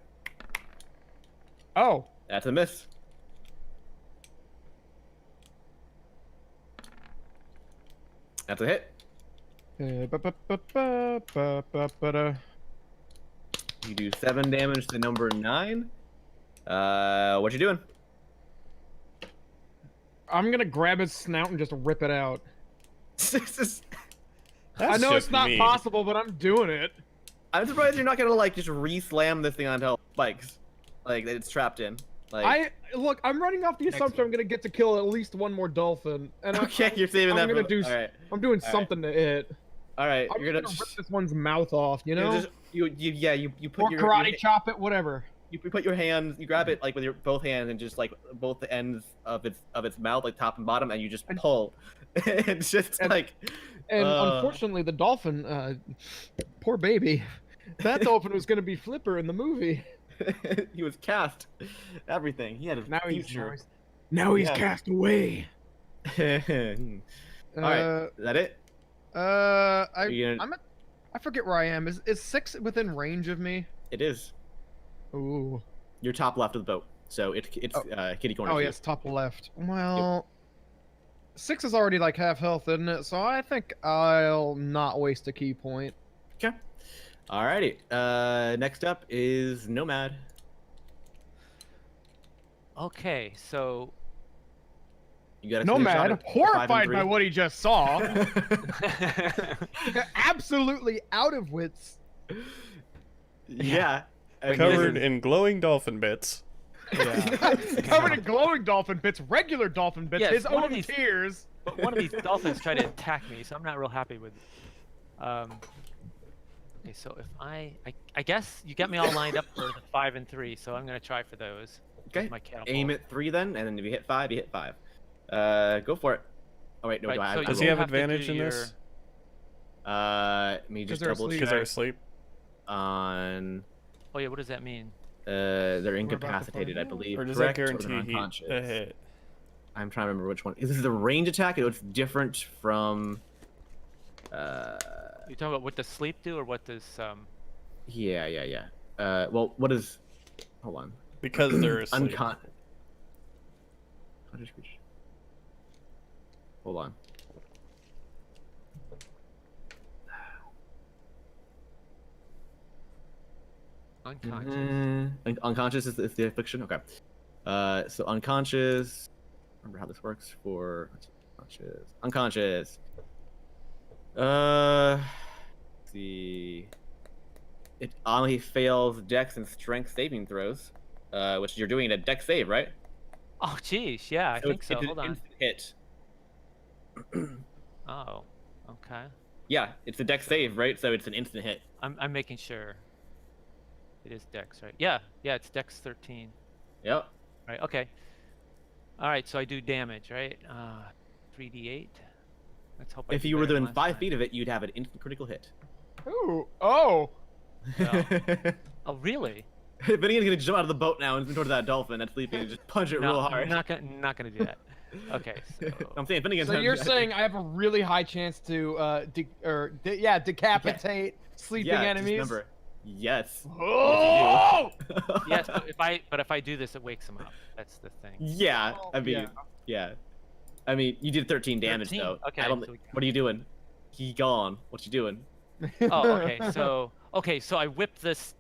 Oh. that's a miss. That's a hit. Ba-ba-ba-ba-ba-ba-ba-da. You do 7 damage to number 9. What you doing? I'm gonna grab his snout and just rip it out. That's I know just it's not mean. possible, but I'm doing it. I'm surprised you're not gonna like just re-slam this thing onto spikes, like that it's trapped in. Like, Look. I'm running off the assumption I'm gonna get to kill at least one more dolphin, and okay, you're saving I'm that. gonna For, do. all right, I'm doing All right. something to it. all right. I'm You're gonna gonna. rip this one's mouth off. You know, You put or your karate chop it, whatever. you put your hands, you grab it like with your both hands and just like both the ends of its mouth, like top and bottom, and you just pull. It's just and- like. And Uh. unfortunately, the dolphin, poor baby, that dolphin was gonna be Flipper in the movie. He was cast. Everything. He had a Now future. he's Yeah. cast away. All right. Is that it? You're gonna- I forget where I am. Is 6 within range of me? It is. Ooh. You're top left of the boat, so it's kitty corner. Oh for you. yes, top left. Well, 6 is already like half health, isn't it? So I think I'll not waste a key point. Okay. Alrighty. Next up is Nomad. Okay, so You got a Nomad, horrified by what he just saw. Absolutely out of wits. Yeah. I mean, Covered this is- in glowing dolphin bits. Covered in glowing dolphin bits, regular dolphin bits, Yes, his one of own these- tears. but one of these dolphins tried to attack me, so I'm not real happy with. Okay, so if I guess you got me all lined up for the 5 and 3, so I'm gonna try for those. Okay. My catapult. Aim at 3 then, and then if you hit 5, you hit 5. Go for it. Oh wait, no, Right, do I so have Does to he roll? have have to do advantage in your- this? Let me just they're double asleep. Because they're check asleep. on. Oh yeah, what does that mean? They're about to incapacitated, I find out. believe. Or does that correct? Or they're guarantee unconscious. a hit? I'm trying to remember which one. This is a range attack. It's different from. You talking about what does sleep do, or what does Yeah. Well, what is? Hold on. Because they're asleep. Hold on. unconscious? Unconscious is the affliction. Okay. So unconscious. Remember how this works for unconscious. Let's see. It only fails Dex and Strength saving throws, which you're doing a Dex save, right? Oh jeez, yeah, I think so. It's an Hold on. instant hit. Oh, okay. Yeah, it's a deck save, right? So it's an instant hit. I'm making sure. It is Dex, right? Yeah, it's Dex 13. Yep. Right. Okay. All right. So I do damage, right? 3d8. Let's hope I If do you were better than within last 5 time. feet of it, you'd have an instant critical hit. Ooh. Oh. Oh, really? Vinny's gonna jump out of the boat now and swim towards that dolphin that's sleeping and just punch it No, real hard. I'm not gonna do that. Okay. So I'm saying Vinny So you're saying I have a really high chance to decapitate sleeping yeah, just enemies? remember, yes. Oh! yes, but if I do this, it wakes him up. That's the thing. Yeah, Oh, I mean, yeah. I mean, you did 13 damage 13? though. Okay, I don't, so we what are you doing? He gone. What you doing? Oh, okay. So I whip this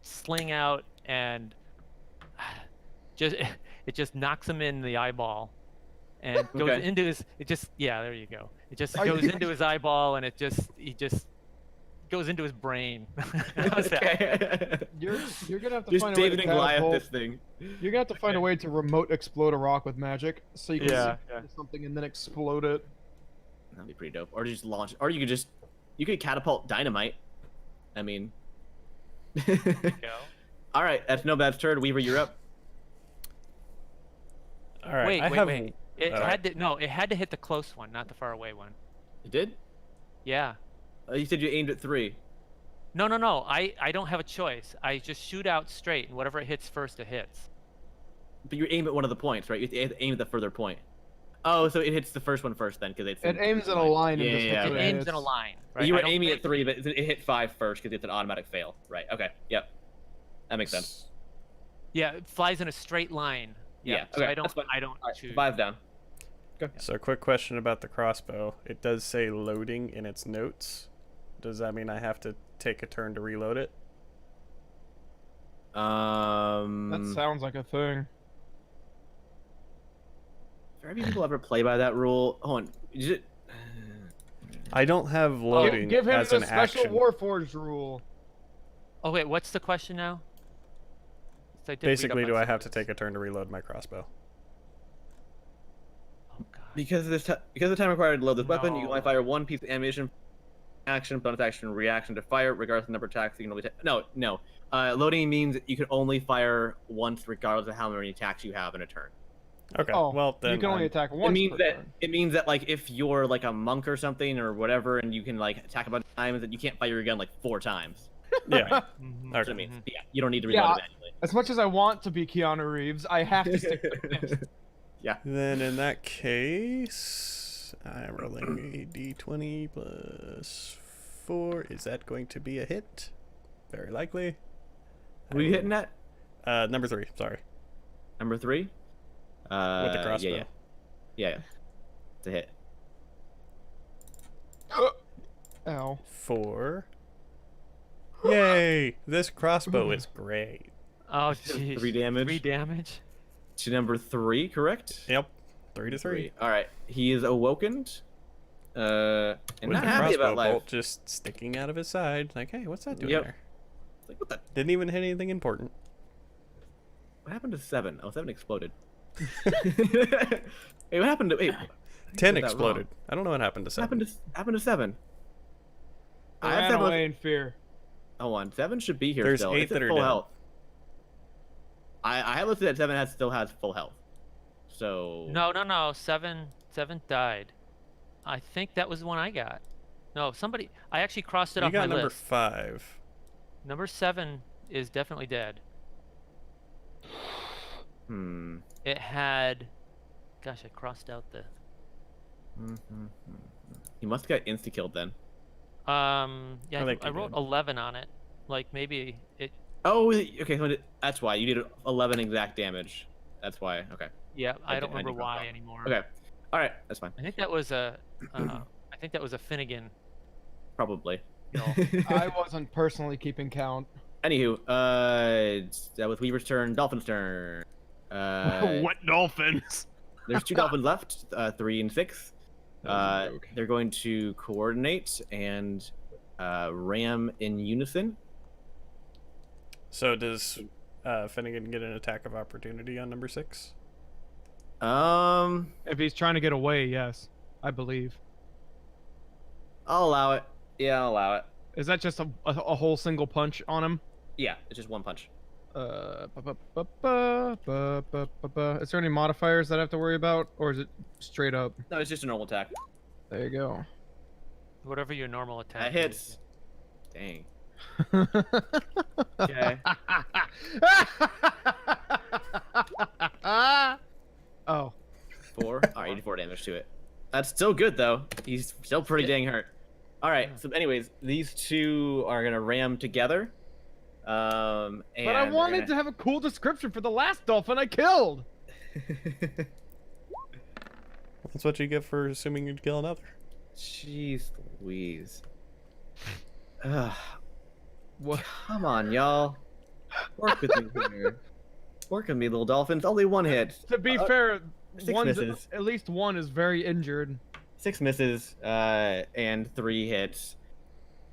sling out and it just knocks him in the eyeball and goes Okay. into his. There you go. It just Are goes you- into his eyeball and he just goes into his brain. How's that? Okay. You're gonna have to Just find a way to David and Goliath catapult. this thing. You're gonna have to find a way to remote explode a rock with magic, so you can Yeah, shoot something and then explode it. That'd be pretty dope. Or just launch it. Or you could catapult dynamite. I mean. Go. All right, that's no bad turn. Weaver, you're up. All right, I Wait. have. It all had to it had to hit the close one, not the far away one. You did? Yeah. You said you aimed at 3. No. I don't have a choice. I just shoot out straight, and whatever it hits first, it hits. But you aim at one of the points, right? You have to aim at the further point. Oh, so it hits the first one first then, because it's. It aims in a line and Yeah, just yeah, hits yeah, what okay. it Aims hits. in a line. Right? You I were don't aiming think- at 3, but it hit 5 first because it's an automatic fail. Right. Okay. Yep. That makes sense. Yeah, it flies in a straight line. Yeah, So okay, I don't. that's fine. I don't All right, choose. 5 down. So, quick question about the crossbow. It does say loading in its notes. Does that mean I have to take a turn to reload it? That sounds like a thing. Very few people ever play by that rule. Hold on. Is it? I don't have loading Give him as the an special action. Warforged rule. Oh wait, what's the question now? So I did read up Basically, on do I some have of to this. take a turn to reload my crossbow? Oh god. Because because of the time required to load this weapon, you can only No. fire one piece of ammunition. Action, bonus action, reaction to fire, regardless of the number of attacks you can only no. Loading means that you can only fire once, regardless of how many attacks you have in a turn. Okay, Oh, well then you can only I'm- attack once per turn. It means that like if you're like a monk or something or whatever, and you can like attack a bunch of times, that you can't fire your gun like 4 times. yeah. Mhm. That's Okay. what it means. Yeah, you don't need to reload Yeah. it manually. As much as I want to be Keanu Reeves, I have to stick with this. Then in that case, I'm rolling a d20 plus 4. Is that going to be a hit? Very likely. Who are you hitting at? Number 3. Sorry. Number 3. With the crossbow. Yeah. It's a hit. Ow. 4. Yay! This crossbow is great. Oh jeez. 3 damage. 3 damage. To number 3, correct? Yep. 3 to 3. All right. He is awoken. And With not the happy crossbow about life. bolt just sticking out of his side. Like, hey, what's that doing Yep. there? It's like, what the? Didn't even hit anything important. What happened to 7? Oh, 7 exploded. Hey, what happened to 8? 10 did that exploded. I don't know what happened to 7. Happened to 7? I I have ran 7. away in fear. Hold on, 7 should be here There's still. 8 It's that at are full dead. health. I have listed that 7 still has full health. So No. 7 died. I think that was the one I got. No, somebody. I actually crossed it You off my got number list. 5. Number 7 is definitely dead. It had. Gosh, I crossed out the. He must have got insta killed then. Yeah, I think I you wrote did. 11 on it. Like maybe it. Oh, okay. So that's why you did 11 exact damage. That's why. Okay. Yeah, I don't I did remember cross why out. anymore. Okay. All right. That's fine. I think that was a. I think that was a Finnegan. Probably. No. I wasn't personally keeping count. Anywho, that was Weaver's turn. Dolphin's turn. What dolphins? There's 2 dolphins left. 3 and 6. That was a joke. They're going to coordinate and ram in unison. So does Finnegan get an attack of opportunity on number 6? Um, If he's trying to get away, yes, I believe. I'll allow it. Yeah, I'll allow it. Is that just a whole single punch on him? Yeah, it's just one punch. Is there any modifiers that I have to worry about, or is it straight up? No, it's just a normal attack. There you go. Whatever your normal attack. That hits. Dang. Okay. Oh. 4. Alright, 84 damage to it. That's still good, though. He's still pretty dang hurt. Alright, so anyways, these two are gonna ram together. And But I wanted to have a cool description for the last dolphin I killed. That's what you get for assuming you'd kill another. Jeez Louise. Ugh. What? Come on, y'all. Work with me here. Work with me, little dolphins. Only one hit. To be fair, 6 one's, misses. at least one is very injured. 6 misses, and 3 hits.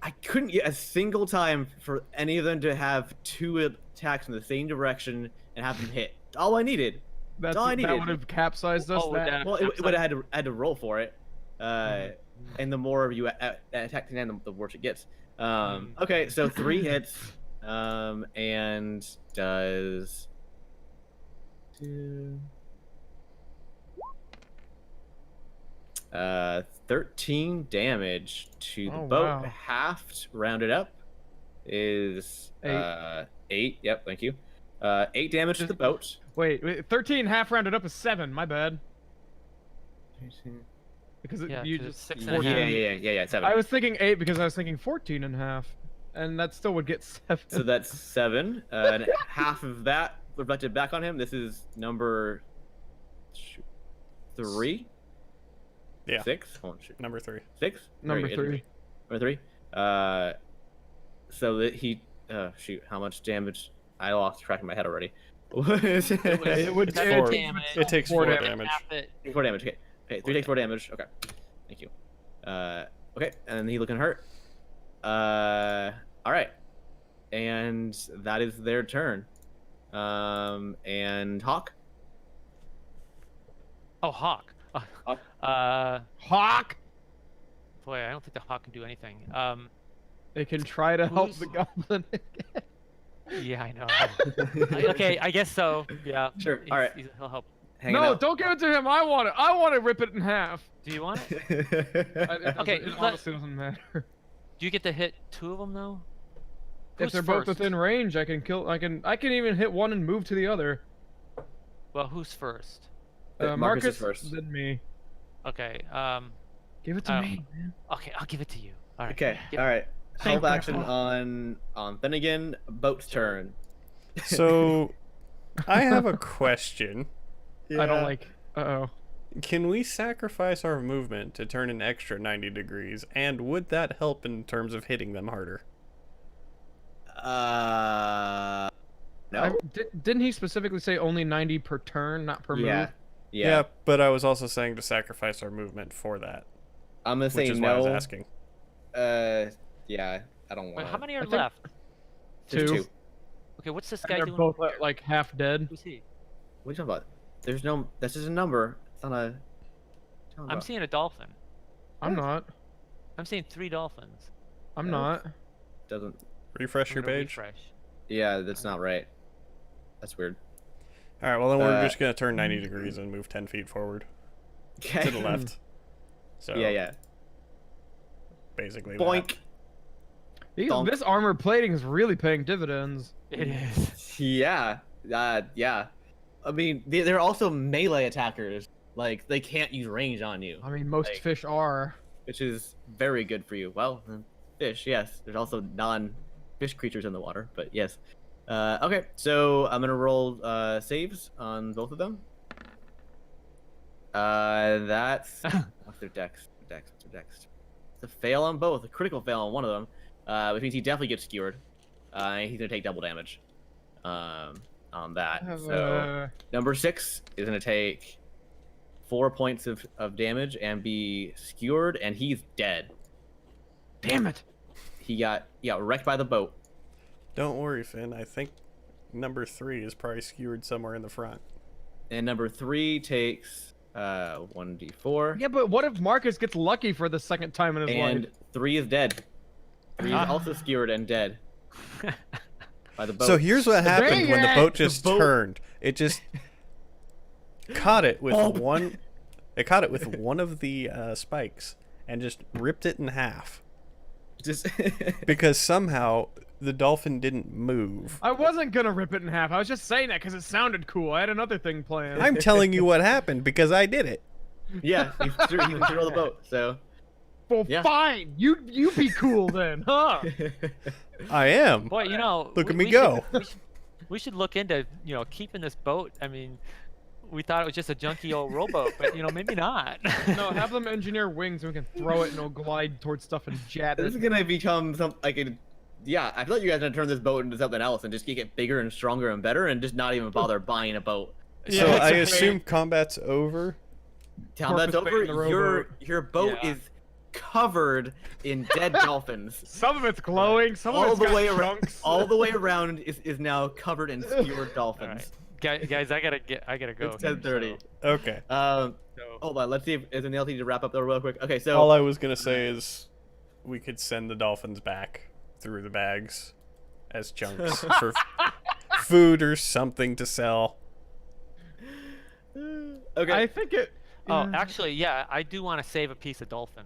I couldn't get a single time for any of them to have 2 attacks in the same direction and have them hit. All I needed. That's all I that needed. would have capsized us. Oh, that. Well, it would have had to roll for it. And the more you attack the end, the worse it gets. Okay, so 3 hits, and does 13 damage to the Oh, boat. wow. Halved, rounded up, is 8. Yep, thank you. 8 damage to the boat. Wait, 13 half rounded up is 7. My bad. Because Yeah, you 'cause just it's 6 Yeah, and a half. yeah, 7. I was thinking 8 because I was thinking 14 and a half, and that still would get 7. So that's 7, and half of that reflected back on him. This is number 3. Yeah. 6. Oh shoot. Number 3. 6. Number Right, 3. Number 3. So that he. Shoot. How much damage? I lost track in my head already. It would That's Four. damage. It takes 4 4 damage. damage. Half it. 4 damage. Okay. Okay. 3 takes 4 damage. Okay. Thank you. Okay. And he looking hurt. All right. And that is their turn. And Hawk. Oh, Hawk. Hawk! Boy, I don't think the Hawk can do anything. It can try to help Who's- the goblin. Yeah, I know. Okay, I guess so. Yeah. Sure, all right. He'll help. Hanging No, out. don't give it to him. I want it. I want to rip it in half. Do you want it? Okay, it let- honestly doesn't matter. Do you get to hit 2 of them though? If Who's they're both first? within range, I can kill. I can even hit one and move to the other. Well, who's first? Marcus is first. Then me. Okay. Give it to Oh. me, man. Okay, I'll give it to you. All right. Okay. Give- All right. Thank Help action Grandpa. on Finnegan. Boat's turn. So, I have a question. I don't like. Uh-oh. Can we sacrifice our movement to turn an extra 90 degrees? And would that help in terms of hitting them harder? No. Didn't he specifically say only 90 per turn, not per Yeah. move? Yeah. But I was also saying to sacrifice our movement for that, I'm gonna say which is no. why I was asking. Yeah. I don't Wait, want. how many are I think- left? There's 2. Okay, what's this And guy they're doing? both over here? like half dead. Who's he? What are you talking about? There's no. This is a number. It's not a. I'm seeing a dolphin. I'm not. I'm seeing 3 dolphins. I'm Yeah. not. Doesn't. Refresh I'm your gonna page. refresh. Yeah, that's not right. That's weird. All right, well then we're Uh, just gonna turn 90 degrees and move 10 feet forward Okay. to the left. So Yeah. basically that. Boink. Donk. This armor plating is really paying dividends. It is. Yeah. Yeah. I mean, they're also melee attackers. Like they can't use range on you, I mean, most Like- fish are. which is very good for you. Well, fish, yes. There's also non-fish creatures in the water, but yes. Okay, so I'm gonna roll saves on both of them. That's what's their dex? Dex. It's a fail on both. A critical fail on one of them, which means he definitely gets skewered. And he's gonna take double damage. On that. So number 6 is gonna take 4 points of damage and be skewered, and he's dead. Damn it! He got wrecked by the boat. Don't worry, Finn. I think number 3 is probably skewered somewhere in the front. And number 3 takes 1d4. Yeah, but what if Marcus gets lucky for the second time in his And life? 3 is dead. 3 is also skewered and dead by the boat. So here's what happened when the Dang boat it! just The boat- turned. It just caught it with Oh. one. It caught it with one of the spikes and just ripped it in half Just because somehow the dolphin didn't move. I wasn't gonna rip it in half. I was just saying that because it sounded cool. I had another thing planned. I'm telling you what happened because I did it. yeah, he can control the boat. So Well, Yeah. fine. You be cool then, huh? I am. Boy, you know, Look at we me go. we should look into, you know, keeping this boat. I mean, we thought it was just a junky old rowboat, but you know, maybe not. No, have them engineer wings so we can throw it and it'll glide towards stuff and jet this is it. gonna become some like a. Yeah, I feel like you guys are gonna turn this boat into something else and just get it bigger and stronger and better and just not even bother buying a boat. So Yeah, I it's okay. assume combat's over. Tell that's Porpoise over. bait in the rowboat. Your boat Yeah. is covered in dead dolphins. Some of it's glowing, some of All it's the got way around. chunks. All the way around is now covered in skewered All right, dolphins. guys, I gotta go. It's here, 10:30. Okay. So, Hold on, let's see if is there anything else you need to wrap up there real quick. Okay, so All I was gonna say is we could send the dolphins back through the bags as chunks for food or something to sell. okay, I think it. oh, actually, yeah, I do want to save a piece of dolphin.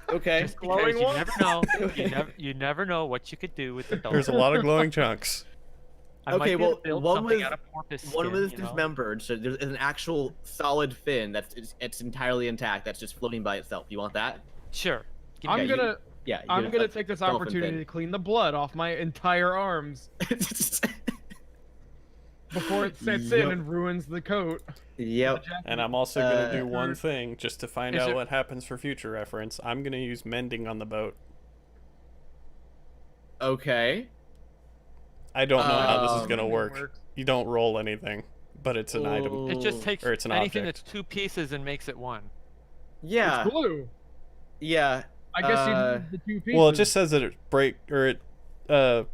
okay. Just glowing because you ones? never know. You never know what you could do with the dolphin. There's a lot of glowing chunks. I might Okay, be able well, to build one something was- out of porpoise One skin, was you know? dismembered, so there's an actual solid fin it's entirely intact. That's just floating by itself. You want that? Sure. Give me I'm Okay, you- gonna. Yeah. you I'm get gonna a take this dolphin opportunity fin. to clean the blood off my entire arms before it sets in Yup. and ruins the coat. Yep. And I'm also gonna do Uh, one thing just to find Is out there- what happens for future reference. I'm gonna use mending on the boat. Okay. I don't know how this is Um, gonna Mending work. works. You don't roll anything, but it's an item. It just Ooh. takes Or it's an anything object. that's two pieces and makes it one. Yeah. It's glue. Yeah. I guess you Uh, need the two pieces. Well, it just says that it break or it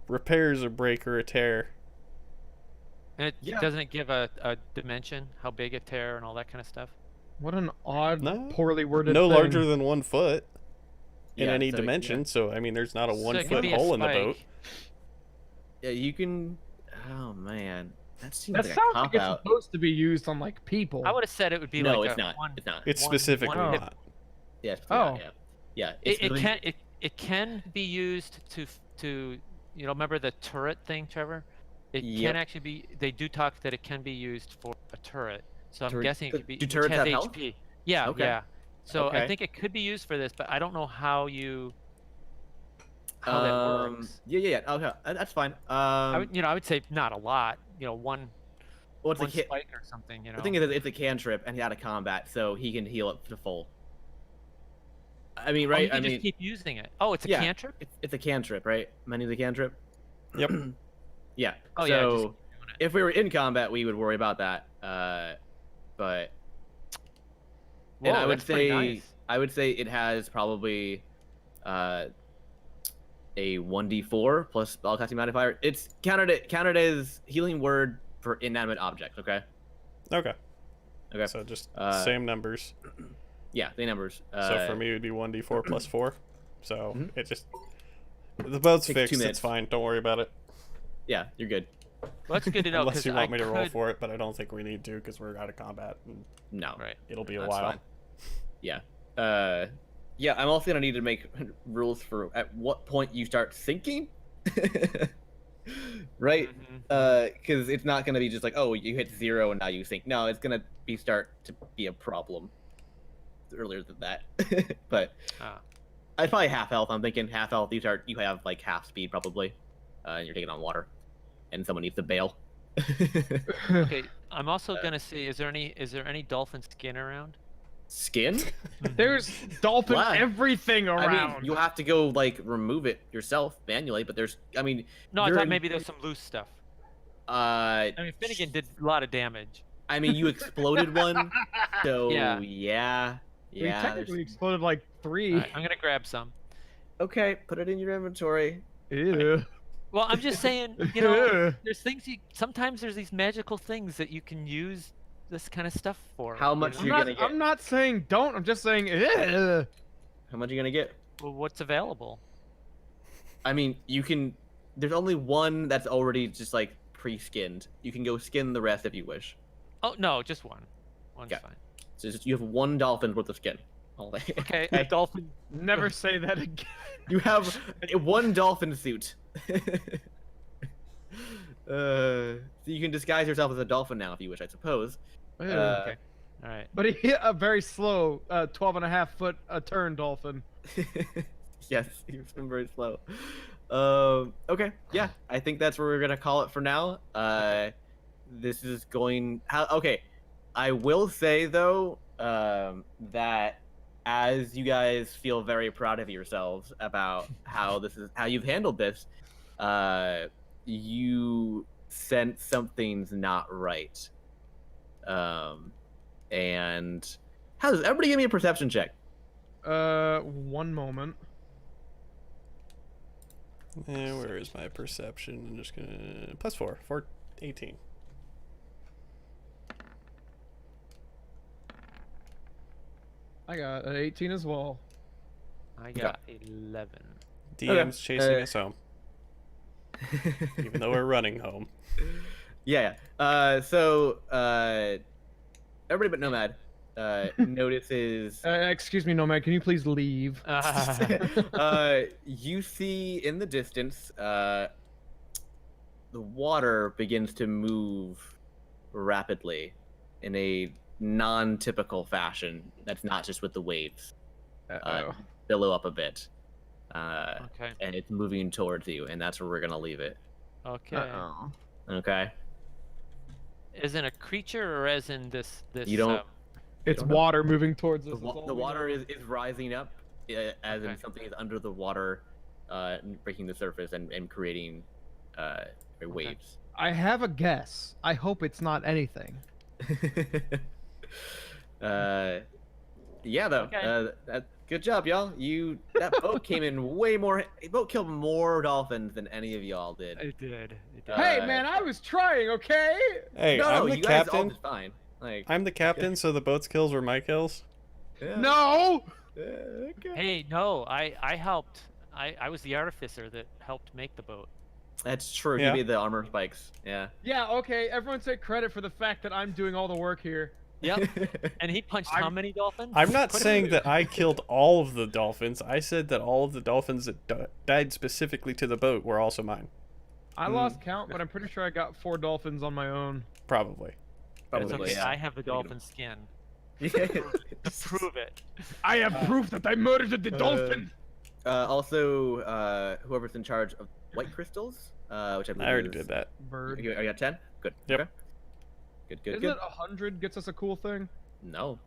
repairs a break or a tear. And it Yeah. doesn't it give a dimension, how big a tear and all that kind of stuff. What an odd, No. poorly worded. No thing. larger than 1 foot in Yeah, any so, dimension. Yeah. So I mean, there's not a So 1 it could foot be a hole in the boat. spike. Yeah, you can. Oh man, that seems That like a sounds cop like it's out. supposed to be used on like people. I would have said it would be No, like it's a not. one. It's not. It's one- specifically one- not. Yeah. It's Oh. not, yeah. Yeah. It's It really- can it can be used to you know, remember the turret thing, Trevor? It Yep. can actually be. They do talk that it can be used for a turret. So I'm Turret- guessing it do- could be. do which turrets has have health? HP. Yeah. Okay. Yeah. So I Okay. think it could be used for this, but I don't know how that works. Yeah. Okay, that's fine. I would, you know, I would say not a lot. You know, one well, it's a one ca- spike or something. You know. the thing is, it's a cantrip and he out of combat, so he can heal it to full. I mean, Oh, right? you can I just mean, keep using it. Oh, it's a yeah. cantrip. it's a cantrip, right? Money's a cantrip. Yep. Yeah. Oh so yeah. Just keep doing it. if we were in combat, we would worry about that. But and Whoa, I would that's pretty say nice. I would say it has probably a 1d4 plus spellcasting modifier. It's counted as healing word for inanimate objects. Okay. Okay. Okay. So just Uh, same numbers. Yeah, the numbers. So for me, it would be 1d4 plus 4. So Mhm. it just the boat's Takes 2 fixed. It's minutes. fine. Don't worry about it. Yeah, you're good. Well, that's good to know Unless because you I want me to roll could. for it, but I don't think we need to because we're out of combat. And No. Right. it'll be a That's while. fine. Yeah. Yeah, I'm also gonna need to make rules for at what point you start sinking. Right? Mhm. Because it's not gonna be just like, oh, you hit 0 and now you sink. No, it's gonna start to be a problem earlier than that. But Ah. I'd probably half health. I'm thinking half health. You have like half speed probably, and you're taking on water, and someone needs to bail. Okay. I'm also gonna see. Is there any dolphin skin around? Skin? There's dolphin Black. everything I around. mean, you have to go like remove it yourself manually, but there's, I mean, No, I You're thought in- maybe there's some loose stuff. uh, I mean, Finnegan did a lot of damage. I mean, you exploded one, so Yeah. yeah, we yeah. technically exploded like 3. All right, I'm gonna grab some. Okay, put it in your inventory. Ew. Well, I'm just saying, you know, there's things sometimes there's these magical things that you can use this kind of stuff for? How much know? you're gonna get? I'm not saying don't. I'm just saying. How much are you gonna get? Well, what's available? I mean, you can. There's only one that's already just like pre-skinned. You can go skin the rest if you wish. Oh no, just one. One's Yeah. fine. So you have one dolphin's worth of skin. Okay, a dolphin. Never say that again. You have one dolphin suit. So you can disguise yourself as a dolphin now if you wish, I suppose. Ew. Okay. All right. But he hit a very slow 12.5-foot turn dolphin. Yes, he's been very slow. Okay, yeah, I think that's where we're gonna call it for now. This is going. Okay, I will say though that as you guys feel very proud of yourselves about how you've handled this, you sense something's not right. And how does everybody give me a perception check? 1 moment. Where is my perception? I'm just gonna +4, 18. I got an 18 as well. I got 11. DM's chasing uh, us home, even though we're running home. Yeah. So everybody but Nomad notices. Excuse me, Nomad. Can you please leave? You see in the distance, the water begins to move rapidly in a non-typical fashion. That's not just with the waves. Billow up a bit. Okay. And it's moving towards you, and that's where we're gonna leave it. Okay. Uh-oh. Okay. As in a creature, or as in this? You don't- It's don't know. water moving towards us. The, is wa- all the we water know. is rising up, as in Okay. something is under the water, breaking the surface and creating waves. I have a guess. I hope it's not anything. Yeah, though. Okay. Good job, y'all. That boat came in way more. The boat killed more dolphins than any of y'all did. It did. It did. Hey, man, I was trying, okay? Hey, No, I'm the you guys all captain. did fine. Like, I'm the captain, so the boat's kills were my kills. yeah, No! okay. Hey, no, I helped. I was the artificer that helped make the boat. That's true. Yeah. You made the armor spikes. Yeah. Yeah, okay. Everyone take credit for the fact that I'm doing all the work here. Yep. And he punched how I'm- many dolphins? I'm not Quite a saying few. that I killed all of the dolphins. I said that all of the dolphins that died specifically to the boat were also mine. I lost count, but I'm pretty sure I got 4 dolphins on my own. Probably. It's Probably. okay, Yeah. I have the dolphin skin. Yeah. To prove it. I have proof that I murdered the dolphin! Also, whoever's in charge of white crystals, which I believe I already is- did that. Bird. You got 10? Good. Yep. Okay. Good. Isn't it 100 gets us a cool thing? No,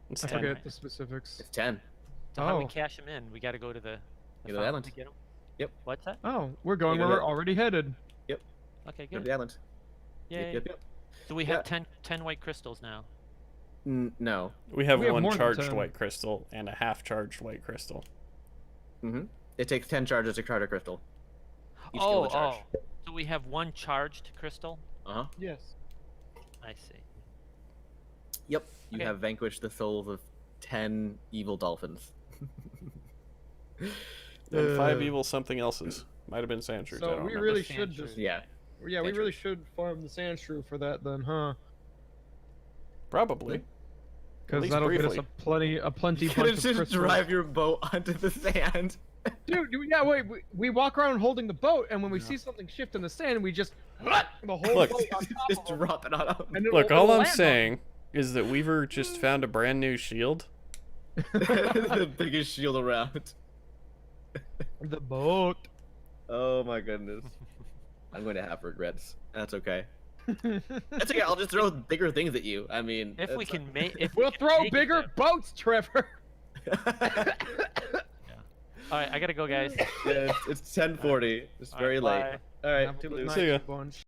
It's I 10. forget the specifics. it's 10. So how do we Oh. cash him in? We got to go to the Go to the fountain island. to get him? Yep. What's that? Oh, we're going You where go we're to- already headed. Okay, Go to good. the island. Yay. Yep. So we Yeah. have 10 white crystals now. No. We have We have one more than charged 10. white crystal and a half charged white crystal. Mm-hmm. It takes 10 charges to charge a crystal. Each Oh, kill a charge. so we have one charged crystal? Uh-huh. Yes. I see. Yep. You Okay. have vanquished the souls of 10 evil dolphins. And 5 evil something else's. Might have been sand shrews. I So don't we remember. really Sand should shrew. just... Yeah. Yeah, we Sand really should farm the sand shrew for that then, huh? Probably. Because least that'll get briefly. us a plenty You bunch could of just crystals. drive your boat onto the sand. Dude, yeah, wait. We walk around holding the boat, and when we see something shift in the sand, we just the whole Look. boat on top Just of 'em, drop it on them. and it'll- Look, it'll all I'm land on saying is that Weaver just found a brand new shield. The biggest shield around. the boat. Oh my goodness. I'm going to have regrets. That's okay. That's okay. I'll just throw bigger things at you. I mean, If we that's- can make, if We'll we can throw make it bigger there. boats, Trevor. All right, I gotta go, guys. Yeah, it's 10:40. It's All very right, late. bye. All right, Have a good toodaloo. night, See ya. bunch.